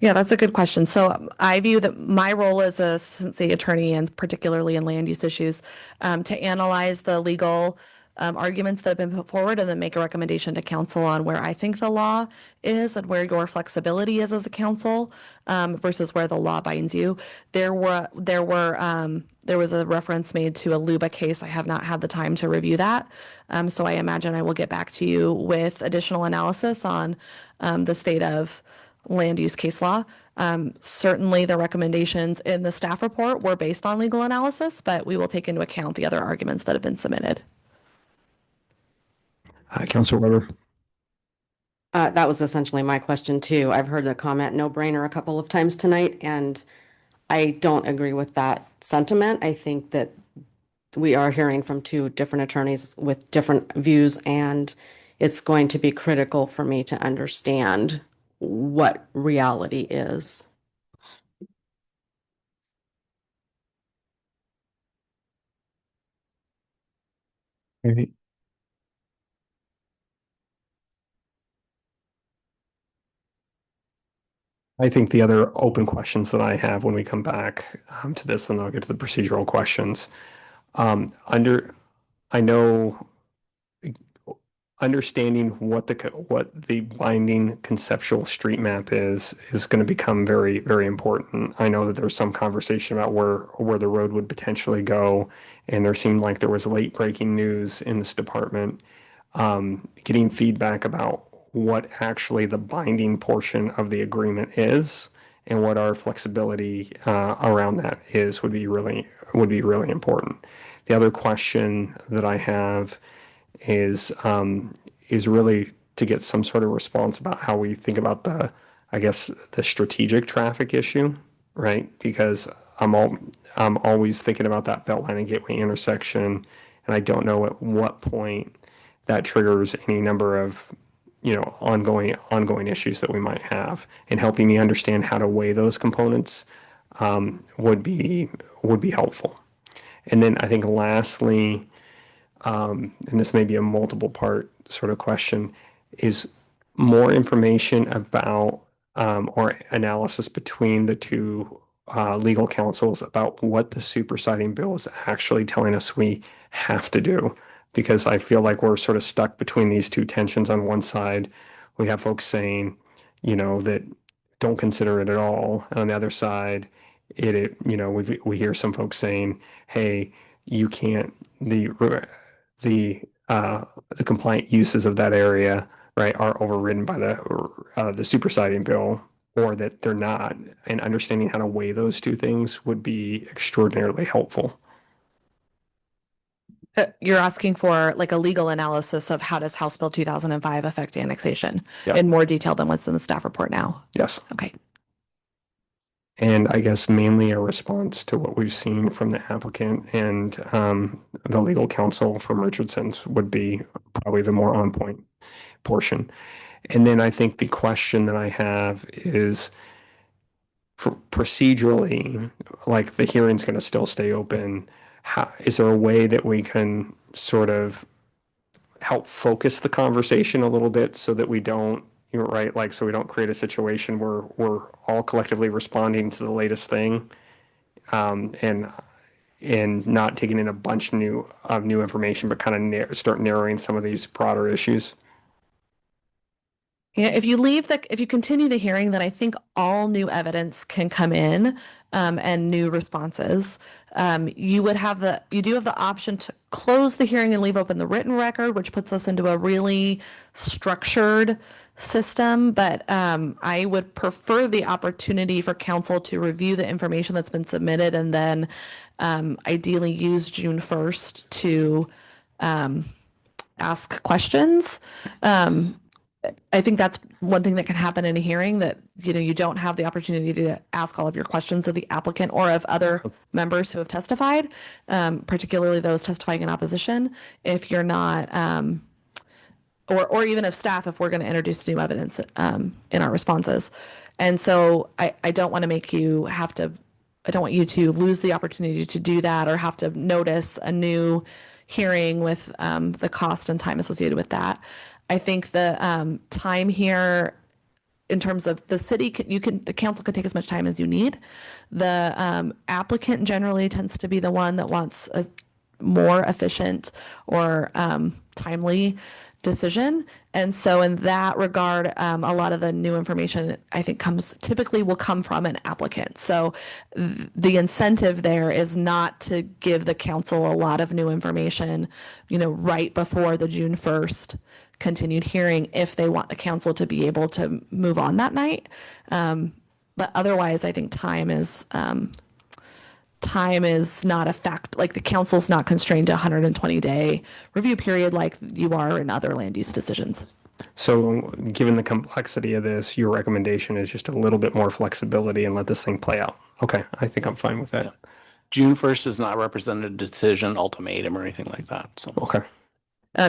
Yeah, that's a good question. So I view that my role as a city attorney, and particularly in land use issues, to analyze the legal arguments that have been put forward, and then make a recommendation to council on where I think the law is and where your flexibility is as a council, versus where the law binds you. There was a reference made to a LUBA case. I have not had the time to review that. So I imagine I will get back to you with additional analysis on the state of land use case law. Certainly the recommendations in the staff report were based on legal analysis, but we will take into account the other arguments that have been submitted. Councilor Weber. That was essentially my question too. I've heard the comment no brainer a couple of times tonight, and I don't agree with that sentiment. I think that we are hearing from 2 different attorneys with different views, and it's going to be critical for me to understand what reality is. Maybe. I think the other open questions that I have when we come back to this, and I'll get to the procedural questions. Under I know understanding what the binding conceptual street map is going to become very, very important. I know that there's some conversation about where the road would potentially go, and there seemed like there was late breaking news in this department. Getting feedback about what actually the binding portion of the agreement is and what our flexibility around that is would be really important. The other question that I have is really to get some sort of response about how we think about the strategic traffic issue, right? Because I'm always thinking about that Beltline and Gateway intersection, and I don't know at what point that triggers any number of ongoing issues that we might have, and helping me understand how to weigh those components would be helpful. And then I think lastly, and this may be a multiple part sort of question, is more information about or analysis between the two legal counsels about what the supersiding bill is actually telling us we have to do. Because I feel like we're sort of stuck between these two tensions. On one side, we have folks saying, that don't consider it at all. And on the other side, we hear some folks saying, hey, you can't, the compliant uses of that area, right, are overridden by the supersiding bill, or that they're not. And understanding how to weigh those two things would be extraordinarily helpful. You're asking for like a legal analysis of how does House Bill 2005 affect annexation Yeah. in more detail than what's in the staff report now? Yes. Okay. And I guess mainly a response to what we've seen from the applicant and the legal counsel from Richardson's would be probably the more on point portion. And then I think the question that I have is, for procedurally, like the hearing's going to still stay open. Is there a way that we can sort of help focus the conversation a little bit so that we don't, right, like, so we don't create a situation where we're all collectively responding to the latest thing, and not taking in a bunch of new information, but kind of start narrowing some of these broader issues? Yeah, if you continue the hearing, then I think all new evidence can come in, and new responses. You do have the option to close the hearing and leave open the written record, which puts us into a really structured system. But I would prefer the opportunity for council to review the information that's been submitted, and then ideally use June 1st to ask questions. I think that's one thing that can happen in a hearing, that you don't have the opportunity to ask all of your questions of the applicant or of other members who have testified, particularly those testifying in opposition, if you're not, or even of staff, if we're going to introduce new evidence in our responses. And so I don't want to make you have to, I don't want you to lose the opportunity to do that, or have to notice a new hearing with the cost and time associated with that. I think the time here, in terms of the city, the council can take as much time as you need. The applicant generally tends to be the one that wants a more efficient or timely decision. And so in that regard, a lot of the new information, I think, typically will come from an applicant. So the incentive there is not to give the council a lot of new information, right before the June 1st continued hearing, if they want the council to be able to move on that night. But otherwise, I think time is not a fact. Like, the council's not constrained to a 120-day review period like you are in other land use decisions. So given the complexity of this, your recommendation is just a little bit more flexibility and let this thing play out. Okay, I think I'm fine with that. Yeah. June 1st does not represent a decision, ultimatum, or anything like that. So okay.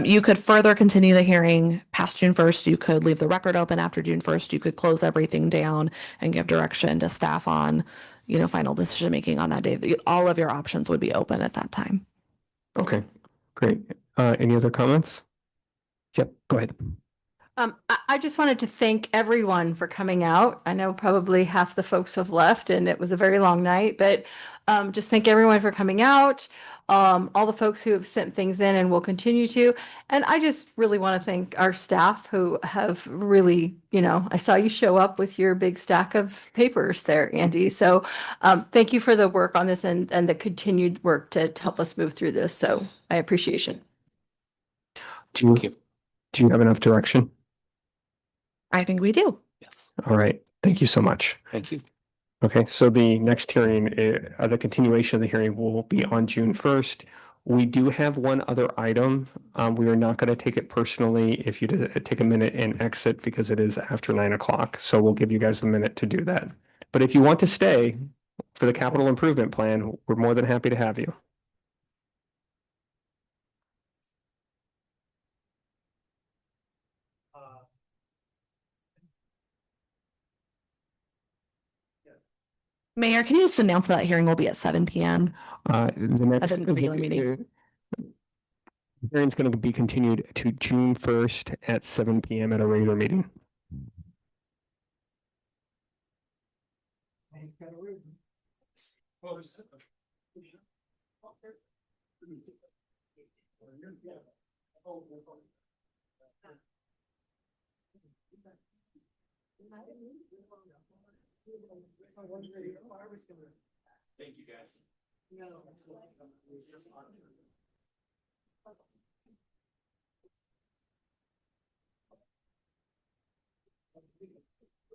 You could further continue the hearing past June 1st. You could leave the record open after June 1st. You could close everything down and give direction to staff on, final decision making on that day. All of your options would be open at that time. Okay, great. Any other comments? Yep, go ahead. I just wanted to thank everyone for coming out. I know probably half the folks have left and it was a very long night, but just thank everyone for coming out. All the folks who have sent things in and will continue to. And I just really want to thank our staff who have really, I saw you show up with your big stack of papers there, Andy. So thank you for the work on this and the continued work to help us move through this. So I appreciation. Do you have enough direction? I think we do. All right. Thank you so much. Thank you. Okay, so the next hearing, the continuation of the hearing will be on June 1st. We do have one other item. We are not going to take it personally if you take a minute and exit because it is after 9 o'clock. So we'll give you guys a minute to do that. But if you want to stay for the capital improvement plan, we're more than happy to have you. Mayor, can you just announce that hearing will be at 7 p.m.? The next At the regular meeting. Hearing's going to be continued to June 1st at 7 p.m. at a regular meeting. Thank you, guys.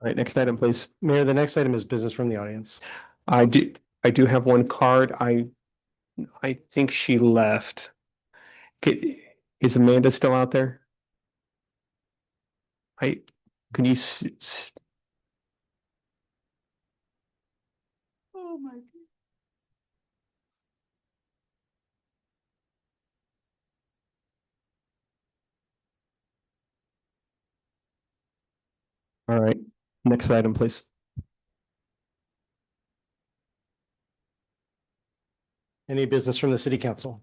All right, next item, please. Mayor, the next item is business from the audience. I do have one card. I think she left. Is Amanda still out there? Can you Oh my God. All right, next item, please. Any business from the city council?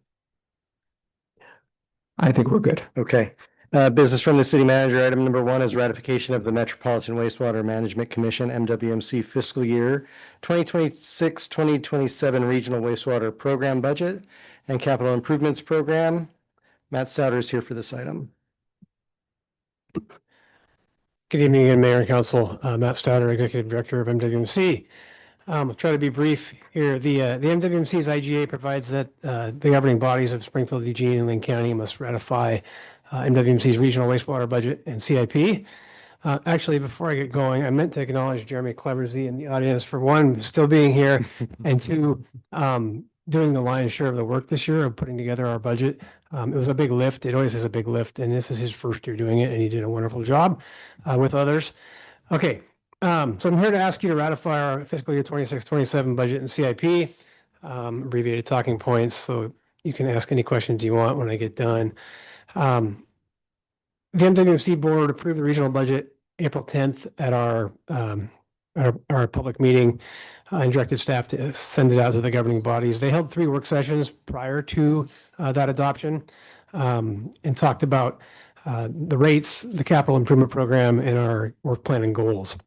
I think we're good. Okay. Business from the city manager. Item number 1 is ratification of the Metropolitan Wastewater Management Commission, MWMC fiscal year 2026-2027 regional wastewater program budget and capital improvements program. Matt Stouter is here for this item. Good evening again, Mayor and Council. Matt Stouter, Executive Director of MWMC. I'll try to be brief here. The MWMC's IGA provides that the governing bodies of Springfield, Eugene, and Lane County must ratify MWMC's regional wastewater budget and CIP. Actually, before I get going, I meant to acknowledge Jeremy Cleversy in the audience for one, still being here, and two, doing the lion's share of the work this year of putting together our budget. It was a big lift. It always is a big lift, and this is his first year doing it, and he did a wonderful job with others. Okay, so I'm here to ask you to ratify our fiscal year 26-27 budget and CIP, abbreviated talking points, so you can ask any questions you want when I get done. The MWMC board approved the regional budget April 10th at our public meeting and directed staff to send it out to the governing bodies. They held 3 work sessions prior to that adoption and talked about the rates, the capital improvement program, and our work plan and goals.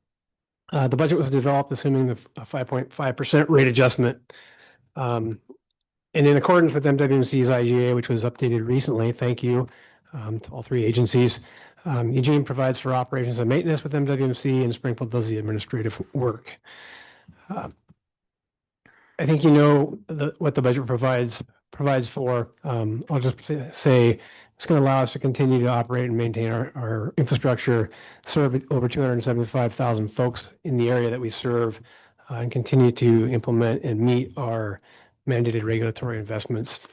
The budget was developed assuming the 5.5% rate adjustment. And in accordance with MWMC's IGA, which was updated recently, thank you to all 3 agencies. Eugene provides for operations and maintenance with MWMC, and Springfield does the administrative work. I think you know what the budget provides for. I'll just say it's going to allow us to continue to operate and maintain our infrastructure, serve over 275,000 folks in the area that we serve, and continue to implement and meet our mandated regulatory investments.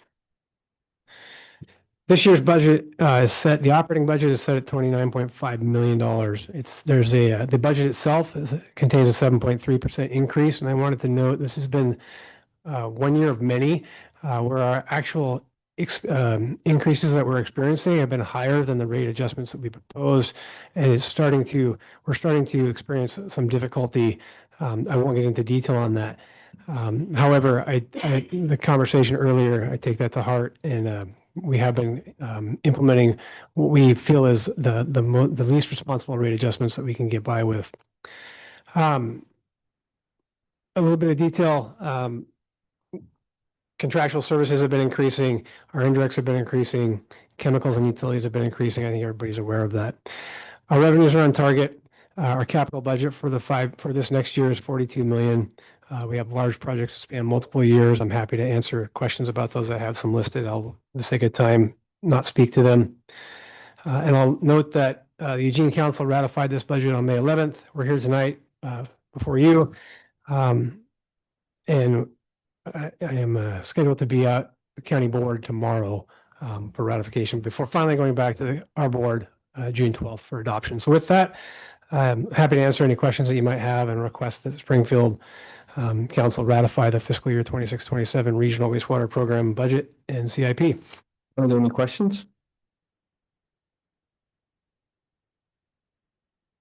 This year's budget is set. The operating budget is set at $29.5 million. The budget itself contains a 7.3% increase, and I wanted to note this has been 1 year of many where our actual increases that we're experiencing have been higher than the rate adjustments that we proposed, and we're starting to experience some difficulty. I won't get into detail on that. However, the conversation earlier, I take that to heart, and we have been implementing what we feel is the least responsible rate adjustments that we can get by with. A little bit of detail. Contractual services have been increasing. Our indirects have been increasing. Chemicals and utilities have been increasing. I think everybody's aware of that. Our revenues are on target. Our capital budget for this next year is 42 million. We have large projects that span multiple years. I'm happy to answer questions about those. I have some listed. I'll, for the sake of time, not speak to them. And I'll note that the Eugene Council ratified this budget on May 11th. We're here tonight before you. And I am scheduled to be at the county board tomorrow for ratification before finally going back to our board June 12th for adoption. So with that, I'm happy to answer any questions that you might have and request that Springfield Council ratify the fiscal year 26-27 regional wastewater program budget and CIP. Are there any questions?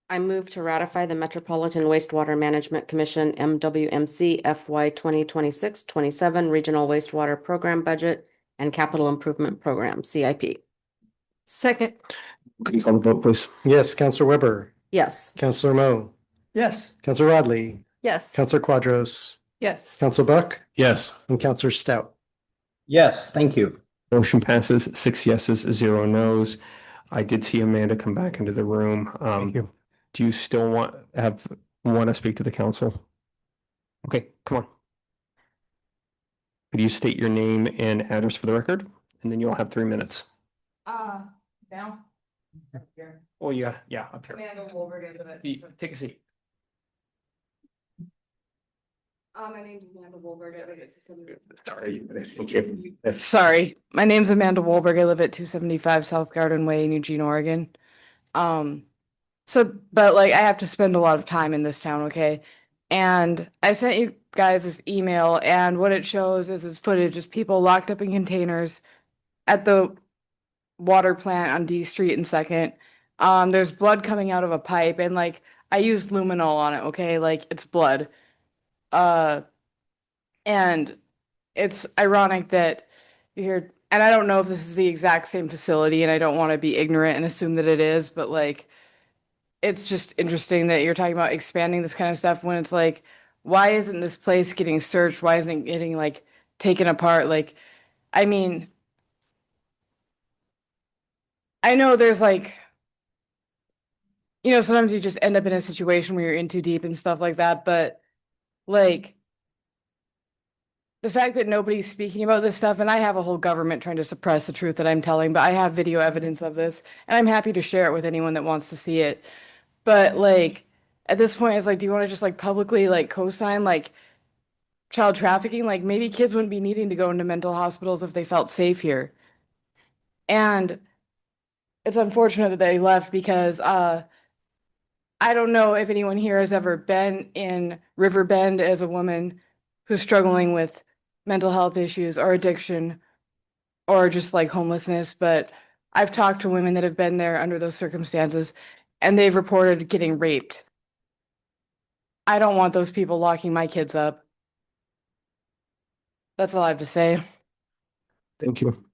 I move to ratify the Metropolitan Wastewater Management Commission MWMC FY 2026-27 Regional Wastewater Program Budget and Capital Improvement Program, CIP. Second. Can you call the vote, please? Yes, Counselor Weber, Yes. Counselor Mo, Yes. Counselor Rodley, Yes. Counselor Quadros, Yes. Counselor Buck, Yes. and Counselor Stout. Yes, thank you. Motion passes, 6 yeses, 0 nos. I did see Amanda come back into the room. Thank you. Do you still want to speak to the council? Okay, come on. Could you state your name and address for the record? And then you'll have 3 minutes. Now? Oh, yeah, up here. Take a seat. My name's Amanda Wolberg. I live at 275. Sorry, my name's Amanda Wolberg. I live at 275 South Garden Way in Eugene, Oregon. But like I have to spend a lot of time in this town, okay? And I sent you guys this email, and what it shows is this footage is people locked up in containers at the water plant on D Street and Second. There's blood coming out of a pipe, and like I used luminol on it, okay? Like it's blood. And it's ironic that you're, and I don't know if this is the exact same facility, and I don't want to be ignorant and assume that it is, but like it's just interesting that you're talking about expanding this kind of stuff when it's like, why isn't this place getting searched? Why isn't it getting like taken apart? Like, I mean, I know there's like, sometimes you just end up in a situation where you're in too deep and stuff like that, but like the fact that nobody's speaking about this stuff, and I have a whole government trying to suppress the truth that I'm telling, but I have video evidence of this, and I'm happy to share it with anyone that wants to see it. But like at this point, it's like, do you want to just like publicly like co-sign like child trafficking? Like maybe kids wouldn't be needing to go into mental hospitals if they felt safe here. And it's unfortunate that they left because I don't know if anyone here has ever been in Riverbend as a woman who's struggling with mental health issues or addiction or just like homelessness, but I've talked to women that have been there under those circumstances, and they've reported getting raped. I don't want those people locking my kids up. That's all I have to say. Thank you.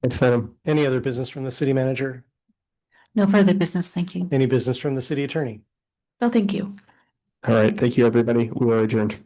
Next item. Any other business from the city manager? No further business, thank you. Any business from the city attorney? No, thank you. All right, thank you, everybody. We are adjourned.